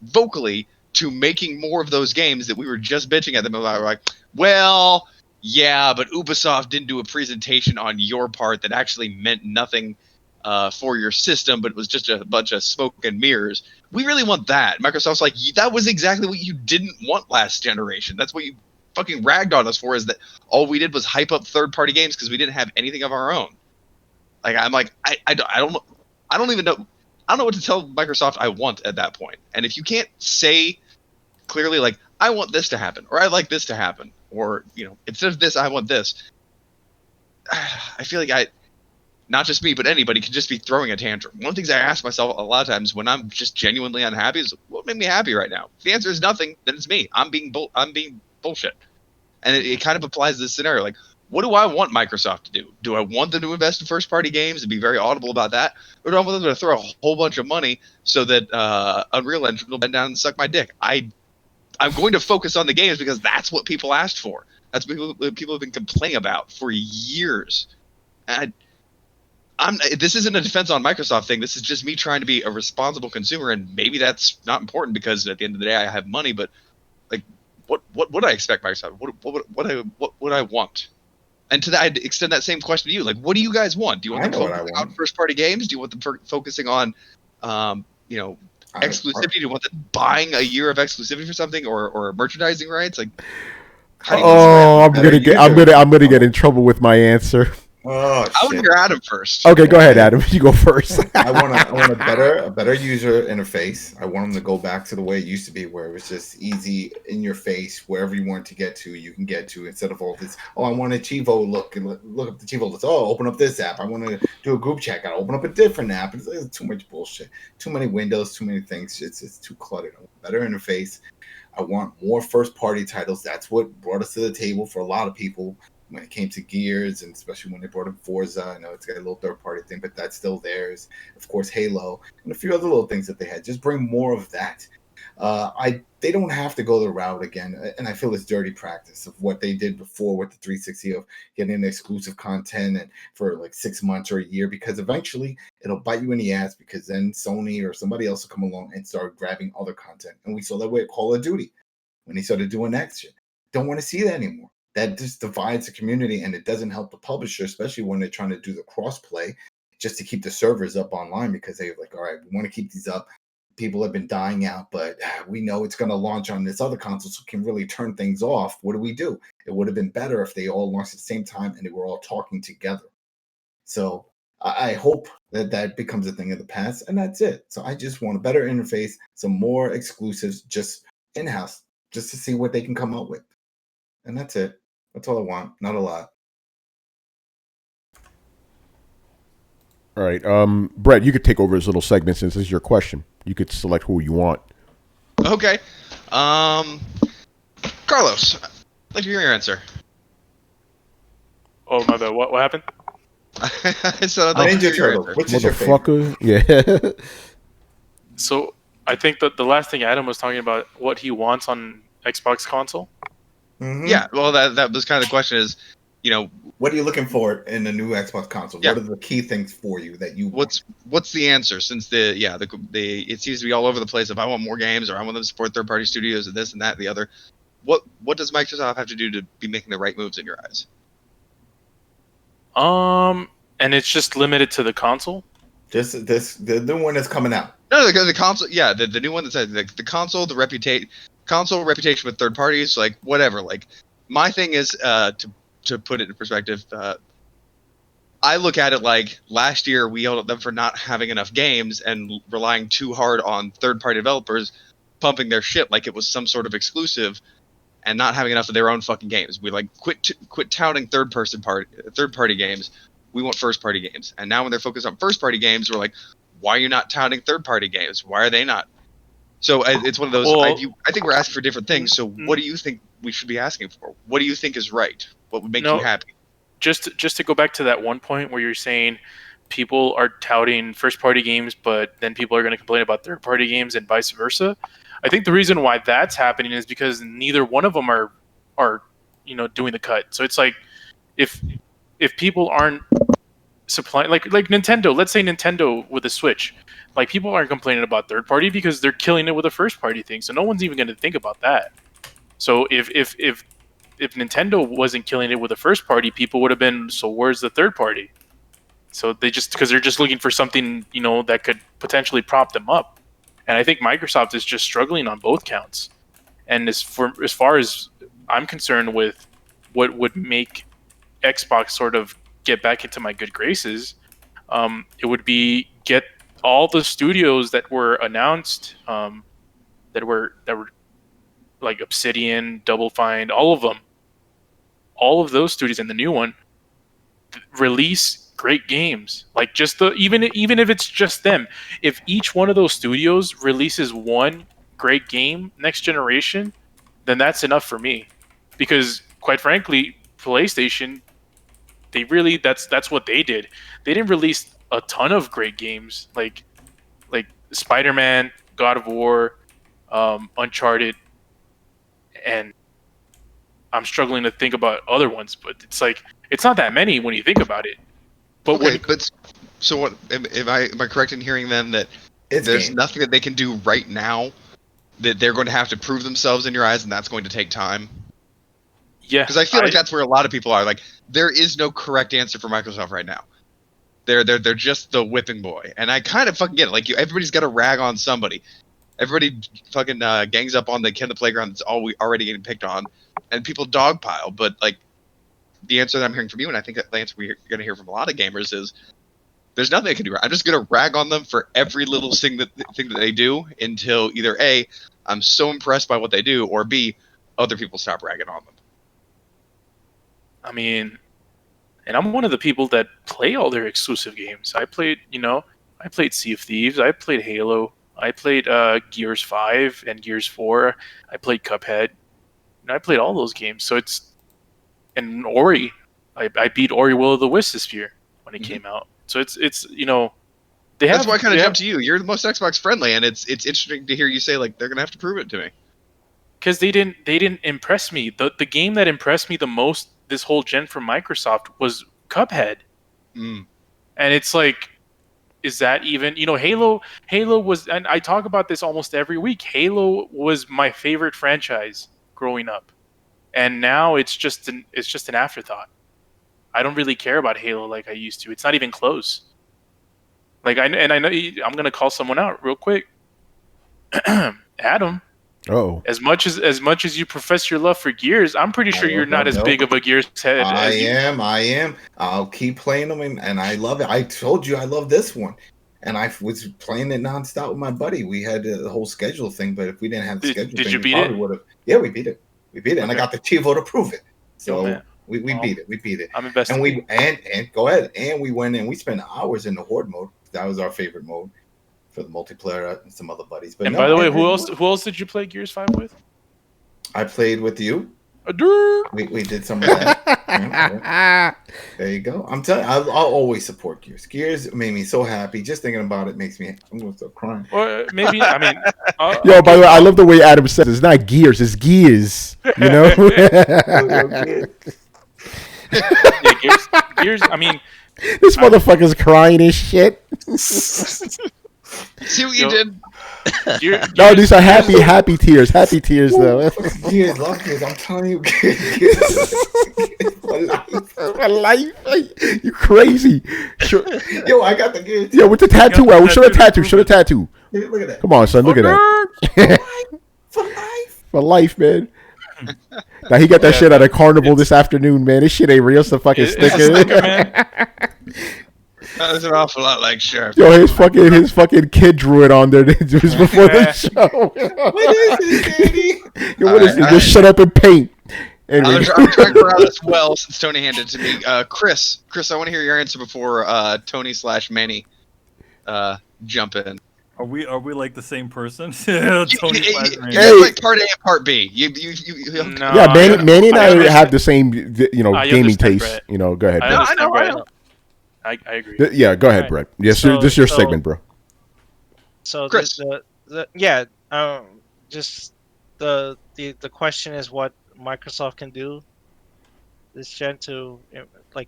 vocally to making more of those games that we were just bitching at them about, we're like, well, yeah, but Ubisoft didn't do a presentation on your part that actually meant nothing for your system, but it was just a bunch of smoke and mirrors. We really want that. Microsoft's like, that was exactly what you didn't want last generation. That's what you fucking ragged on us for, is that all we did was hype up third-party games because we didn't have anything of our own. Like, I'm like, I don't even know. I don't know what to tell Microsoft I want at that point. And if you can't say clearly, like, I want this to happen, or I like this to happen, or, instead of this, I want this, I feel like not just me, but anybody can just be throwing a tantrum. One of the things I ask myself a lot of times when I'm just genuinely unhappy is, what made me happy right now? If the answer is nothing, then it's me. I'm being bullshit. And it kind of applies to this scenario. Like, what do I want Microsoft to do? Do I want them to invest in first-party games and be very audible about that? Or do I want them to throw a whole bunch of money so that Unreal Engine will bend down and suck my dick? I'm going to focus on the games because that's what people asked for. That's what people have been complaining about for years. And this isn't a defense on Microsoft thing. This is just me trying to be a responsible consumer, and maybe that's not important because at the end of the day I have money. But like, what would I expect Microsoft? What would I want? And to that, I'd extend that same question to you. Like, what do you guys want? Do you want them focusing on first-party games? Do you want them focusing on, exclusivity? Do you want them buying a year of exclusivity for something, or merchandising rights? Like, I'm gonna get in trouble with my answer. Oh, I want to hear Adam first. Okay, go ahead, Adam. You go first. I want a better user interface. I want them to go back to the way it used to be, where it was just easy in your face, wherever you want to get to, you can get to, instead of all this. Oh, I want a Chivo look up the Chivo list. Oh, open up this app. I want to do a group chat. I gotta open up a different app. It's too much bullshit. Too many windows. Too many things. It's too cluttered. I want a better interface. I want more first-party titles. That's what brought us to the table for a lot of people. When it came to Gears, and especially when they brought in Forza, I know it's got a little third-party thing, but that's still theirs. Of course, Halo, and a few other little things that they had. Just bring more of that. They don't have to go the route again, and I feel it's dirty practice of what they did before with the 360 of getting exclusive content and for like 6 months or a year, because eventually it'll bite you in the ass, because then Sony or somebody else will come along and start grabbing other content. And we saw that with Call of Duty when he started doing that shit. Don't want to see that anymore. That just divides the community, and it doesn't help the publisher, especially when they're trying to do the cross-play just to keep the servers up online, because they're like, all right, we want to keep these up. People have been dying out, but we know it's going to launch on this other console, so it can really turn things off. What do? It would have been better if they all launched at the same time and they were all talking together. So I hope that becomes a thing of the past, and that's it. So I just want a better interface, some more exclusives just in-house, just to see what they can come up with. And that's it. That's all I want. Not a lot. All right. Brett, you could take over this little segment since this is your question. You could select who you want. Okay. Carlos, I'd like to hear your answer. Oh, my bad. What happened? I said I'd like to hear your answer. Which is your Motherfucker. Yeah. So I think that the last thing Adam was talking about, what he wants on Xbox console. Mm-hmm. Yeah, well, that was kind of the question is, what are you looking for in the new Xbox console? Yeah. What are the key things for you that you what's the answer? Since it seems to be all over the place. If I want more games, or I want them to support third-party studios, and this and that and the other, what does Microsoft have to do to be making the right moves in your eyes? And it's just limited to the console. Just the new one that's coming out. No, the console. Yeah, the new one that said the console, the reputation with third parties, like whatever. Like my thing is to put it in perspective. I look at it like last year we yelled at them for not having enough games and relying too hard on third-party developers pumping their shit like it was some sort of exclusive and not having enough of their own fucking games. We like quit touting third-party games. We want first-party games. And now when they're focused on first-party games, we're like, why are you not touting third-party games? Why are they not? So it's one of those. Well, I think we're asking for different things. So what do you think we should be asking for? What do you think is right? What would make you happy? Just to go back to that one point where you're saying people are touting first-party games, but then people are going to complain about third-party games and vice versa. I think the reason why that's happening is because neither one of them are doing the cut. So it's like if people aren't supplying like Nintendo, let's say Nintendo with the Switch, like people aren't complaining about third-party because they're killing it with a first-party thing. So no one's even going to think about that. So if Nintendo wasn't killing it with a first party, people would have been, so where's the third party? So because they're just looking for something, that could potentially prop them up. And I think Microsoft is just struggling on both counts. And as far as I'm concerned with what would make Xbox sort of get back into my good graces, it would be get all the studios that were announced, that were like Obsidian, Double Fine, all of those studios and the new one release great games. Like just even if it's just them, if each one of those studios releases one great game next generation, then that's enough for me. Because quite frankly, PlayStation, that's what they did. They didn't release a ton of great games like Spider-Man, God of War, Uncharted, and I'm struggling to think about other ones, but it's not that many when you think about it. But so what? Am I correct in hearing then that there's nothing that they can do right now, that they're going to have to prove themselves in your eyes, and that's going to take time? Yeah, because I feel like that's where a lot of people are. Like, there is no correct answer for Microsoft right now. They're just the whipping boy, and I kind of fucking get it. Like, everybody's got to rag on somebody. Everybody fucking gangs up on the kid in the playground that's already getting picked on, and people dogpile. But like, the answer that I'm hearing from you, and I think that the answer we're going to hear from a lot of gamers is, there's nothing they can do. I'm just going to rag on them for every little thing that they do until either A, I'm so impressed by what they do, or B, other people stop ragging on them. I mean, and I'm one of the people that play all their exclusive games. I played Sea of Thieves. I played Halo. I played Gears 5 and Gears 4. I played Cuphead. I played all those games. So and Ori. I beat Ori Will of the Wisps this year when it came out. So it's that's why I kind of jumped to you. You're the most Xbox friendly, and it's interesting to hear you say like they're gonna have to prove it to me. Because they didn't impress me. The game that impressed me the most this whole gen from Microsoft was Cuphead. And it's like, is that even, Halo was, and I talk about this almost every week, Halo was my favorite franchise growing up, and now it's just an afterthought. I don't really care about Halo like I used to. It's not even close. Like, I know I'm gonna call someone out real quick. Adam. Oh. As much as you profess your love for Gears, I'm pretty sure you're not as big of a Gears head. I am. I'll keep playing them, and I love it. I told you I love this one, and I was playing it nonstop with my buddy. We had the whole schedule thing, but if we didn't have the schedule did thing, you beat it? Would have. Yeah, we beat it. Okay. And I got the Chivo to prove it. So we beat it. We beat it. I'm invested. And go ahead. And we went and we spent hours in the Horde mode. That was our favorite mode for the multiplayer and some other buddies. But by the way, who else did you play Gears 5 with? I played with you. Adore. We did some of that. There you go. I'm telling you, I'll always support Gears. Gears made me so happy. Just thinking about it makes me. I'm gonna start crying. Or maybe I mean. Yo, by the way, I love the way Adam says it's not Gears, it's Gears. You know. Yeah, Gears. I mean, this motherfucker's crying and shit. See what you did? No, these are happy tears. Happy tears, though. Gears, love Gears. I'm telling you, Gears. For life. You crazy. Sure. Yo, I got the Gears. Yo, with the tattoo. Show the tattoo. Show the tattoo. Look at that. Come on, son. Look at that. For life. For life, man. Now he got that shit at a carnival this afternoon, man. This shit ain't real. It's a fucking sticker. That was an awful lot like Sharp. Yo, his fucking kid drew it on there just before the show. What is this, Daddy? Yo, what is this? Just shut up and paint. Anyway. I'm trying to figure out this well since Tony handed it to me. Chris, I want to hear your answer before Tony/Manny jump in. Are we like the same person? Tony It's like part A and part B. No, yeah, Manny and I have the same, gaming taste. Brett. Go ahead, Brett. I know. I agree. Yeah, go ahead, Brett. Yes, this is your segment, bro. So Chris. just the question is what Microsoft can do this gen to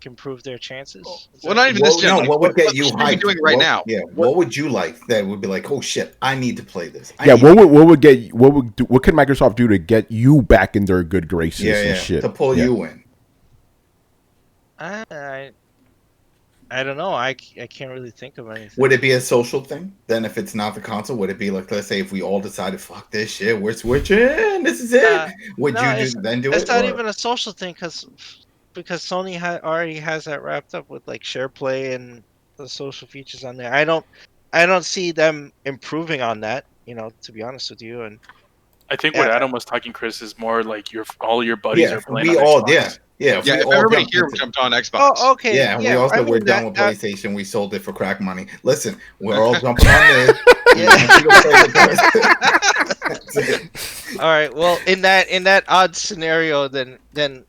improve their chances. Well, not even this gen. No, what would get you hyped? Doing right now? Yeah, what would you like that would be like, oh shit, I need to play this? What could Microsoft do to get you back in their good graces and shit to pull you in? I don't know. I can't really think of anything. Would it be a social thing? Then if it's not the console, would it be like, let's say if we all decided, fuck this shit, we're switching, this is it. Would you do it? It's not even a social thing because Sony already has that wrapped up with share play and the social features on there. I don't see them improving on that, to be honest with you. And I think what Adam was talking, Chris, is more like all your buddies are playing on Xbox. If everybody here jumped on Xbox. Oh, okay. Yeah, we also were done with PlayStation. We sold it for crack money. Listen, we're all jumping on this. All right. Well, in that odd scenario, then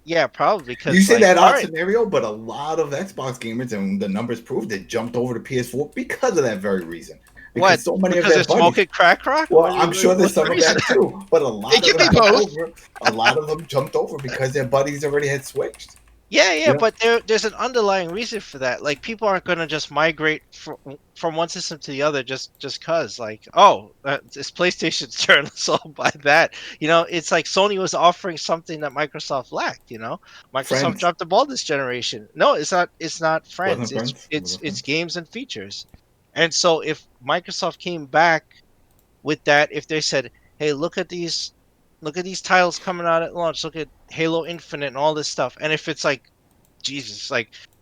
yeah, probably because you say that odd scenario, but a lot of Xbox gamers and the numbers proved it jumped over to PS4 because of that very reason. What? So many because of they're smoking crack rock? Well, I'm sure there's some of that too, but a lot of them jumped over because their buddies already had switched. Yeah, but there's an underlying reason for that. People aren't going to just migrate from one system to the other just cause it's PlayStation's turn, let's all buy that. It's like Sony was offering something that Microsoft lacked. Microsoft dropped the ball this generation. No, it's not. It's not friends. It's games and features. And so if Microsoft came back with that, if they said, "Hey, look at these titles coming out at launch. Look at Halo Infinite and all this stuff." And if it's Jesus,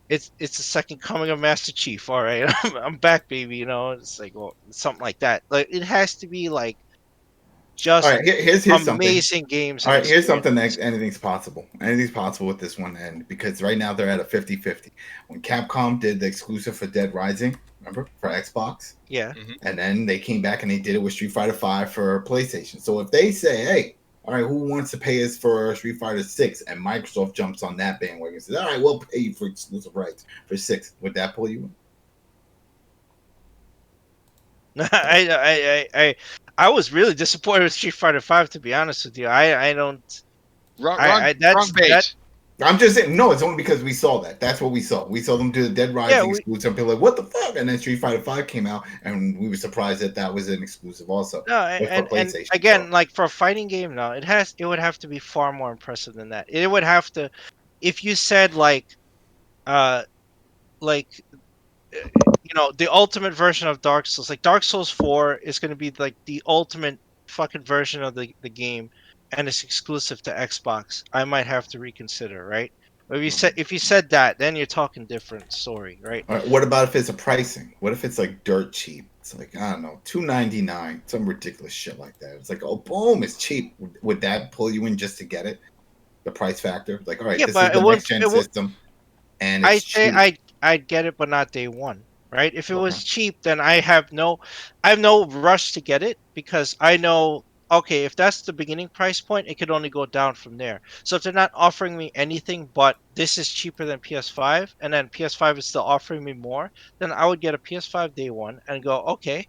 it's the second coming of Master Chief. All right, I'm back, baby. It's something like that. It has to be just here's amazing something. Games. All right, here's something that anything's possible. Anything's possible with this one end because right now they're at a 50-50. When Capcom did the exclusive for Dead Rising, remember, for Xbox? Yeah. And then they came back and they did it with Street Fighter V for PlayStation. So if they say, hey, all right, who wants to pay us for Street Fighter 6? And Microsoft jumps on that bandwagon and says, all right, we'll pay you for exclusive rights for 6. Would that pull you in? I was really disappointed with Street Fighter V, to be honest with you. I don't. Wrong bait. I'm just saying, no, it's only because we saw that. That's what we saw. We saw them do the Dead Rising exclusive. People what the fuck? And then Street Fighter V came out, and we were surprised that was an exclusive also. No, and again, for a fighting game, no, it would have to be far more impressive than that. It would have to, if you said the ultimate version of Dark Souls, Dark Souls 4 is going to be the ultimate fucking version of the game. And it's exclusive to Xbox, I might have to reconsider, right? But if you said that, then you're talking different story, right? All right? What about if it's a pricing? What if it's dirt cheap? It's I don't know, $2.99, some ridiculous shit like that. It's oh boom, it's cheap. Would that pull you in just to get it? The price factor, all right, this is the next gen system, and it's cheap. I'd get it, but not day one, right? If it was cheap, then I have no rush to get it because I know okay, if that's the beginning price point, it could only go down from there. So if they're not offering me anything but this is cheaper than PS5, and then PS5 is still offering me more, then I would get a PS5 day one and go, okay,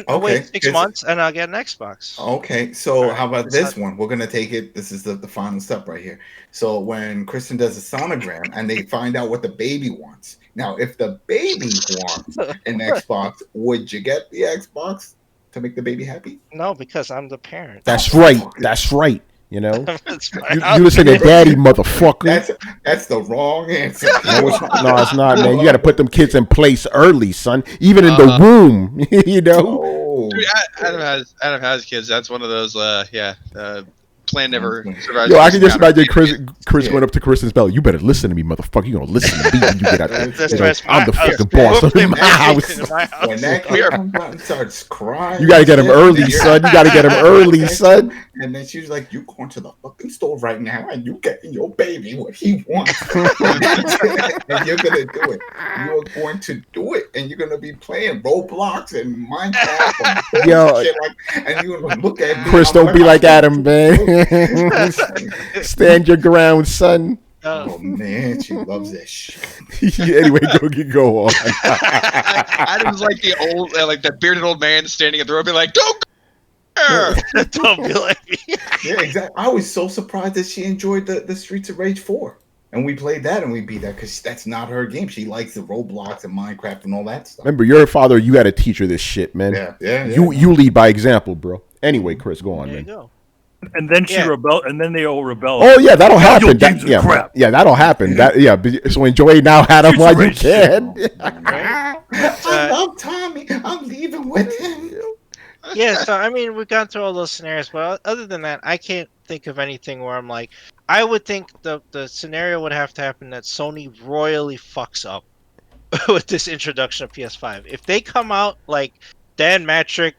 I'll wait Okay. 6 months and I'll get an Xbox. Okay, so Alright, how about is this that- one? We're gonna take it. This is the final step right here. So when Kristen does a sonogram and they find out what the baby wants. Now, if the baby wants an Xbox, would you get the Xbox to make the baby happy? No, because I'm the parent. That's right. That's right. You know, That's my you house. listen to daddy, motherfucker. That's the wrong answer. No, it's not, man. You got to put them kids in place early, son. Even in the womb, you know. Oh, Dude, Adam has kids. That's one of those. Plan never survives. Yo, I can just imagine Chris Yeah. going up to Kristen's belly. You better listen to me, motherfucker. You gonna listen to me when you get out there. That's You know, right. I'm the I- fucking I- boss of I- my I- house. in my house. when that kid comes out and starts crying, You gotta get him and early, you're- son. You gotta get him early, son. And then she's like, "You going to the fucking store right now, and you getting your baby what he wants, and you're gonna do it. You are going to do it, and you're gonna be playing Roblox and Minecraft, and Yo. shit like, and you're gonna look at me. Chris, I'm don't be like I'm Adam, man. Stand your ground, son. Oh man, she loves that shit. Anyway, go on. Adam's like the old, like that bearded old man standing at the road, be like, "Don't go there!" Don't be like me. Yeah, exactly. I was so surprised that she enjoyed the Streets of Rage 4. And we played that and we beat that because that's not her game. She likes the Roblox and Minecraft and all that stuff. Remember, you're a father. You got to teach her this shit, man. Yeah. You lead by example, bro. Anyway, Chris, go on, There you man. go. And then she Yeah. rebel, and then they all rebel. Oh yeah, that'll happen. Your games are crap. Yeah, that'll happen. So enjoy now, Adam, while you can. I love Tommy. I'm leaving with him. Yeah, so I mean, we've gone through all those scenarios, but other than that, I can't think of anything where I'm like, I would think the scenario would have to happen that Sony royally fucks up with this introduction of PS5. If they come out like Dan Matrick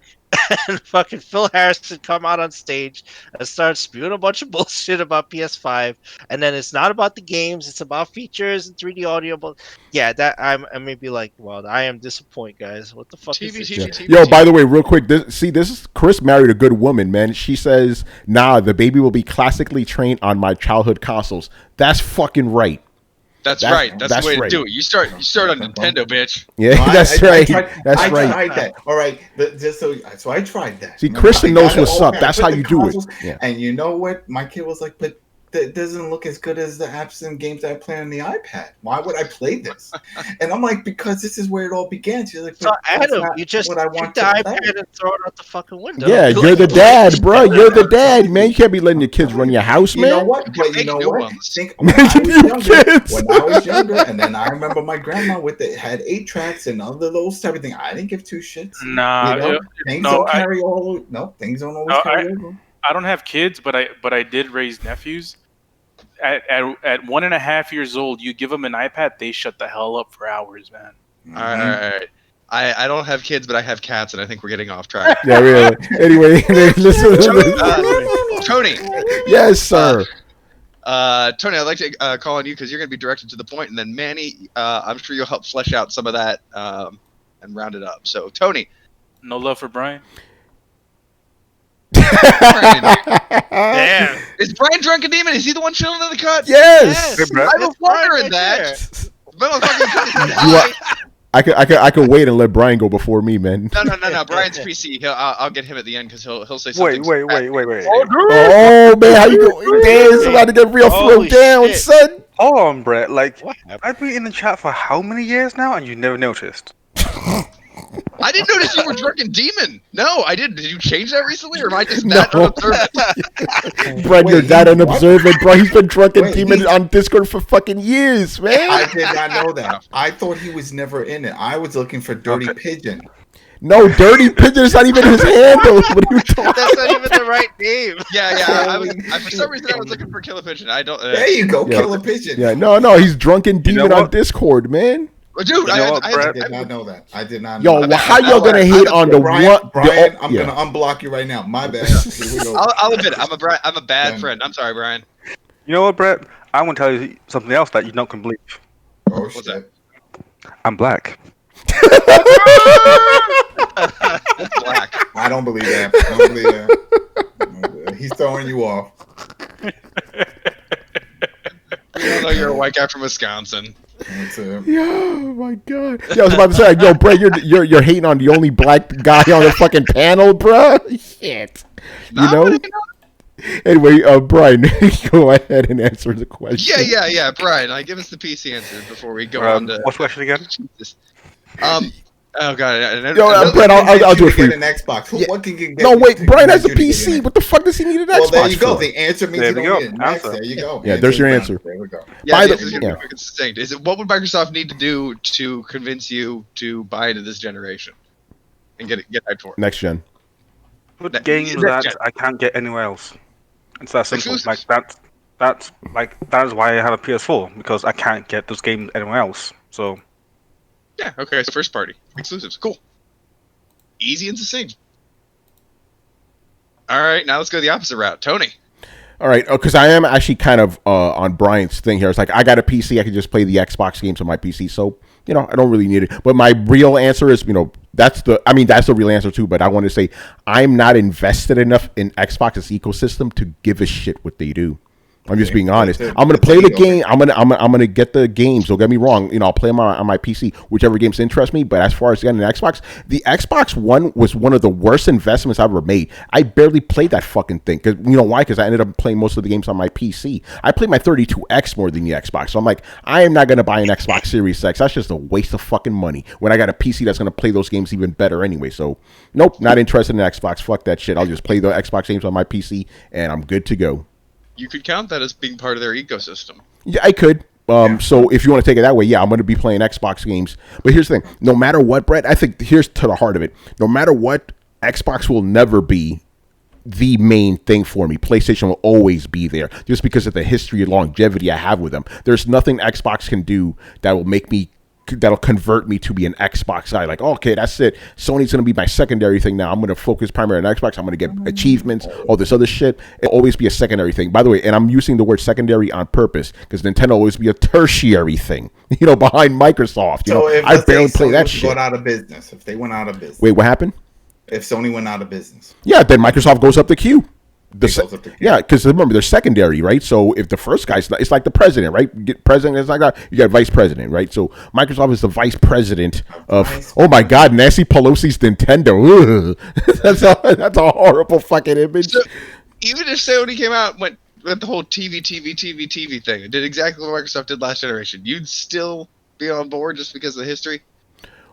and fucking Phil Harrison come out on stage and start spewing a bunch of bullshit about PS5, and then it's not about the games, it's about features and 3D audio. But yeah, that I may be like, well, I am disappointed, guys. What the fuck is this? TV. Yo, by the way, real quick, this is Chris married a good woman, man. She says, "Nah, the baby will be classically trained on my childhood consoles." That's fucking right. That's right. That's the way right. to do it. You start on Nintendo, bitch. Yeah, No, that's I right. tried, That's I right. tried that. All right, just so I tried that. See, Remember, Christian I knows got it what's all up. back That's with how the you do it. consoles, Yeah. And you know what? My kid was like, but that doesn't look as good as the apps and games I play on the iPad. Why would I play this? And I'm like, because this is where it all began. She's like, So but that's Adam, not you just what I take want the to play. iPad and throw it out the fucking window. Yeah, you're the dad, bro. You're the dad, man. You can't be letting your kids run your house, You know man. what? But you Make know new what? ones. Think when I was You younger, kids. and then I remember my grandma had 8 tracks and other those type of thing. I didn't give 2 shits. Nah, You know, things no, don't I- carry all. No, things don't always No, carry over. I don't have kids, but I did raise nephews. At 1.5 years old, you give them an iPad, they shut the hell up for hours, man. All right. I don't have kids, but I have cats, and I think we're getting off track. Yeah, really. Anyway, listen. Tony, Yes, sir. Tony, I'd like to call on you because you're going to be directed to the point, and then Manny, I'm sure you'll help flesh out some of that and round it up. So, Tony, No love for Brian. Damn. is Brian Drunken Demon? Is he the one chilling in the cut? Yes. Hey, bro. I was wondering right that. Motherfucking You are- I could wait and let Brian go before me, man. No. Brian's PC. I'll get him at the end because he'll say something. Wait. Oh man, how you going? Damn, it's about to get real throw Holy down, shit. son. Hold on, Brett. Like, What happened? I've been in the chat for how many years now, and you never noticed? I didn't notice you were Drunken Demon. No, I didn't. Did you change that recently, or am I just that No. unobservant? Bro, you're Wait, that what? unobservant, bro. He's been drunken Wait, demon he- on Discord for fucking years, man. I did not know that. I thought he was never in it. I was looking for Dirty Okay. Pigeon. No, Dirty Pigeon is not even his handle. What are you talking? That's not even the right name. Yeah. For some reason, I was looking for Killer Pigeon. I don't. There you go, Yeah. Killer Pigeon. Yeah, no, he's drunken know demon on what? Discord, man. Dude, You know what, I Brett? did not know that. I did not Yo, know well, that. how y'all gonna hate on the Brian, one? Brian, I'm yeah. gonna unblock you right now. My bad. Here we go. I'll admit it. I'm a bad Yeah. friend. I'm sorry, Brian. You know what, Brett? I want to tell you something else that you don't can believe. Oh What's that? shit. I'm black. Black. I don't believe that. I don't believe that. He's throwing you off. We all know you're a white guy from Wisconsin. That's it. Oh my god. Yeah, I was about to say, yo, bro, you're hating on the only black guy on the fucking panel, bro. Shit. You know? Anyway, Brian, go ahead and answer the question. Yeah. Brian, give us the PC answer before we go on to. What's the question again? Jesus. Oh god. Yo, Brett, I'll do it for you. An Xbox. What can you get? No, wait, Brian has a PC. What the fuck does he need an Xbox? Well, there you go. For? The answer means you don't need an Xbox. There you go. Yeah, there's your answer. There we go. Yeah, this is gonna be succinct. Is it what would Microsoft need to do to convince you to buy into this generation and get hyped for it? Next gen. Put games that I can't get anywhere else. It's that simple. That's why I have a PS4, because I can't get those games anywhere else. So. Yeah. Okay. So first party exclusives. Cool. Easy and succinct. All right, now let's go the opposite route. Tony. All right, because I am actually kind of on Brian's thing here. It's like, I got a PC, I can just play the Xbox games on my PC, so, I don't really need it. But my real answer is, that's the real answer too, but I want to say I'm not invested enough in Xbox's ecosystem to give a shit what they do. I'm just being honest. I'm gonna play the game. I'm gonna get the games. Don't get me wrong. I'll play them on my PC, whichever games interest me. But as far as getting an Xbox, the Xbox One was one of the worst investments I've ever made. I barely played that fucking thing. Because why? Because I ended up playing most of the games on my PC. I played my 32X more than the Xbox. So I'm like, I am not gonna buy an Xbox Series X. That's just a waste of fucking money. When I got a PC that's gonna play those games even better anyway. So nope, not interested in Xbox. Fuck that shit. I'll just play the Xbox games on my PC and I'm good to go. You could count that as being part of their ecosystem. Yeah, I could. So if you want to take it that way, yeah, I'm going to be playing Xbox games. But here's the thing. No matter what, Brett, I think here's to the heart of it. No matter what, Xbox will never be the main thing for me. PlayStation will always be there just because of the history and longevity I have with them. There's nothing Xbox can do that'll convert me to be an Xbox guy. Like, okay, that's it. Sony's going to be my secondary thing now. I'm going to focus primarily on Xbox. I'm going to get achievements, all this other shit. It'll always be a secondary thing. By the way, and I'm using the word secondary on purpose because Nintendo will always be a tertiary thing, behind Microsoft. I barely play that shit. Went out of business. If they went out of business. Wait, what happened? If Sony went out of business. Yeah, then Microsoft goes up the queue. Yeah, because remember, they're secondary, right? So if the first guy's, it's like the president, right? You get president, it's like that. You got vice president, right? So Microsoft is the vice president of. Oh my God, Nancy Pelosi's Nintendo. That's a horrible fucking image. So, even if Sony came out and went with the whole TV thing, and did exactly what Microsoft did last generation, you'd still be on board just because of the history.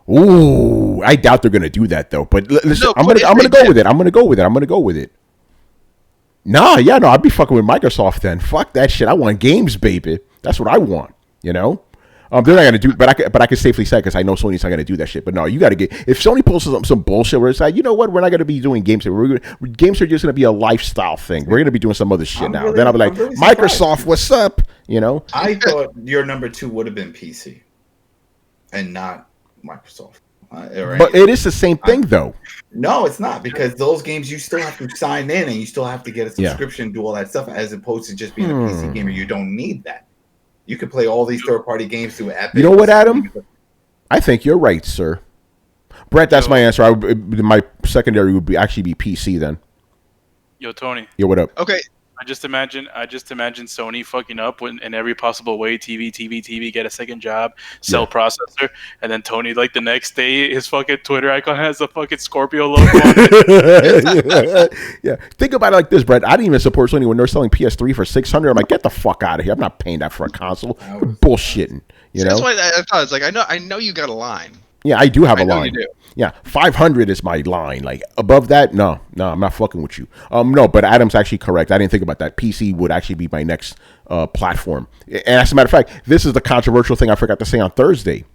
Ooh, I doubt they're gonna do that though. But listen, I'm gonna go with it. I'm gonna go with it. I'd be fucking with Microsoft then. Fuck that shit. I want games, baby. That's what I want. They're not gonna do. But I can safely say, because I know Sony's not gonna do that shit. But no, you gotta get. If Sony posts some bullshit where it's like, we're not gonna be doing games. Games are just gonna be a lifestyle thing. We're gonna be doing some other shit now. Then I'll be like, really Microsoft, what's up? I thought your number 2 would have been PC, and not Microsoft. But it is the same thing, though. No, it's not, because those games you still have to sign in and you still have to get a subscription, do all that stuff, as opposed to just being a PC gamer. You don't need that. You can play all these third-party games through Epic. You know what, Adam? I think you're right, sir. Brett, that's my answer. My secondary would actually be PC then. Yo, Tony. Yo, what up? Okay. I just imagine Sony fucking up in every possible way. TV, get a second job, sell processor, and then Tony, like the next day, his fucking Twitter icon has a fucking Scorpio logo on it. Yeah. Think about it like this, Brett. I didn't even support Sony when they're selling PS3 for $600. I'm like, get the fuck out of here. I'm not paying that for a console. Bullshitting. That's why I thought it's like, I know you got a line. Yeah, I do have a line. Yeah, 500 is my line. Like above that, no, I'm not fucking with you. No, but Adam's actually correct. I didn't think about that. PC would actually be my next platform. And as a matter of fact, this is the controversial thing I forgot to say on Thursday.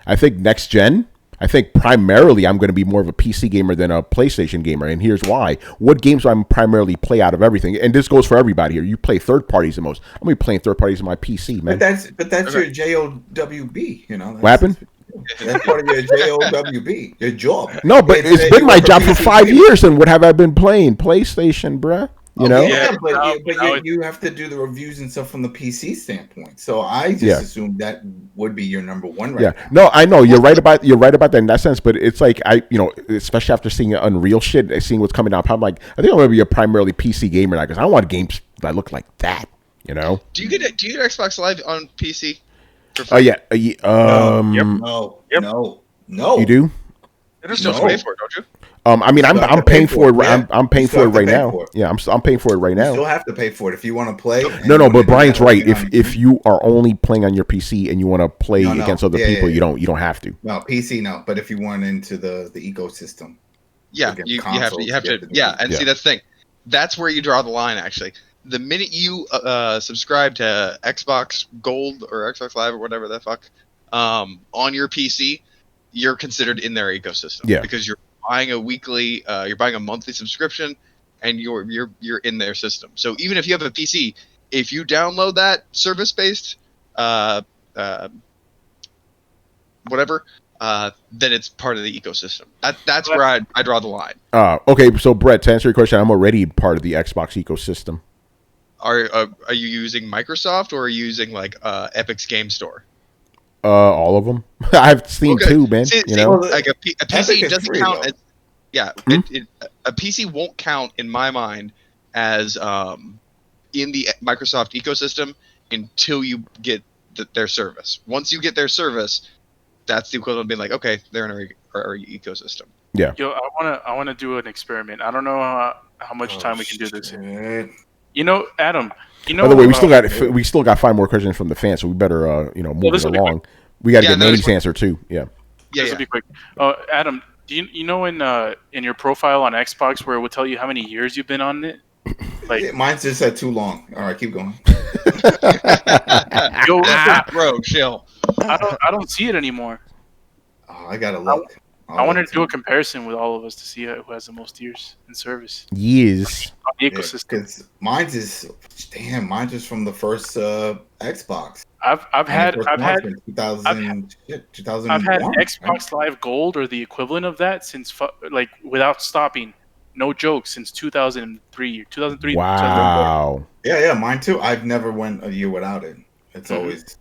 I think next gen. I think primarily I'm going to be more of a PC gamer than a PlayStation gamer, and here's why. What games do I primarily play out of everything? And this goes for everybody here. You play third parties the most. I'm going to be playing third parties on my PC, man. But that's your JOWB. What happened? That's part of your JOWB, your job. No, but it's been my job for 5 years, and what have I been playing? PlayStation, bruh. You know? Yeah, but now you have to do the reviews and stuff from the PC standpoint. So I just Yeah. assumed that would be your number one right Yeah, now. no, I know you're right about that in that sense, but it's like especially after seeing Unreal shit, seeing what's coming down, I'm like, I think I'm gonna be a primarily PC gamer now because I want games that look like that, you know. Do you get Xbox Live on PC? Oh yeah, No. you do. You still have to pay for it, don't you? I mean, I'm paying for it. I'm paying for it right now. For it. Yeah, I'm paying for it right You now. still have to pay for it if you want to play. No, but Brian's right. If you are only playing on your PC and you want to play against other people, you don't have to. No, PC no. But if you want into the ecosystem, yeah, you have to. Yeah, and see that's the thing. That's where you draw the line. Actually, the minute you subscribe to Xbox Gold or Xbox Live or whatever the fuck on your PC, you're considered in their ecosystem. Yeah, because you're buying a weekly, you're buying a monthly subscription, and you're in their system. So even if you have a PC, if you download that service-based, whatever, then it's part of the ecosystem. That's where I draw the line. Okay, so Brett, to answer your question, I'm already part of the Xbox ecosystem. Are you using Microsoft or are you using like Epic's Game Store? All of them. I've seen two, man. Like a PC doesn't count as, a PC won't count in my mind as in the Microsoft ecosystem until you get their service. Once you get their service, that's the equivalent of being like, okay, they're in our ecosystem. Yeah. Yo, I wanna do an experiment. I don't know how much time we can do this in. Adam. By the way, we still got 5 more questions from the fans, so we better move it along. We got to get Manny's answer too. Yeah. This will be quick. Adam, do you know in your profile on Xbox where it would tell you how many years you've been on it? Like mine's just said too long. All right, keep going. Yo, bro, chill. I don't see it anymore. Oh, I gotta look. I wanted to do a comparison with all of us to see who has the most years in service. Years. On the ecosystem. Because mine's is from the first Xbox. I've had 2001. Xbox Live Gold or the equivalent of that since without stopping, no joke, since 2003. 2003. Wow. 2004. Yeah, mine too. I've never went a year without it. It's always.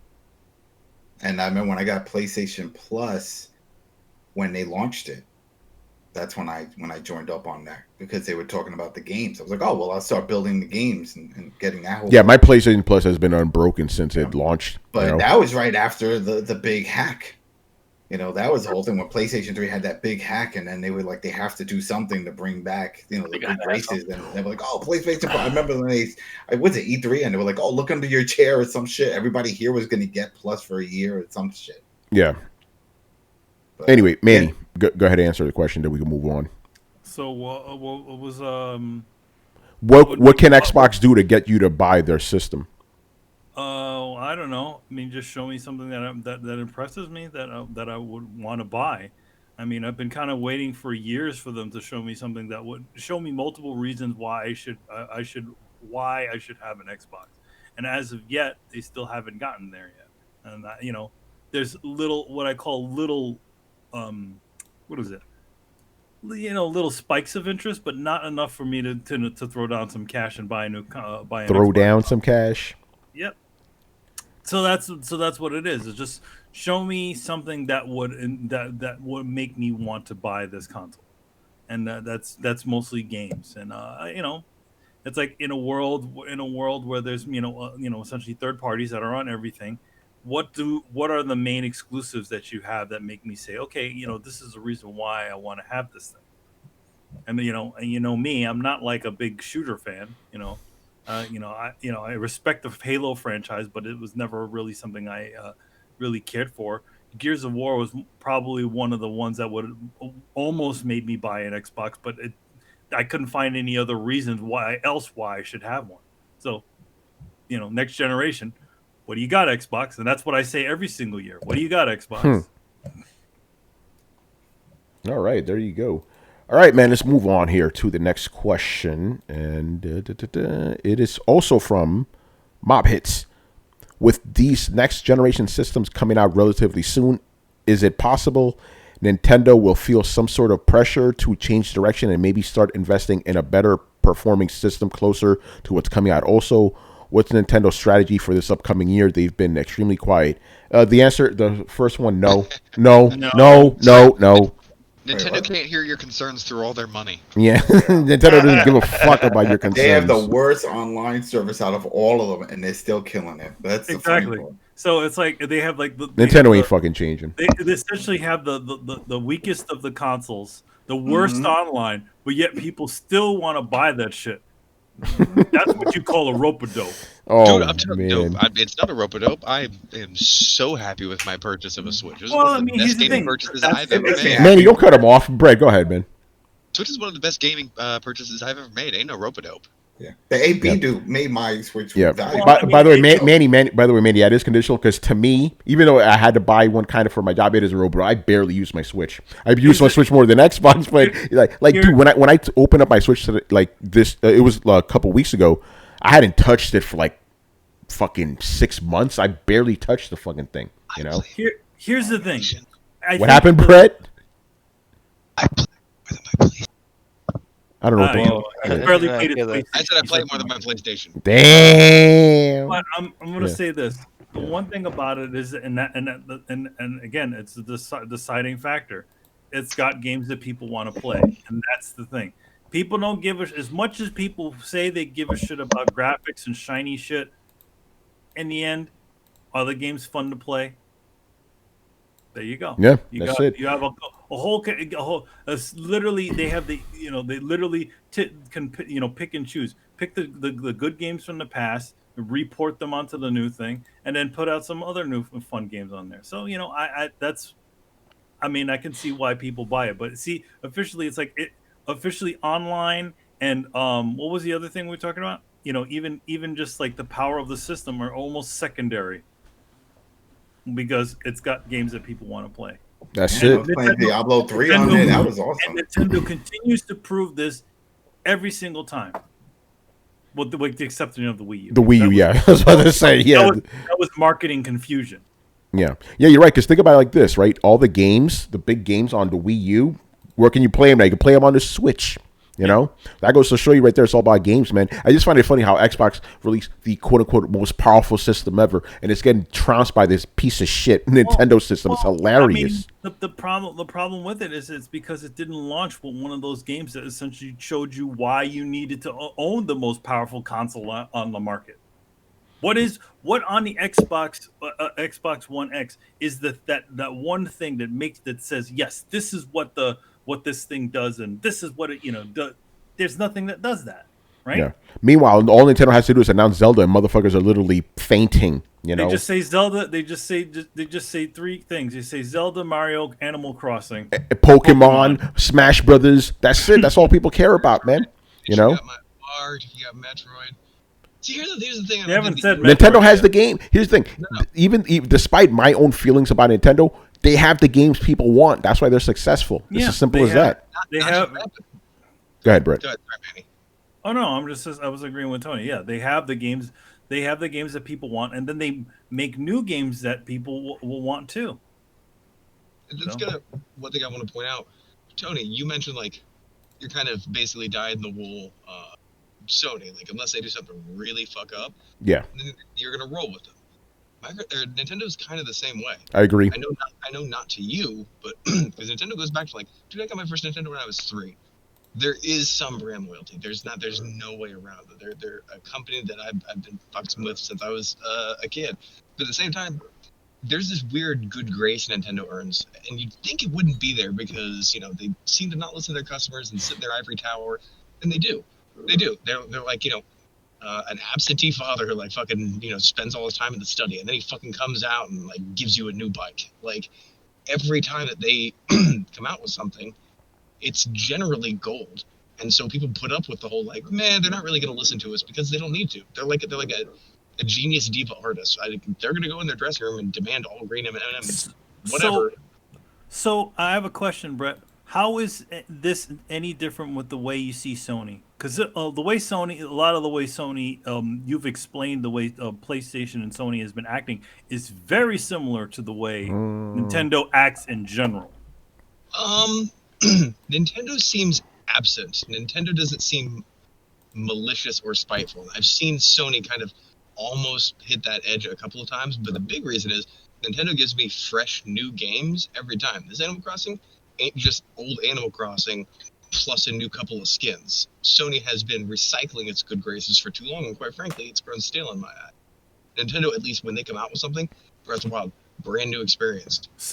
And I remember when I got PlayStation Plus, when they launched it, that's when I joined up on that because they were talking about the games. I was like, oh well, I'll start building the games and getting that whole. Yeah, my PlayStation Plus has been unbroken since it launched. But that was right after the big hack. That was the whole thing when PlayStation 3 had that big hack, and then they were like, they have to do something to bring back, the big races, and they were like, oh, PlayStation. I remember when was it E3, and they were like, oh, look under your chair or some shit. Everybody here was going to get Plus for a year or some shit. Yeah. But, anyway, Manny, go ahead and answer the question, then we can move on. So what was what can Xbox do to get you to buy their system? I don't know. I mean, just show me something that impresses me that I would want to buy. I mean, I've been kind of waiting for years for them to show me something that would show me multiple reasons why I should have an Xbox. And as of yet, they still haven't gotten there yet. And there's what I call little little spikes of interest, but not enough for me to throw down some cash and buy a new throw down some cash. Yep. So that's what it is. It's just show me something that would make me want to buy this console, and that's mostly games. And it's like in a world where there's essentially third parties that are on everything. What are the main exclusives that you have that make me say, okay, this is the reason why I want to have this thing. And me, I'm not like a big shooter fan. I respect the Halo franchise, but it was never really something I really cared for. Gears of War was probably one of the ones that would almost made me buy an Xbox, but I couldn't find any other reasons why I should have one. So, next generation, what do you got, Xbox? And that's what I say every single year. What do you got, Xbox? All right, there you go. All right, man, let's move on here to the next question. And it is also from Mob Hits. With these next generation systems coming out relatively soon, is it possible Nintendo will feel some sort of pressure to change direction and maybe start investing in a better performing system closer to what's coming out? Also, what's Nintendo's strategy for this upcoming year? They've been extremely quiet. The first one, no. Nintendo can't hear your concerns through all their money. Yeah, Nintendo doesn't give a fuck about your concerns. They have the worst online service out of all of them, and they're still killing it. That's the exactly. funny part. So it's like they have like Nintendo ain't fucking changing. They essentially have the weakest of the consoles, the worst online, but yet people still want to buy that shit. That's what you call a rope-a-dope. Oh, dude, I'm telling you, it's not a rope-a-dope. I am so happy with my purchase of a Switch. This is one of the best gaming purchases I've ever made. Man, you don't cut them off. Brett, go ahead, man. Switch is one of the best gaming purchases I've ever made. Ain't no rope-a-dope. Yeah, the AP dude made my Switch. Yeah. Valuable. By the way, Manny. By the way, Manny, it is conditional because to me, even though I had to buy one kind of for my job, it is a robot. I barely use my Switch. I use my Switch more than Xbox. But dude, when I open up my Switch to this, it was a couple weeks ago. I hadn't touched it for like fucking 6 months. I barely touched the fucking thing. You know. Here's the thing. What happened, Brett? I play more than my PlayStation. I don't know. I barely played it. I said I play more than my PlayStation. Damn. But I'm going to say this. The one thing about it is, and again, it's the deciding factor. It's got games that people want to play, and that's the thing. People don't give as much as people say they give a shit about graphics and shiny shit. In the end, are the games fun to play? There you go. Yeah, that's it. You have a whole. Literally, they have they literally can pick and choose. Pick the good games from the past, report them onto the new thing, and then put out some other new fun games on there. So I can see why people buy it, but see, officially, it's like officially online, and what was the other thing we were talking about? Even just like the power of the system are almost secondary. Because it's got games that people want to play. That's it. it. I was playing Diablo 3 on it. That was awesome. And Nintendo continues to prove this every single time. With the exception of the Wii U. The Wii U, yeah. I was about to say, yeah. That was marketing confusion. Yeah, you're right. Because think about it like this, right? All the games, the big games on the Wii U, where can you play them now? You can play them on the Switch. You know, that goes to show you right there. It's all about games, man. I just find it funny how Xbox released the quote unquote most powerful system ever, and it's getting trounced by this piece of shit Nintendo system. It's hilarious. I mean, the problem with it is it's because it didn't launch with one of those games that essentially showed you why you needed to own the most powerful console on the market. What on the Xbox One X is that one thing that says yes, this is what this thing does, and this is what it does. There's nothing that does that, right? Yeah. Meanwhile, all Nintendo has to do is announce Zelda, and motherfuckers are literally fainting. They just say Zelda. They just say three things. They say Zelda, Mario, Animal Crossing, Pokemon, Smash Brothers. That's it. That's all people care about, man. You know. You got Mario, you got Metroid. See, here's the thing. They haven't said Nintendo has the game. Here's the thing. No. Even despite my own feelings about Nintendo, they have the games people want. That's why they're successful. It's as simple as that. They have. Go ahead, Brett. Oh no, I was agreeing with Tony. Yeah, they have the games. They have the games that people want, and then they make new games that people will want too. One thing I want to point out, Tony. You mentioned you're kind of basically dyed in the wool. Sony, unless they do something really fuck up, then you're gonna roll with them. Nintendo's kind of the same way. I agree. I know not to you, but because Nintendo goes back to dude, I got my first Nintendo when I was 3. There is some brand loyalty. There's no way around it. They're a company that I've been fucking with since I was a kid. But at the same time, there's this weird good grace Nintendo earns, and you'd think it wouldn't be there because they seem to not listen to their customers and sit in their ivory tower, and they do. They do. They're like an absentee father who fucking spends all his time in the study, and then he fucking comes out and gives you a new bike. Every time that they come out with something, it's generally gold, and so people put up with the whole man, they're not really going to listen to us because they don't need to. They're like a genius diva artist. They're going to go in their dressing room and demand all green M&Ms, whatever. So I have a question, Brett. How is this any different with the way you see Sony? Because the way Sony, a lot of the way Sony, you've explained the way PlayStation and Sony has been acting is very similar to the way Nintendo acts in general. Nintendo seems absent. Nintendo doesn't seem malicious or spiteful. I've seen Sony kind of almost hit that edge a couple of times, but the big reason is Nintendo gives me fresh new games every time. This Animal Crossing ain't just old Animal Crossing plus a new couple of skins. Sony has been recycling its good graces for too long, and quite frankly, it's grown stale in my eye. Nintendo, at least when they come out with something, Breath of the Wild, brand new experience. It's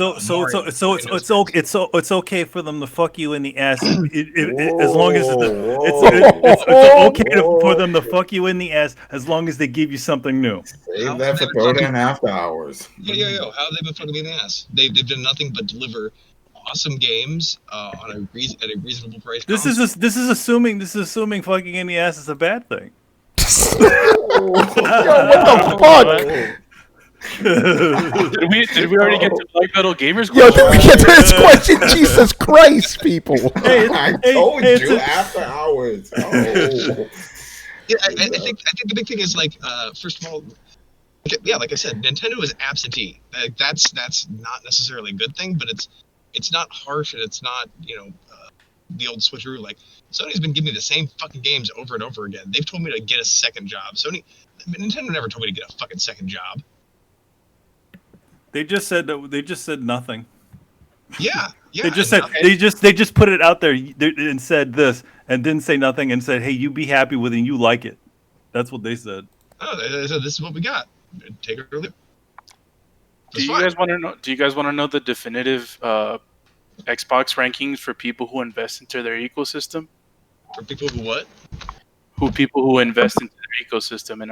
okay for them to fuck you in the ass as long as it's okay for them to fuck you in the ass as long as they give you something new. Save that for Throwdown After Hours. Yo, how have they been fucking me in the ass? They've done nothing but deliver awesome games at a reasonable price. This is assuming fucking in the ass is a bad thing. What the fuck? Did we already get to Black Metal Gamers? Yo, did we get to this question? Jesus Christ, people! I told you After Hours. Oh. Yeah, I think the big thing is like, first of all, yeah, like I said, Nintendo is absentee. That's not necessarily a good thing, but it's not harsh and it's not the old switcheroo. Like Sony's been giving me the same fucking games over and over again. They've told me to get a second job. Nintendo never told me to get a fucking second job. They just said nothing. Yeah. They just put it out there and said this and didn't say nothing and said, "Hey, you be happy with it and you like it." That's what they said. Oh, they said this is what we got. Take it or leave it. Do you guys want to know the definitive Xbox rankings for people who invest into their ecosystem? For people who what? People who invest into their ecosystem and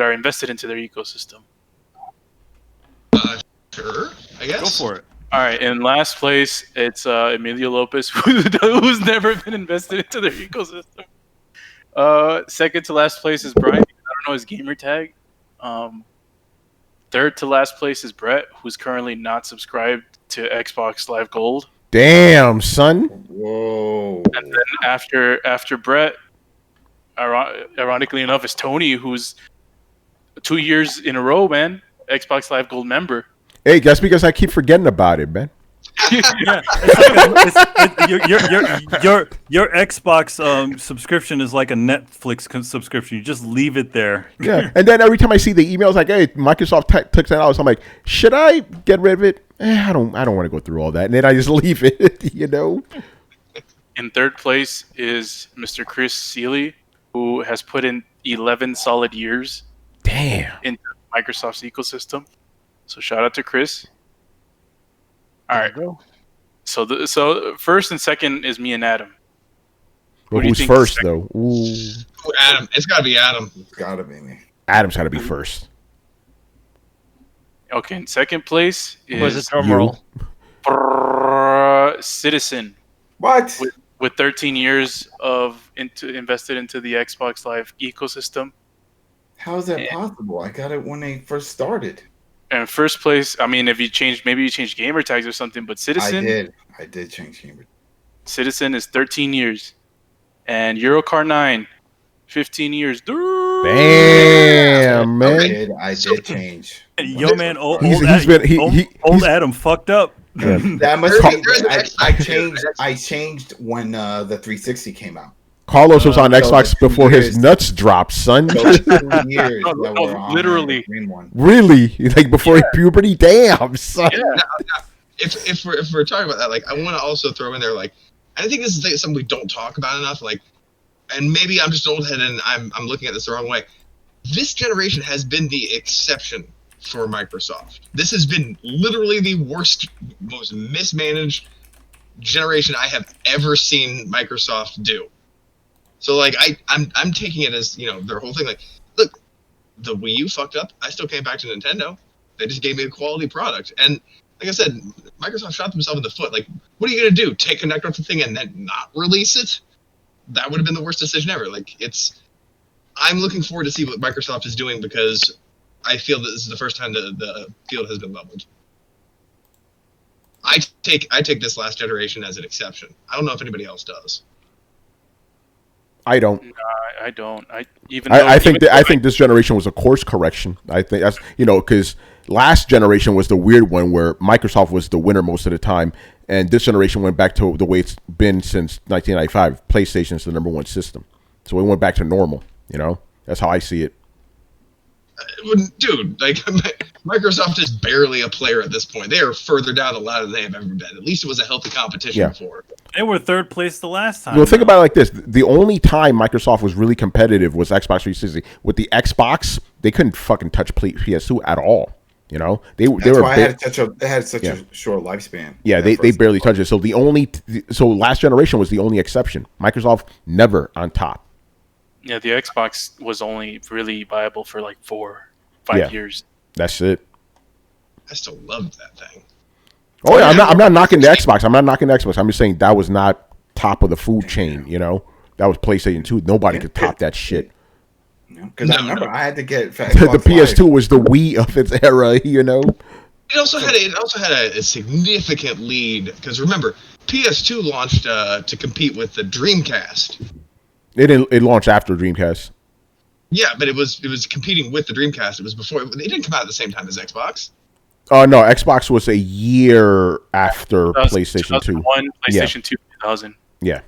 are invested into their ecosystem. Sure, I guess. Go for it. All right, in last place, it's Emilio Lopez, who's never been invested into their ecosystem. Second to last place is Brian. I don't know his gamer tag. Third to last place is Brett, who's currently not subscribed to Xbox Live Gold. Damn, son. Whoa. And then after Brett, ironically enough, is Tony, who's 2 years in a row, man, Xbox Live Gold member. Hey, that's because I keep forgetting about it, man. Yeah, your Xbox subscription is like a Netflix subscription. You just leave it there. Yeah, and then every time I see the emails like, "Hey, Microsoft took $10," I'm like, "Should I get rid of it?" I don't want to go through all that, and then I just leave it. In third place is Mr. Chris Seeley, who has put in 11 solid years. Damn. Into Microsoft's ecosystem. So shout out to Chris. All right. So first and second is me and Adam. Well, who's first though? Ooh. Adam. It's got to be Adam. It's got to be me. Adam's got to be first. Okay, in second place is Was it drum roll? Citizen. What? With 13 years invested into the Xbox Live ecosystem. How is that possible? I got it when they first started. And first place, I mean, maybe you changed gamer tags or something, but Citizen. I did change gamer. Citizen is 13 years, and Eurocar 9, 15 years. Damn, man! I did change. Yo, man, old Adam fucked up. Yeah. That must be. I changed when the 360 came out. Carlos was on Xbox before his nuts dropped, son. Years literally. Really? Like before puberty? Damn, son. Yeah. Now, if we're talking about that, like I want to also throw in there, like I think this is something we don't talk about enough. Like, and maybe I'm just old headed and I'm looking at this the wrong way. This generation has been the exception for Microsoft. This has been literally the worst, most mismanaged generation I have ever seen Microsoft do. So like I'm taking it as their whole thing. Like, look, the Wii U fucked up. I still came back to Nintendo. They just gave me a quality product. And like I said, Microsoft shot themselves in the foot. Like, what are you gonna do? Take Kinect off the thing and then not release it? That would have been the worst decision ever. Like, I'm looking forward to see what Microsoft is doing because I feel that this is the first time the field has been leveled. I take this last generation as an exception. I don't know if anybody else does. I don't. I don't. I think this generation was a course correction. I think that's because last generation was the weird one where Microsoft was the winner most of the time, and this generation went back to the way it's been since 1995. PlayStation is the number one system. So we went back to normal. That's how I see it. Dude, like Microsoft is barely a player at this point. They are further down the ladder than they have ever been. At least it was a healthy competition before. They were third place the last time. Well, think about it like this: the only time Microsoft was really competitive was Xbox 360. With the Xbox, they couldn't fucking touch PS2 at all. They were. Why they had such a short lifespan. Yeah, they barely touched it. So so last generation was the only exception. Microsoft never on top. Yeah, the Xbox was only really viable for like 4-5 years. That's it. I still loved that thing. Oh yeah, I'm not knocking the Xbox. I'm just saying that was not top of the food chain. That was PlayStation 2. Nobody could top that shit. Because I remember I had to get the PS2 was the Wii of its era. It also had a significant lead because remember PS2 launched to compete with the Dreamcast. It launched after Dreamcast. Yeah, but it was competing with the Dreamcast. It was before. They didn't come out at the same time as Xbox. No, Xbox was a year after PlayStation 2. PlayStation 2, 2000. Yeah.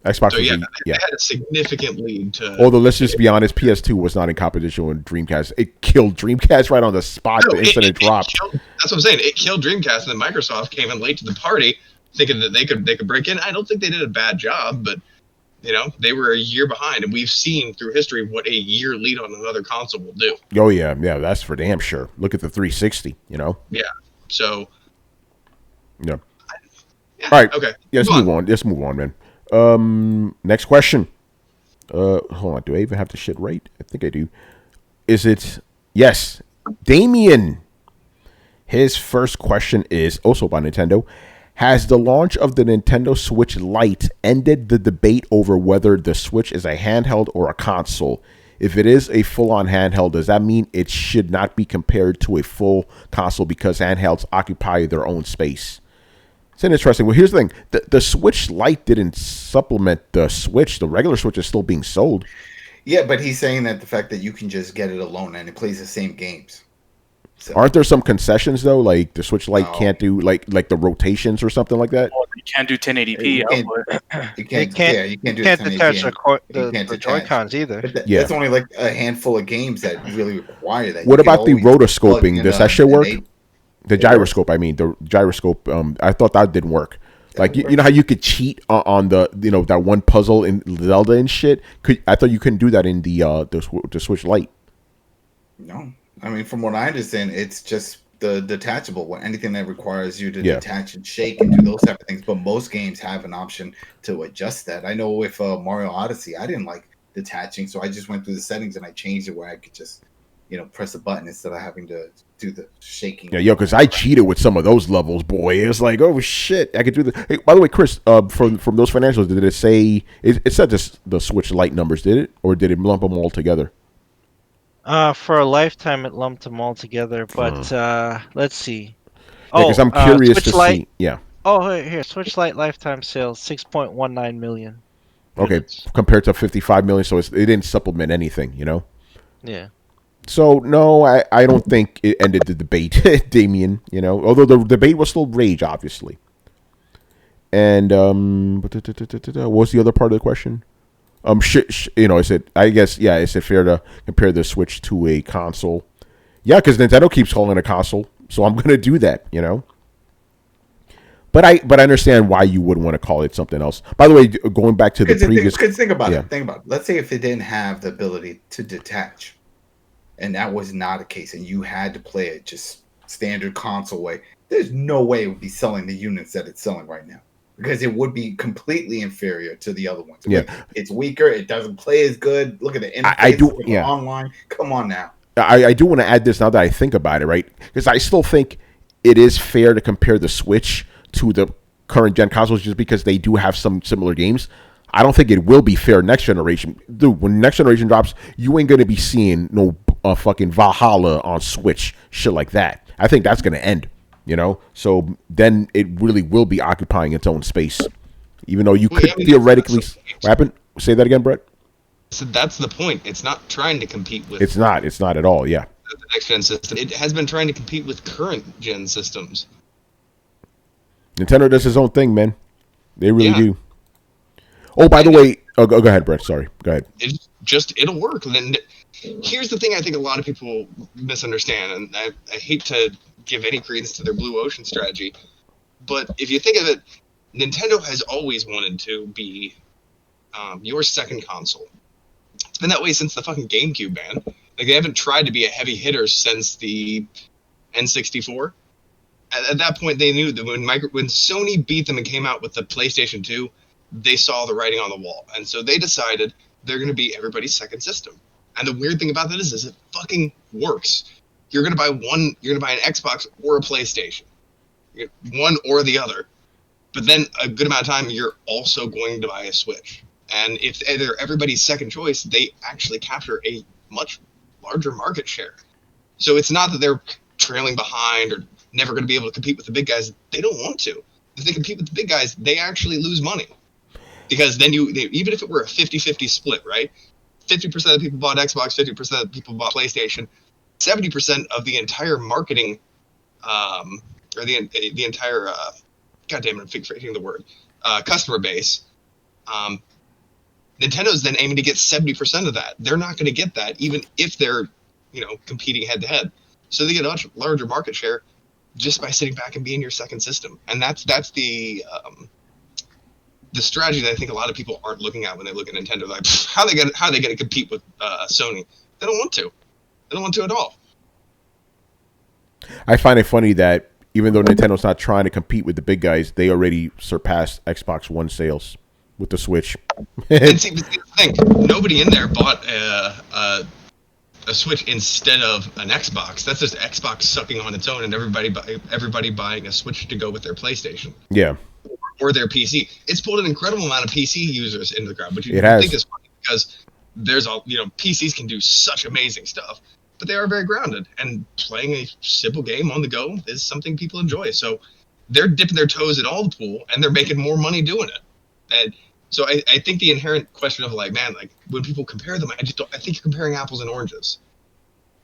Xbox they had a significant lead to. Although let's just be honest, PS2 was not in competition with Dreamcast. It killed Dreamcast right on the spot the instant it dropped. That's what I'm saying. It killed Dreamcast, and then Microsoft came in late to the party, thinking that they could break in. I don't think they did a bad job, but they were a year behind, and we've seen through history what a year lead on another console will do. Oh yeah, that's for damn sure. Look at the 360. Yeah. So. Yeah. All right. Okay. Yeah, let's move on, man. Next question. Hold on. Do I even have the shit right? I think I do. Is it? Yes. Damien. His first question is also by Nintendo. Has the launch of the Nintendo Switch Lite ended the debate over whether the Switch is a handheld or a console? If it is a full-on handheld, does that mean it should not be compared to a full console because handhelds occupy their own space? It's interesting. Well, here's the thing. The Switch Lite didn't supplement the Switch. The regular Switch is still being sold. Yeah, but he's saying that the fact that you can just get it alone and it plays the same games. So. Aren't there some concessions though? Like the Switch Lite can't do like the rotations or something like that. Well, you can't do 1080p output. You can't detach the Joy-Cons either. That's only like a handful of games that really require that. What about the rotoscoping? Does that shit work? The gyroscope, I mean, the gyroscope. I thought that didn't work. Like you know how you could cheat on the that one puzzle in Zelda and shit. I thought you couldn't do that in the Switch Lite. No. I mean, from what I understand, it's just the detachable. Anything that requires you to detach and shake and do those type of things. But most games have an option to adjust that. I know with Mario Odyssey, I didn't like detaching, so I just went through the settings and I changed it where I could just, press a button instead of having to do the shaking. Yeah, because I cheated with some of those levels, boy. It was like, oh shit, I could do the. Hey, by the way, Chris, from those financials, did it say it said the Switch Lite numbers? Did it, or did it lump them all together? For a lifetime, it lumped them all together. But let's see. Because I'm curious to see. Yeah. Oh, here, Switch Lite lifetime sales 6.19 million. Okay, compared to 55 million, so it didn't supplement anything, Yeah. So no, I don't think it ended the debate, Damien. Although the debate was still rage, obviously. And what was the other part of the question? Is it? I guess is it fair to compare the Switch to a console? Yeah, because Nintendo keeps calling it a console, so I'm gonna do that. But I understand why you would want to call it something else. By the way, going back to the previous, think about it. Think about it. Let's say if it didn't have the ability to detach, and that was not a case, and you had to play it just standard console way. There's no way it would be selling the units that it's selling right now. Because it would be completely inferior to the other ones. Yeah. It's weaker. It doesn't play as good. Look at the interface. Online. Come on now. I do want to add this now that I think about it, right? Because I still think it is fair to compare the Switch to the current gen consoles just because they do have some similar games. I don't think it will be fair next generation. Dude, when next generation drops, you ain't going to be seeing no fucking Valhalla on Switch, shit like that. I think that's going to end. So then it really will be occupying its own space, even though you could theoretically. What happened? Say that again, Brett. So that's the point. It's not trying to compete with. It's not at all. Yeah. The next gen system. It has been trying to compete with current gen systems. Nintendo does its own thing, man. They really do. Oh, by the way, Oh, go ahead, Brett. Sorry. Go ahead. It'll work. And then here's the thing I think a lot of people misunderstand, and I hate to give any credence to their blue ocean strategy, but if you think of it, Nintendo has always wanted to be your second console. It's been that way since the fucking GameCube, man. Like, they haven't tried to be a heavy hitter since the N64. At that point, they knew that when Sony beat them and came out with the PlayStation 2, they saw the writing on the wall, and so they decided they're going to be everybody's second system. And the weird thing about that is it fucking works. You're going to buy an Xbox or a PlayStation, one or the other. But then a good amount of time, you're also going to buy a Switch. And if they're everybody's second choice, they actually capture a much larger market share. So it's not that they're trailing behind or never going to be able to compete with the big guys. They don't want to. If they compete with the big guys, they actually lose money. Because then even if it were a 50-50 split, right? 50% of the people bought Xbox, 50% of the people bought PlayStation, 70% of the entire marketing, or the entire, God damn it, I'm forgetting the word, customer base, Nintendo's then aiming to get 70% of that. They're not going to get that, even if they're, competing head to head. So they get a much larger market share just by sitting back and being your second system. And that's the strategy that I think a lot of people aren't looking at when they look at Nintendo. Like, how are they going to compete with Sony? They don't want to. They don't want to at all. I find it funny that even though Nintendo's not trying to compete with the big guys, they already surpassed Xbox One sales with the Switch. And see, the thing, nobody in there bought a Switch instead of an Xbox. That's just Xbox sucking on its own, and everybody buying a Switch to go with their PlayStation. Yeah. Or their PC. It's pulled an incredible amount of PC users into the crowd, which you think is funny because there's PCs can do such amazing stuff, but they are very grounded, and playing a simple game on the go is something people enjoy. So they're dipping their toes in all the pool, and they're making more money doing it. And so I think the inherent question of when people compare them, I think you're comparing apples and oranges.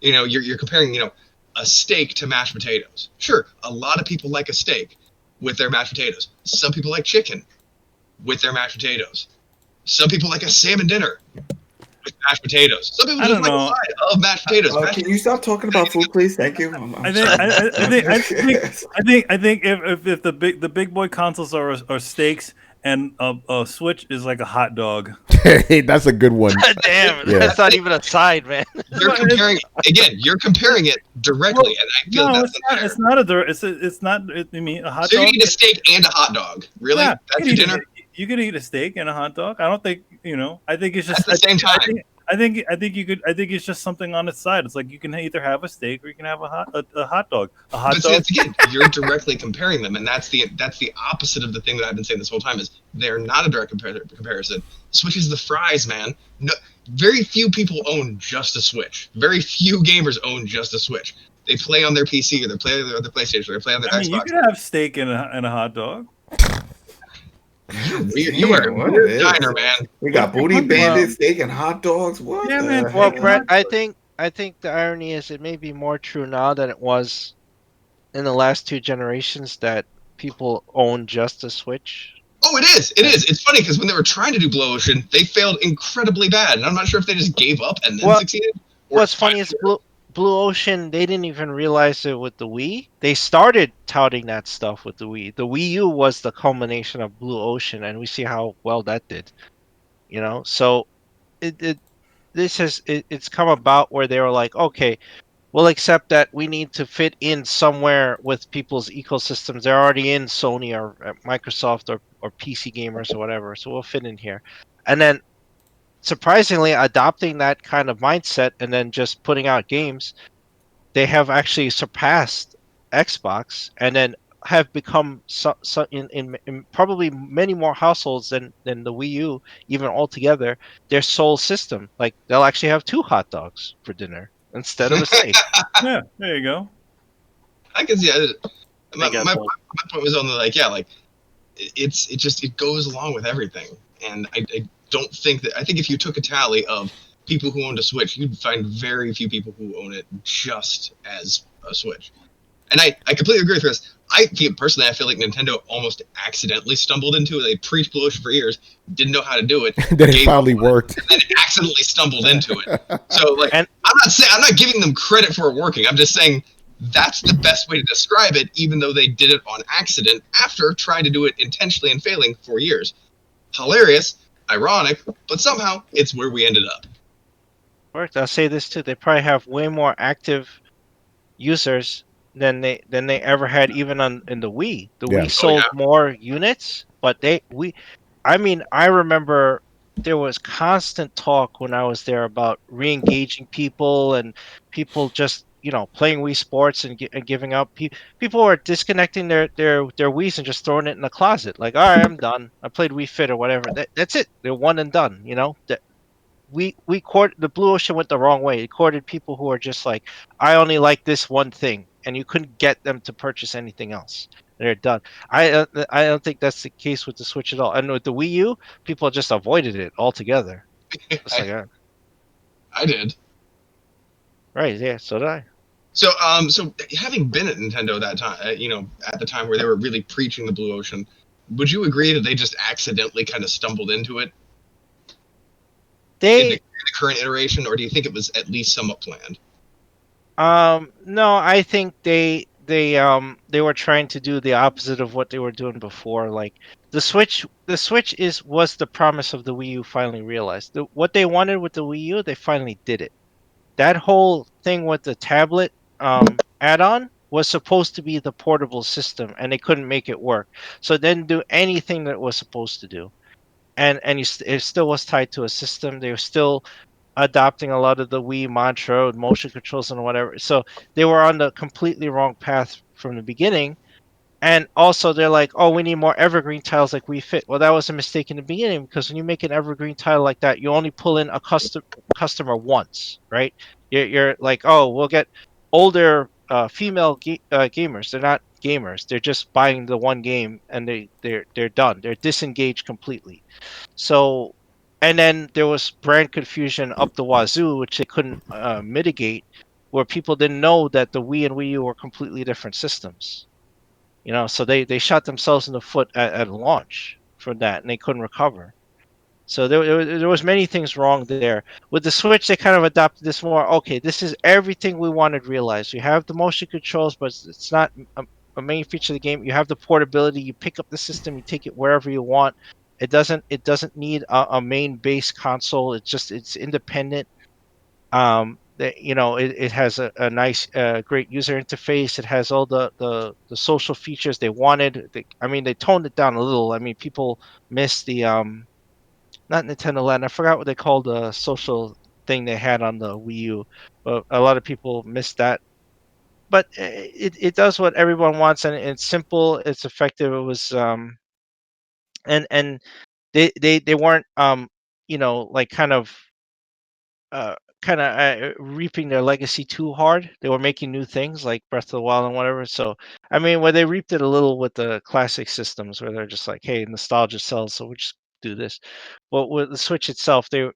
You're comparing, a steak to mashed potatoes. Sure, a lot of people like a steak with their mashed potatoes. Some people like chicken with their mashed potatoes. Some people like a salmon dinner with mashed potatoes. Some people just like a side of mashed potatoes. Can you stop talking about food, please? Thank you. I think if the big boy consoles are steaks and a Switch is like a hot dog. Hey, that's a good one. Damn, that's not even a side, man. You're comparing it directly, and I feel that's unfair. It's not it's not. I mean, a hot dog. So you can eat a steak and a hot dog. Really? Yeah, that's your dinner? You could eat a steak and a hot dog. I don't think I think it's just at the same time. I think it's just something on its side. It's like you can either have a steak or you can have a hot dog. A hot dog. Again, you're directly comparing them, and that's the opposite of the thing that I've been saying this whole time. Is they're not a direct comparison. Switch is the fries, man. No, very few people own just a Switch. Very few gamers own just a Switch. They play on their PC or they play on their PlayStation or they play on their Xbox. You can have steak and a hot dog. You are a weird diner, man. We got booty bandits, steak and hot dogs. What? Yeah, man. Well, Brett, I think the irony is it may be more true now than it was in the last two generations that people own just a Switch. Oh, it is. It is. It's funny because when they were trying to do Blue Ocean, they failed incredibly bad, and I'm not sure if they just gave up and then succeeded. What's funny is Blue Ocean, they didn't even realize it with the Wii. They started touting that stuff with the Wii. The Wii U was the culmination of Blue Ocean, and we see how well that did. So it's come about where they were like, okay, we'll accept that we need to fit in somewhere with people's ecosystems. They're already in Sony or Microsoft or PC gamers or whatever, so we'll fit in here. And then surprisingly, adopting that kind of mindset and then just putting out games, they have actually surpassed Xbox and then have become in probably many more households than the Wii U, even altogether, their sole system. Like, they'll actually have 2 hot dogs for dinner instead of a steak. Yeah, there you go. I can see it. My point was on the it goes along with everything, and I don't think that. I think if you took a tally of people who owned a Switch, you'd find very few people who own it just as a Switch. And I completely agree with Chris. I feel like Nintendo almost accidentally stumbled into it. They preached Blue Ocean for years, didn't know how to do it. Then it finally worked. And then it accidentally stumbled into it. So like, And- I'm not giving them credit for it working. I'm just saying that's the best way to describe it, even though they did it on accident after trying to do it intentionally and failing for years. Hilarious, ironic, but somehow it's where we ended up. Worked. I'll say this too. They probably have way more active users than they ever had, even in the Wii. The Yeah. Wii sold more units, but I remember there was constant talk when I was there about re-engaging people and people just playing Wii Sports and giving up. People were disconnecting their Wiis and just throwing it in the closet. Like, all right, I'm done. I played Wii Fit or whatever. That's it. They're one and done. The Blue Ocean went the wrong way. It courted people who are just like, I only like this one thing, and you couldn't get them to purchase anything else. They're done. I don't think that's the case with the Switch at all. And with the Wii U, people just avoided it altogether. It's like, I did. Right? Yeah. So did I. So having been at Nintendo that time, at the time where they were really preaching the Blue Ocean, would you agree that they just accidentally kind of stumbled into it? In the current iteration, or do you think it was at least somewhat planned? No, I think they were trying to do the opposite of what they were doing before. Like the Switch was the promise of the Wii U finally realized. What they wanted with the Wii U, they finally did it. That whole thing with the tablet add-on was supposed to be the portable system, and they couldn't make it work. So it didn't do anything that it was supposed to do. And it still was tied to a system. They were still adopting a lot of the Wii mantra, motion controls and whatever. So they were on the completely wrong path from the beginning. And also they're like, oh, we need more evergreen tiles like Wii Fit. Well, that was a mistake in the beginning, because when you make an evergreen tile like that, you only pull in a customer once, right? You're like, oh, we'll get older female gamers. They're not gamers. They're just buying the one game and they're done. They're disengaged completely. So, and then there was brand confusion up the wazoo, which they couldn't mitigate, where people didn't know that the Wii and Wii U were completely different systems. So they shot themselves in the foot at launch for that, and they couldn't recover. So there was many things wrong there. With the Switch, they kind of adopted this more. Okay, this is everything we wanted realized. You have the motion controls, but it's not a main feature of the game. You have the portability. You pick up the system, you take it wherever you want. It doesn't need a main base console. It's independent. It has a nice, great user interface. It has all the social features they wanted. They toned it down a little. People miss the not Nintendo Land. I forgot what they called the social thing they had on the Wii U, but a lot of people missed that. But it does what everyone wants, and it's simple. It's effective. It was and they weren't like kind of reaping their legacy too hard. They were making new things like Breath of the Wild and whatever. So where they reaped it a little with the classic systems, where they're just like, hey, nostalgia sells, so we just do this. But with the Switch itself, they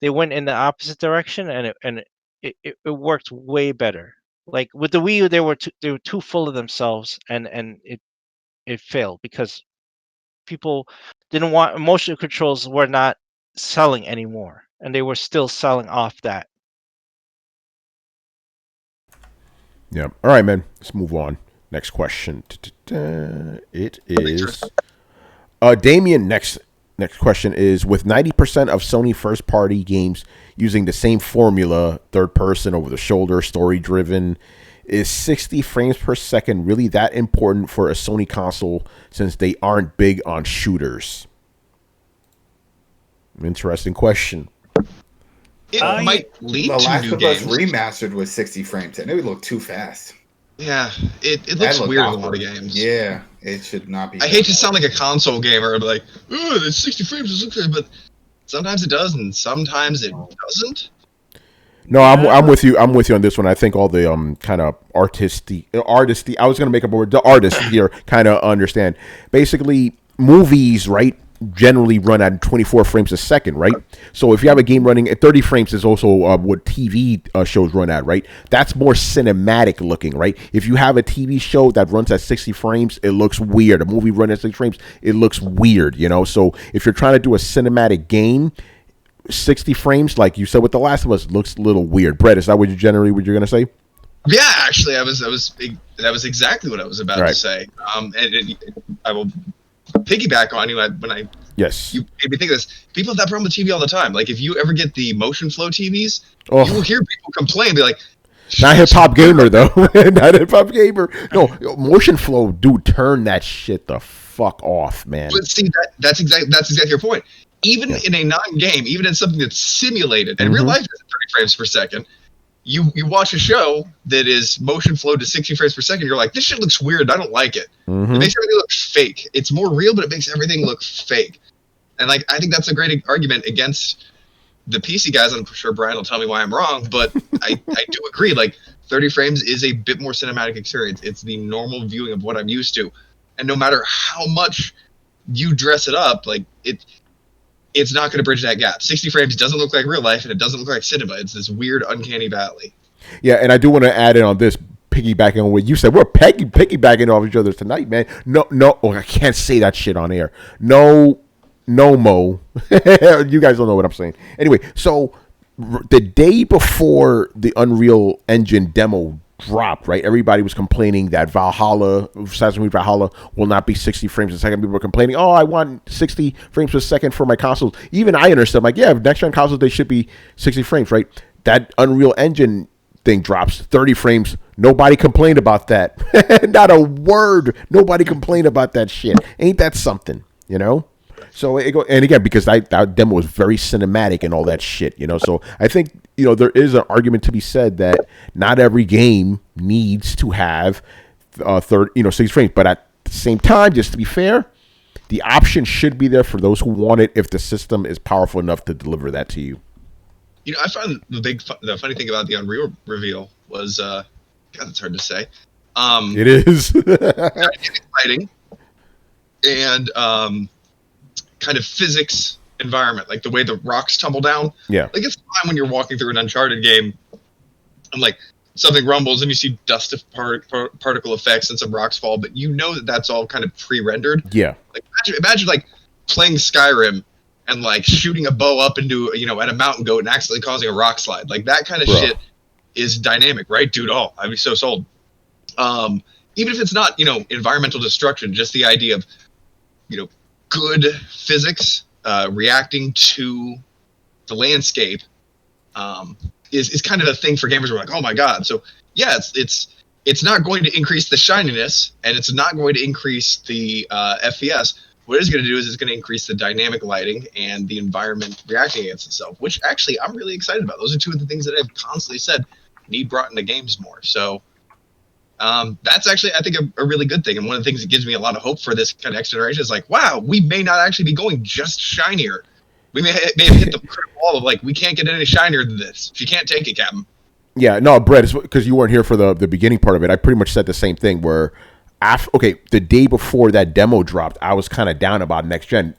went in the opposite direction, and it worked way better. Like with the Wii U, they were too full of themselves, and it failed because people didn't want emotion controls were not selling anymore, and they were still selling off that. Yeah. All right, man. Let's move on. Next question. It is Damien. Next question is, with 90% of Sony first-party games using the same formula, third-person, over-the-shoulder, story-driven, is 60 frames per second really that important for a Sony console since they aren't big on shooters? Interesting question. It might lead The to Last new of Us games. remastered with 60 frames, and it would look too fast. Yeah, it looks That looked weird in a lot awkward. of games. Yeah, it should not be. I hate to sound like a console gamer, but like, ooh, it's 60 frames, it looks good, but sometimes it does, and sometimes it doesn't. No, I'm with you. I'm with you on this one. I think all the kind of artisty. I was gonna make up a word. The artists here kind of understand. Basically, movies, right? generally run at 24 frames a second, right? So if you have a game running at 30 frames is also what TV shows run at, right? That's more cinematic looking, right? If you have a TV show that runs at 60 frames, it looks weird. A movie running at 60 frames, it looks weird, you know? So if you're trying to do a cinematic game, 60 frames, like you said with The Last of Us, looks a little weird. Brett, is that what you're going to say? Yeah, actually, that was exactly what I was about to say. I will piggyback on you Yes. You made me think of this. People have that problem with TV all the time. Like, if you ever get the motion flow TVs, you will hear people complain, be like, not hip hop gamer though. Not hip hop gamer. No, motion flow, dude, turn that shit the fuck off, man. But see, that's exactly your point. Even in a non-game, even in something that's simulated, and real life is at 30 frames per second, you watch a show that is motion flowed to 60 frames per second, you're like, this shit looks weird, I don't like it. It makes everything look fake. It's more real, but it makes everything look fake. And like, I think that's a great argument against the PC guys. I'm sure Brian will tell me why I'm wrong, but I do agree. Like, 30 frames is a bit more cinematic experience. It's the normal viewing of what I'm used to. And no matter how much you dress it up, like, it's not going to bridge that gap. 60 frames doesn't look like real life, and it doesn't look like cinema. It's this weird, uncanny valley. Yeah, and I do want to add in on this, piggybacking on what you said. We're piggybacking off each other tonight, man. No, I can't say that shit on air. No, Mo. You guys don't know what I'm saying. Anyway, so the day before the Unreal Engine demo dropped, right? Everybody was complaining that Assassin's Creed Valhalla will not be 60 frames a second. People were complaining, oh, I want 60 frames per second for my consoles. Even I understand, like, yeah, next gen consoles, they should be 60 frames, right? That Unreal Engine thing drops 30 frames. Nobody complained about that. Not a word. Nobody complained about that shit. Ain't that something, you know? So and again, because that demo was very cinematic and all that shit, you know. So I think, you know, there is an argument to be said that not every game needs to have 60 frames, but at the same time, just to be fair, the option should be there for those who want it if the system is powerful enough to deliver that to you. You know, I found the funny thing about the Unreal reveal was, God, that's hard to say. It is exciting and kind of physics environment, like the way the rocks tumble down. Yeah, like it's fine when you're walking through an Uncharted game, and like something rumbles and you see dust particle effects and some rocks fall, but you know that that's all kind of pre-rendered. Yeah, like imagine like playing Skyrim and like shooting a bow up into, you know, at a mountain goat and accidentally causing a rock slide. Like that kind of shit is dynamic, right, dude? Oh, I'd be so sold. Even if it's not, you know, environmental destruction, just the idea of, you know, good physics reacting to the landscape is kind of a thing for gamers who are like, oh my god. So yeah, it's not going to increase the shininess, and it's not going to increase the FPS. What it's going to do is it's going to increase the dynamic lighting and the environment reacting against itself, which actually I'm really excited about. Those are two of the things that I've constantly said need brought into games more. So that's actually, I think, a really good thing. And one of the things that gives me a lot of hope for this kind of next generation is like, wow, we may not actually be going just shinier. We may have hit the wall of like, we can't get any shinier than this. If you can't take it, Captain. Yeah, no, Brett, because you weren't here for the beginning part of it. I pretty much said the same thing where the day before that demo dropped, I was kind of down about next gen,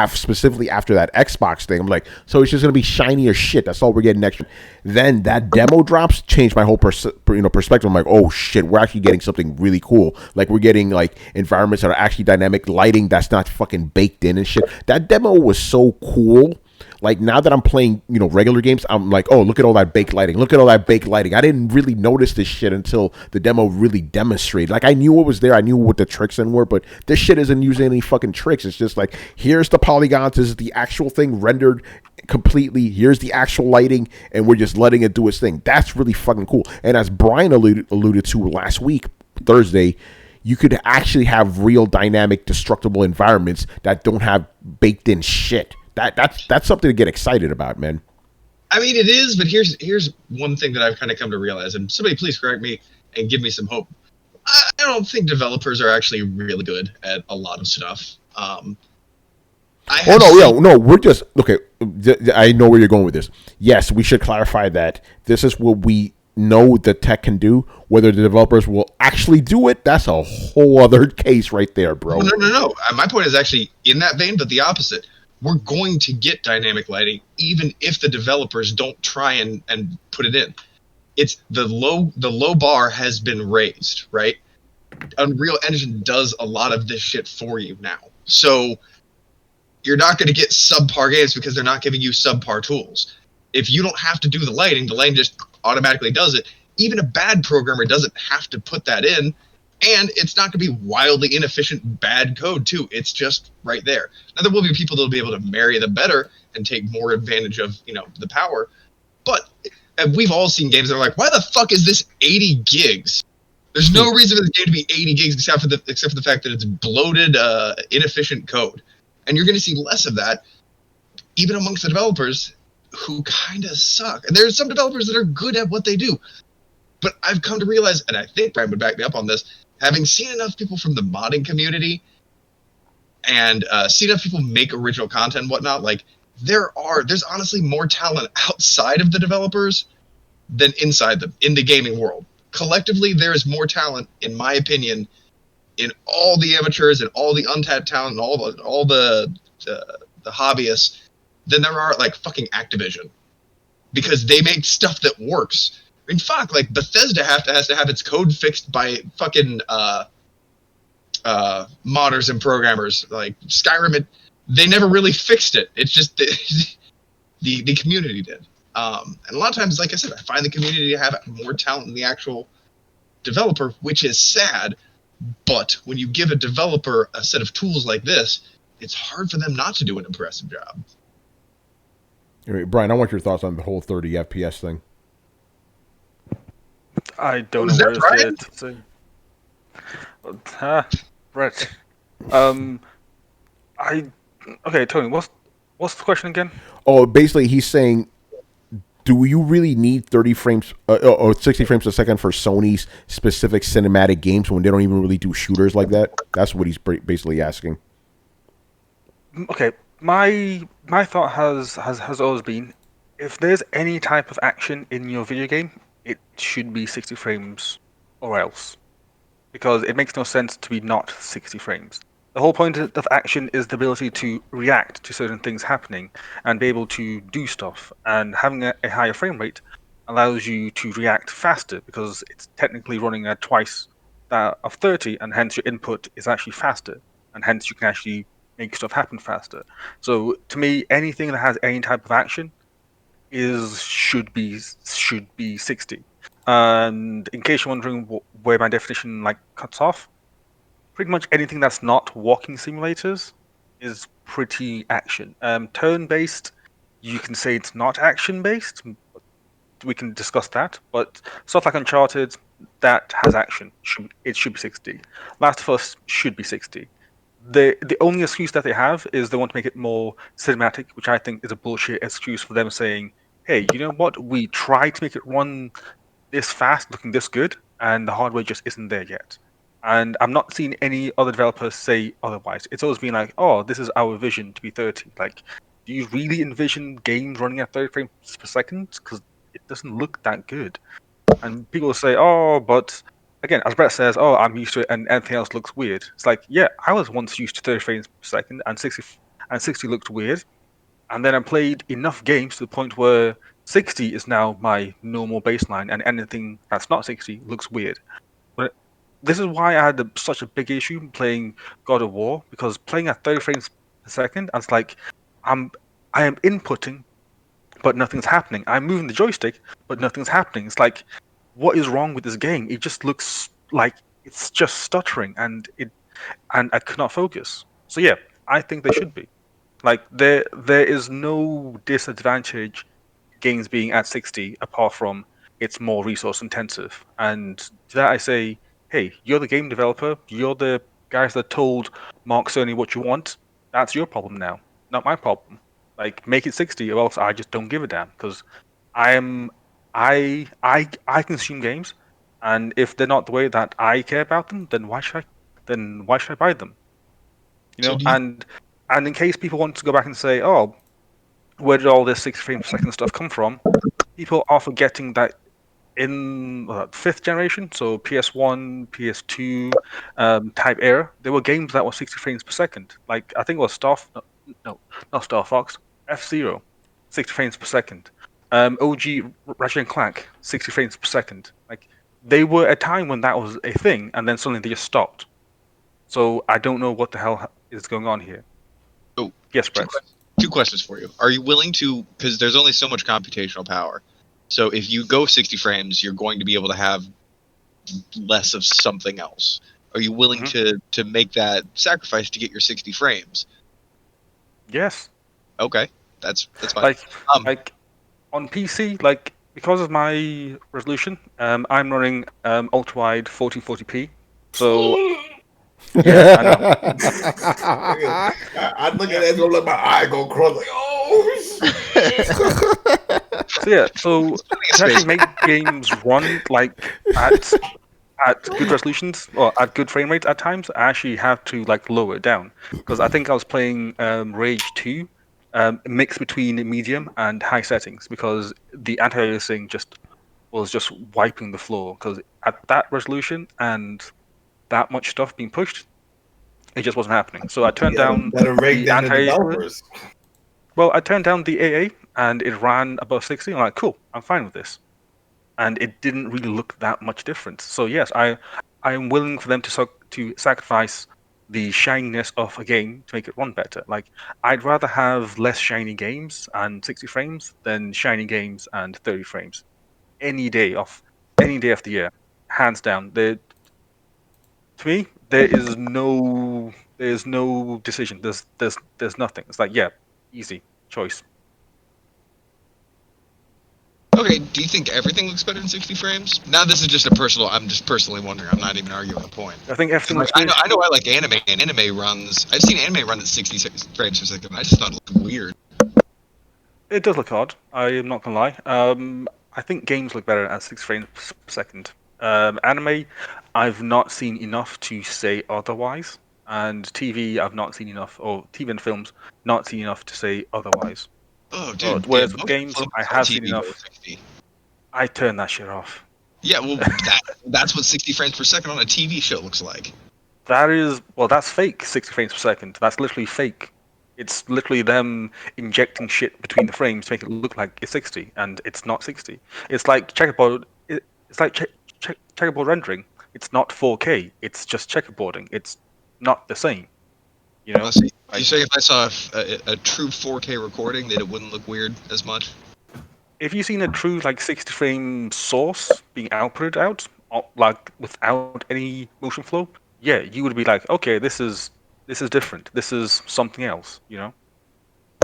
specifically after that Xbox thing. I'm like, so it's just gonna be shiny as shit. That's all we're getting next gen. Then that demo drops, changed my whole perspective. I'm like, oh shit, we're actually getting something really cool. Like we're getting like environments that are actually dynamic, lighting that's not fucking baked in and shit. That demo was so cool. Like now that I'm playing, you know, regular games, I'm like, oh, look at all that baked lighting. Look at all that baked lighting. I didn't really notice this shit until the demo really demonstrated. Like I knew what was there. I knew what the tricks in were, but this shit isn't using any fucking tricks. It's just like, here's the polygons. This is the actual thing rendered completely. Here's the actual lighting, and we're just letting it do its thing. That's really fucking cool. And as Brian alluded to last week, Thursday, you could actually have real dynamic, destructible environments that don't have baked in shit. That's something to get excited about, man. I mean, it is, but here's one thing that I've kind of come to realize, and somebody please correct me and give me some hope. I don't think developers are actually really good at a lot of stuff. We're just okay. I know where you're going with this. Yes, we should clarify that this is what we know the tech can do. Whether the developers will actually do it, that's a whole other case right there, bro. No. My point is actually in that vein, but the opposite. We're going to get dynamic lighting, even if the developers don't try and put it in. It's the low bar has been raised, right? Unreal Engine does a lot of this shit for you now. So you're not going to get subpar games because they're not giving you subpar tools. If you don't have to do the lighting just automatically does it. Even a bad programmer doesn't have to put that in, and it's not going to be wildly inefficient bad code too. It's just right there. Now there will be people that will be able to marry them better and take more advantage of the power, but we've all seen games that are like, why the fuck is this 80 gigs? There's no reason for the game to be 80 gigs except for the fact that it's bloated, inefficient code. And you're going to see less of that, even amongst the developers who kind of suck. And there's some developers that are good at what they do. But I've come to realize, and I think Brian would back me up on this, having seen enough people from the modding community and seen enough people make original content and whatnot, like, there's honestly more talent outside of the developers than inside them in the gaming world. Collectively, there is more talent, in my opinion, in all the amateurs and all the untapped talent and all the hobbyists than there are like fucking Activision, because they make stuff that works. I mean, fuck, like Bethesda has to have its code fixed by fucking modders and programmers. Like Skyrim, they never really fixed it. It's just the community did. And a lot of times, like I said, I find the community to have more talent than the actual developer, which is sad. But when you give a developer a set of tools like this, it's hard for them not to do an impressive job. Anyway, Brian, I want your thoughts on the whole 30 FPS thing. I don't know what it's to say. Brett. Okay, Tony, what's the question again? Oh, basically, he's saying, do you really need 30 frames or 60 frames a second for Sony's specific cinematic games when they don't even really do shooters like that? That's what he's basically asking. Okay, my thought has always been, if there's any type of action in your video game, it should be 60 frames or else, because it makes no sense to be not 60 frames. The whole point of action is the ability to react to certain things happening and be able to do stuff. And having a higher frame rate allows you to react faster because it's technically running at twice that of 30, and hence your input is actually faster, and hence you can actually make stuff happen faster. So to me, anything that has any type of action should be 60. And in case you're wondering where my definition cuts off, pretty much anything that's not walking simulators is pretty action. Turn-based, you can say it's not action-based. We can discuss that. But stuff like Uncharted, that has action. It should be 60. Last of Us should be 60. The only excuse that they have is they want to make it more cinematic, which I think is a bullshit excuse for them saying, hey, you know what? We tried to make it run this fast, looking this good, and the hardware just isn't there yet. And I'm not seeing any other developers say otherwise. It's always been like, oh, this is our vision to be 30. Like, do you really envision games running at 30 frames per second? Because it doesn't look that good. And people say, oh, but again, as Brett says, oh, I'm used to it and anything else looks weird. It's like, yeah, I was once used to 30 frames per second and 60 looked weird. And then I played enough games to the point where 60 is now my normal baseline, and anything that's not 60 looks weird. But this is why I had such a big issue playing God of War, because playing at 30 frames per second, it's like I am inputting, but nothing's happening. I'm moving the joystick, but nothing's happening. It's like, what is wrong with this game? It just looks like it's just stuttering, and I could not focus. So yeah, I think they should be. Like there is no disadvantage games being at 60 apart from it's more resource intensive. And to that I say, hey, you're the game developer, you're the guys that told Mark Cerny what you want. That's your problem now, not my problem. Like, make it 60 or else I just don't give a damn, because I consume games, and if they're not the way that I care about them, then why should I buy them? You know, and in case people want to go back and say, oh, where did all this 60 frames per second stuff come from? People are forgetting that in fifth generation, so PS1, PS2 type era, there were games that were 60 frames per second. Like I think it was not Star Fox, F-Zero, 60 frames per second. OG Ratchet and Clank, 60 frames per second. Like they were a time when that was a thing, and then suddenly they just stopped. So I don't know what the hell is going on here. Oh, yes, Brett. Two questions for you. Are you willing to? Because there's only so much computational power. So if you go 60 frames, you're going to be able to have less of something else. Are you willing to make that sacrifice to get your 60 frames? Yes. Okay, that's fine. Like on PC, like because of my resolution, I'm running ultra wide 1440p. So yeah, I know. I look at that, gonna let my eye go cross like, oh shit. So yeah, so to actually make games run like at good resolutions or at good frame rates at times, I actually have to like lower it down because I think I was playing Rage 2, mixed between medium and high settings because the anti-aliasing was just wiping the floor because at that resolution and that much stuff being pushed, it just wasn't happening. So I turned down the anti-aliasing. Well, I turned down the AA and it ran above 60. I'm like, cool, I'm fine with this. And it didn't really look that much different. So yes, I am willing for them to sacrifice the shininess of a game to make it run better. Like I'd rather have less shiny games and 60 frames than shiny games and 30 frames. Any day of the year, hands down. To me, there's no decision. There's nothing. It's like, yeah, easy choice. Okay, do you think everything looks better in 60 frames? Now this is just I'm just personally wondering. I'm not even arguing a point. I think everything looks I know I like anime, and anime runs. I've seen anime run at 60 frames per second. I just thought it looked weird. It does look odd. I am not gonna lie. I think games look better at 6 frames per second. Anime, I've not seen enough to say otherwise, and TV, I've not seen enough, or TV and films, not seen enough to say otherwise. Oh, dude. Whereas with games, I have seen enough. I turn that shit off. Yeah, well, that's what 60 frames per second on a TV show looks like. That's fake 60 frames per second. That's literally fake. It's literally them injecting shit between the frames to make it look like it's 60, and it's not 60. It's like checkerboard. It's like checkerboard rendering. It's not 4K. It's just checkerboarding. It's not the same. You know. You say if I saw a true 4K recording, that it wouldn't look weird as much. If you've seen a true 60 frame source being outputted out, like without any motion flow, yeah, you would be like, okay, this is different. This is something else, you know.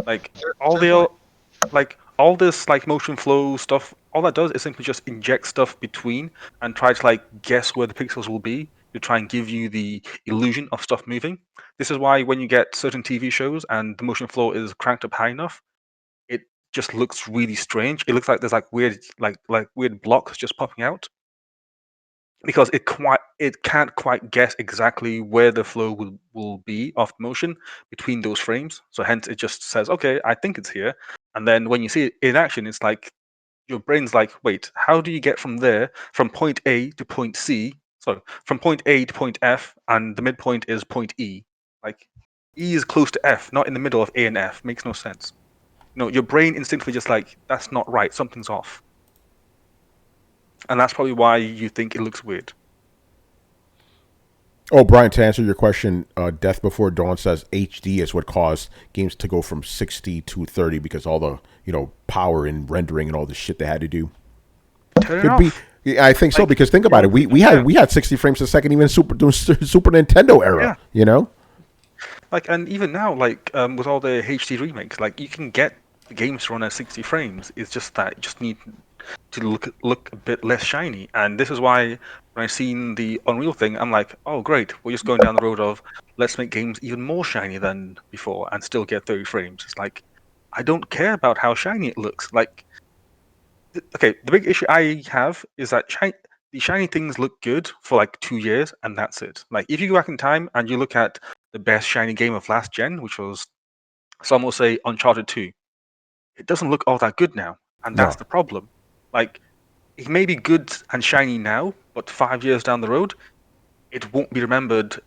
Like all this motion flow stuff, all that does is simply just inject stuff between and try to guess where the pixels will be to try and give you the illusion of stuff moving. This is why when you get certain TV shows and the motion flow is cranked up high enough, it just looks really strange. It looks like there's weird blocks just popping out because it can't quite guess exactly where the flow will be of motion between those frames. So hence it just says, okay, I think it's here. And then when you see it in action, it's like your brain's like, wait, how do you get from point A to point C? Sorry, from point A to point F, and the midpoint is point E. Like E is close to F, not in the middle of A and F. Makes no sense. Your brain instinctively just like, that's not right, something's off. And that's probably why you think it looks weird. Oh, Brian, to answer your question, Death Before Dawn says HD is what caused games to go from 60 to 30 because all the power and rendering and all the shit they had to do. Could be. I think so because think about it. We had 60 frames a second even Super Nintendo era. Yeah. And even now, with all the HD remakes, you can get the games to run at 60 frames. It's just that you just need to look a bit less shiny. And this is why when I seen the Unreal thing, I'm like, oh great, we're just going down the road of let's make games even more shiny than before and still get 30 frames. It's like, I don't care about how shiny it looks. Okay, the big issue I have is that the shiny things look good for 2 years and that's it. If you go back in time and you look at the best shiny game of last gen, which was, some will say, Uncharted 2, it doesn't look all that good now. And that's the problem. it may be good and shiny now, but 5 years down the road, it won't be remembered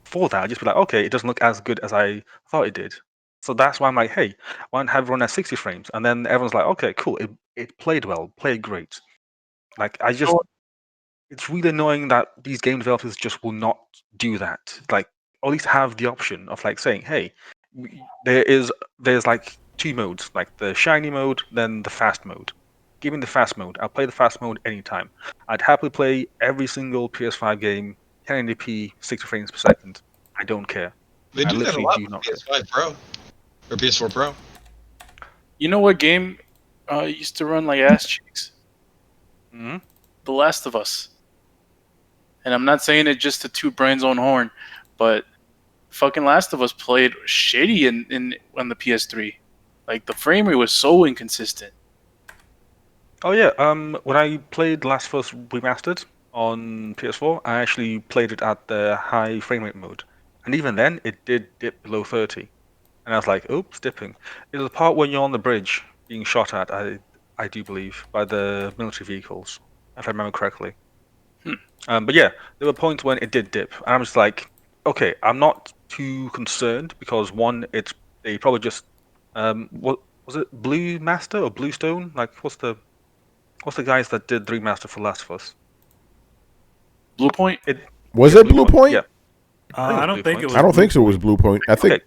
for that. I'll just be like, okay, it doesn't look as good as I thought it did. So that's why I'm like, hey, why not have it run at 60 frames? And then everyone's like, okay, cool, it played well, played great. Like, it's really annoying that these game developers just will not do that. Like, or at least have the option of like saying, hey, there's like 2 modes, like the shiny mode, then the fast mode. Give me the fast mode. I'll play the fast mode anytime. I'd happily play every single PS5 game 1080p 60 frames per second. I don't care. They I do that a literally lot do with not care. PS5 Pro or PS4 Pro. You know what game used to run like ass cheeks? Hmm. The Last of Us. And I'm not saying it just to toot Brian's own horn, but fucking Last of Us played shitty in on the PS3. Like the frame rate was so inconsistent. Oh yeah, when I played Last of Us Remastered on PS4, I actually played it at the high frame rate mode. And even then, it did dip below 30. And I was like, oops, dipping. It was the part when you're on the bridge being shot at, I do believe, by the military vehicles, if I remember correctly. But yeah, there were points when it did dip. And I'm just like, okay, I'm not too concerned because one, they probably just what was it, Blue Master or Bluestone? Like what's the guys that did the remaster for Last of Us? Blue Point? Was Yeah, it Blue Point? Yeah. I don't think it was. I don't think so. It Blue was Blue Point. I think. Okay.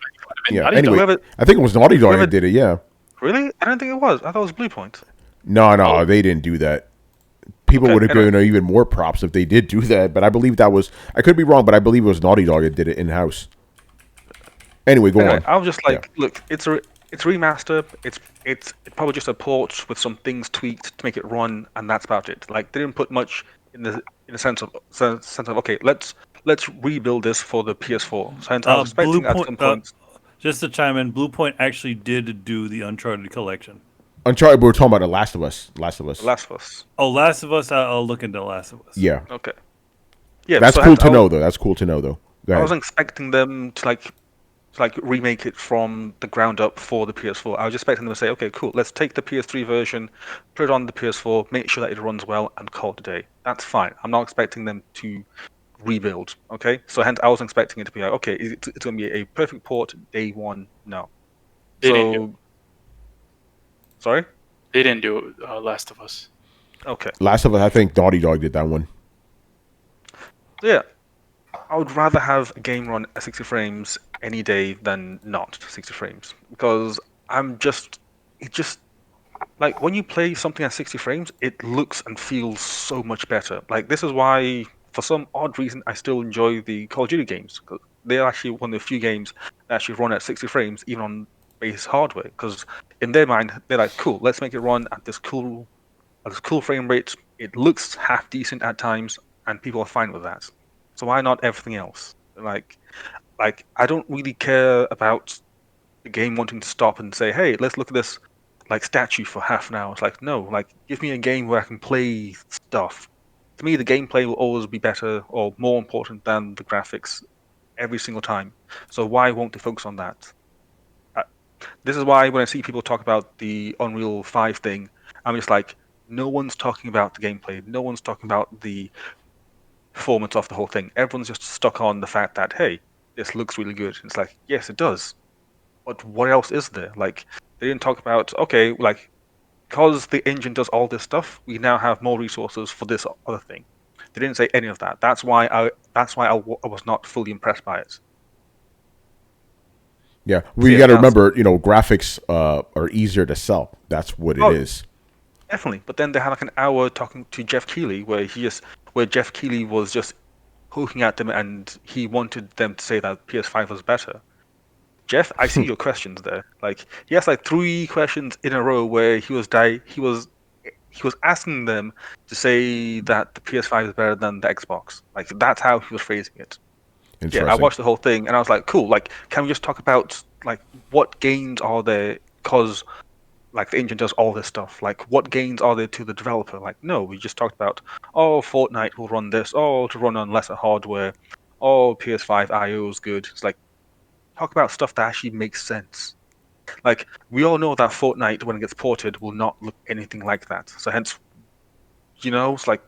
Yeah. Naughty Dog. Anyway, Whoever- I think it was Naughty Dog whoever- that did it. Yeah. Really? I don't think it was. I thought it was Blue Point. No, Oh. they didn't do that. People Okay, would have anyway. given her even more props if they did do that. But I believe that was. I could be wrong, but I believe it was Naughty Dog that did it in house. Anyway, go Anyway, on. I was just like, look, it's a remaster. It's probably just a port with some things tweaked to make it run, and that's about it. Like they didn't put much in the sense of okay, let's rebuild this for the PS4. So hence I was Blue expecting at Point. some point. Just to chime in, Blue Point actually did do the Uncharted collection. Uncharted. We were talking about The Last of Us. Last of Us. Last of Us. Oh, Last of Us. I'll look into Last of Us. Yeah. Okay. Yeah, That's so cool hence to I was- know, though. That's cool to know, though. Go I ahead. wasn't expecting them to like remake it from the ground up for the PS4. I was just expecting them to say, okay, cool, let's take the PS3 version, put it on the PS4, make sure that it runs well, and call it a day. That's fine. I'm not expecting them to rebuild. Okay, so hence I was expecting it to be like, okay, it's going to be a perfect port day one. No. They didn't do Sorry. They didn't do Last of Us. Okay. Last of Us. I think Naughty Dog did that one. Yeah. I would rather have a game run at 60 frames any day than not 60 frames because it just like when you play something at 60 frames, it looks and feels so much better. Like this is why, for some odd reason, I still enjoy the Call of Duty games because they're actually one of the few games that actually run at 60 frames even on base hardware. Because in their mind, they're like, cool, let's make it run at this cool frame rate. It looks half decent at times, and people are fine with that. So why not everything else? Like I don't really care about the game wanting to stop and say, hey, let's look at this like statue for half an hour. It's like, no, like give me a game where I can play stuff. To me, the gameplay will always be better or more important than the graphics every single time. So why won't they focus on that? This is why when I see people talk about the Unreal 5 thing, I'm just like, no one's talking about the gameplay. No one's talking about the performance of the whole thing. Everyone's just stuck on the fact that, hey, this looks really good. And it's like, yes, it does. But what else is there? Like, they didn't talk about, okay, like, because the engine does all this stuff, we now have more resources for this other thing. They didn't say any of that. That's why I was not fully impressed by it. Yeah, we got to remember, graphics are easier to sell. That's what it is. Definitely, but then they had like an hour talking to Jeff Keighley, where Jeff Keighley was just poking at them, and he wanted them to say that PS5 was better. Jeff, I see your questions there. Like he has like 3 questions in a row where he was asking them to say that the PS5 is better than the Xbox. Like that's how he was phrasing it. Yeah, I watched the whole thing and I was like, cool. Like, can we just talk about like what gains are there? Because like the engine does all this stuff. Like, what gains are there to the developer? Like, no, we just talked about, oh, Fortnite will run this, oh, to run on lesser hardware, oh, PS5 I/O is good. It's like, talk about stuff that actually makes sense. Like, we all know that Fortnite, when it gets ported, will not look anything like that. So You know, it's like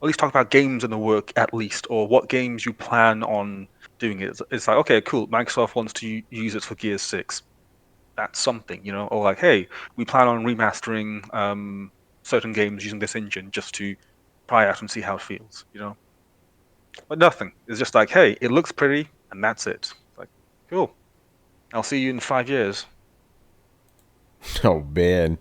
at least talk about games in the work at least, or what games you plan on doing it. It's like, okay, cool. Microsoft wants to use it for Gears 6. That's something, you know. Or like, hey, we plan on remastering certain games using this engine just to try out and see how it feels, you know. But nothing. It's just like, hey, it looks pretty, and that's it. It's like, cool. I'll see you in 5 years. Oh man.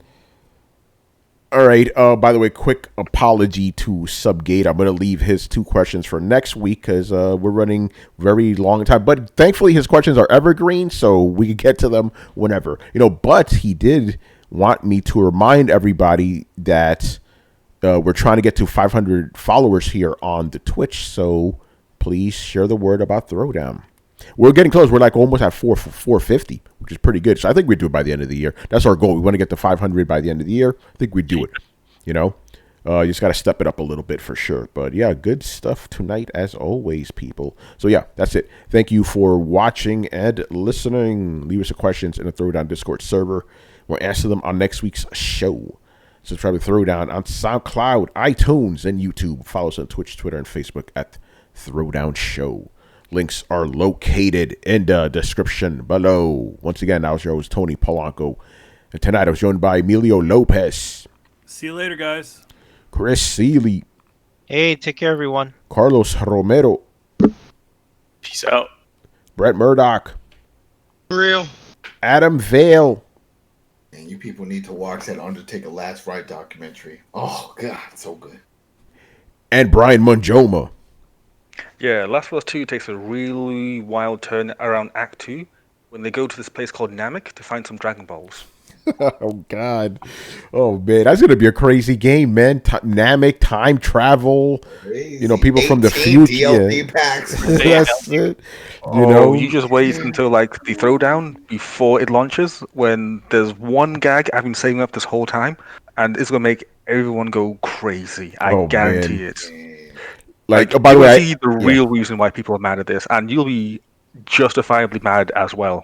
All right. By the way, quick apology to Subgate. I'm going to leave his 2 questions for next week because we're running very long time. But thankfully, his questions are evergreen, so we can get to them whenever. You know, but he did want me to remind everybody that we're trying to get to 500 followers here on the Twitch. So please share the word about Throwdown. We're getting close. We're like almost at 450, which is pretty good. So I think we do it by the end of the year. That's our goal. We want to get to 500 by the end of the year. I think we do it. You know, you just got to step it up a little bit for sure. But yeah, good stuff tonight as always, people. So yeah, that's it. Thank you for watching and listening. Leave us your questions in the Throwdown Discord server. We'll answer them on next week's show. Subscribe to Throwdown on SoundCloud, iTunes, and YouTube. Follow us on Twitch, Twitter, and Facebook at Throwdown Show. Links are located in the description below. Once again, I was your host, Tony Polanco. And tonight I was joined by Emilio Lopez. See you later, guys. Chris Seeley. Hey, take care, everyone. Carlos Romero. Peace out. Brett Murdoch. Real. Adam Vale. And you people need to watch that Undertaker Last Ride documentary. Oh, God, so good. And Brian Monjoma. Yeah, Last of Us 2 takes a really wild turn around Act 2 when they go to this place called Namek to find some Dragon Balls. Oh, God. Oh, man. That's going to be a crazy game, man. Namek, time travel. Crazy. You know, people from the future. DLC packs. That's it. You know, you just wait until like the Throwdown before it launches when there's one gag I've been saving up this whole time and it's going to make everyone go crazy. I guarantee it. Like, by the way, see the real reason why people are mad at this, and you'll be justifiably mad as well.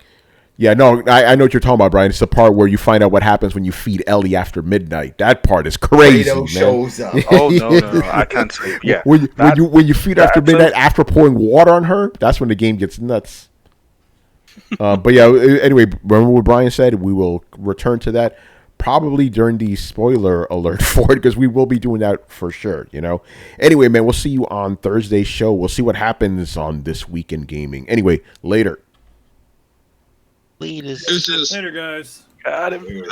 Yeah, no, I know what you're talking about, Brian. It's the part where you find out what happens when you feed Ellie after midnight. That part is crazy, Fredo man. shows up. Oh no, I can't say. Yeah, when you feed after midnight after pouring water on her, that's when the game gets nuts. But yeah, anyway, remember what Brian said? We will return to that probably during the spoiler alert for it because we will be doing that for sure, you know. Anyway, man, we'll see you on Thursday's show. We'll see what happens on This Week in Gaming. Anyway, later. Lead is Deuces. Later, guys. Got him.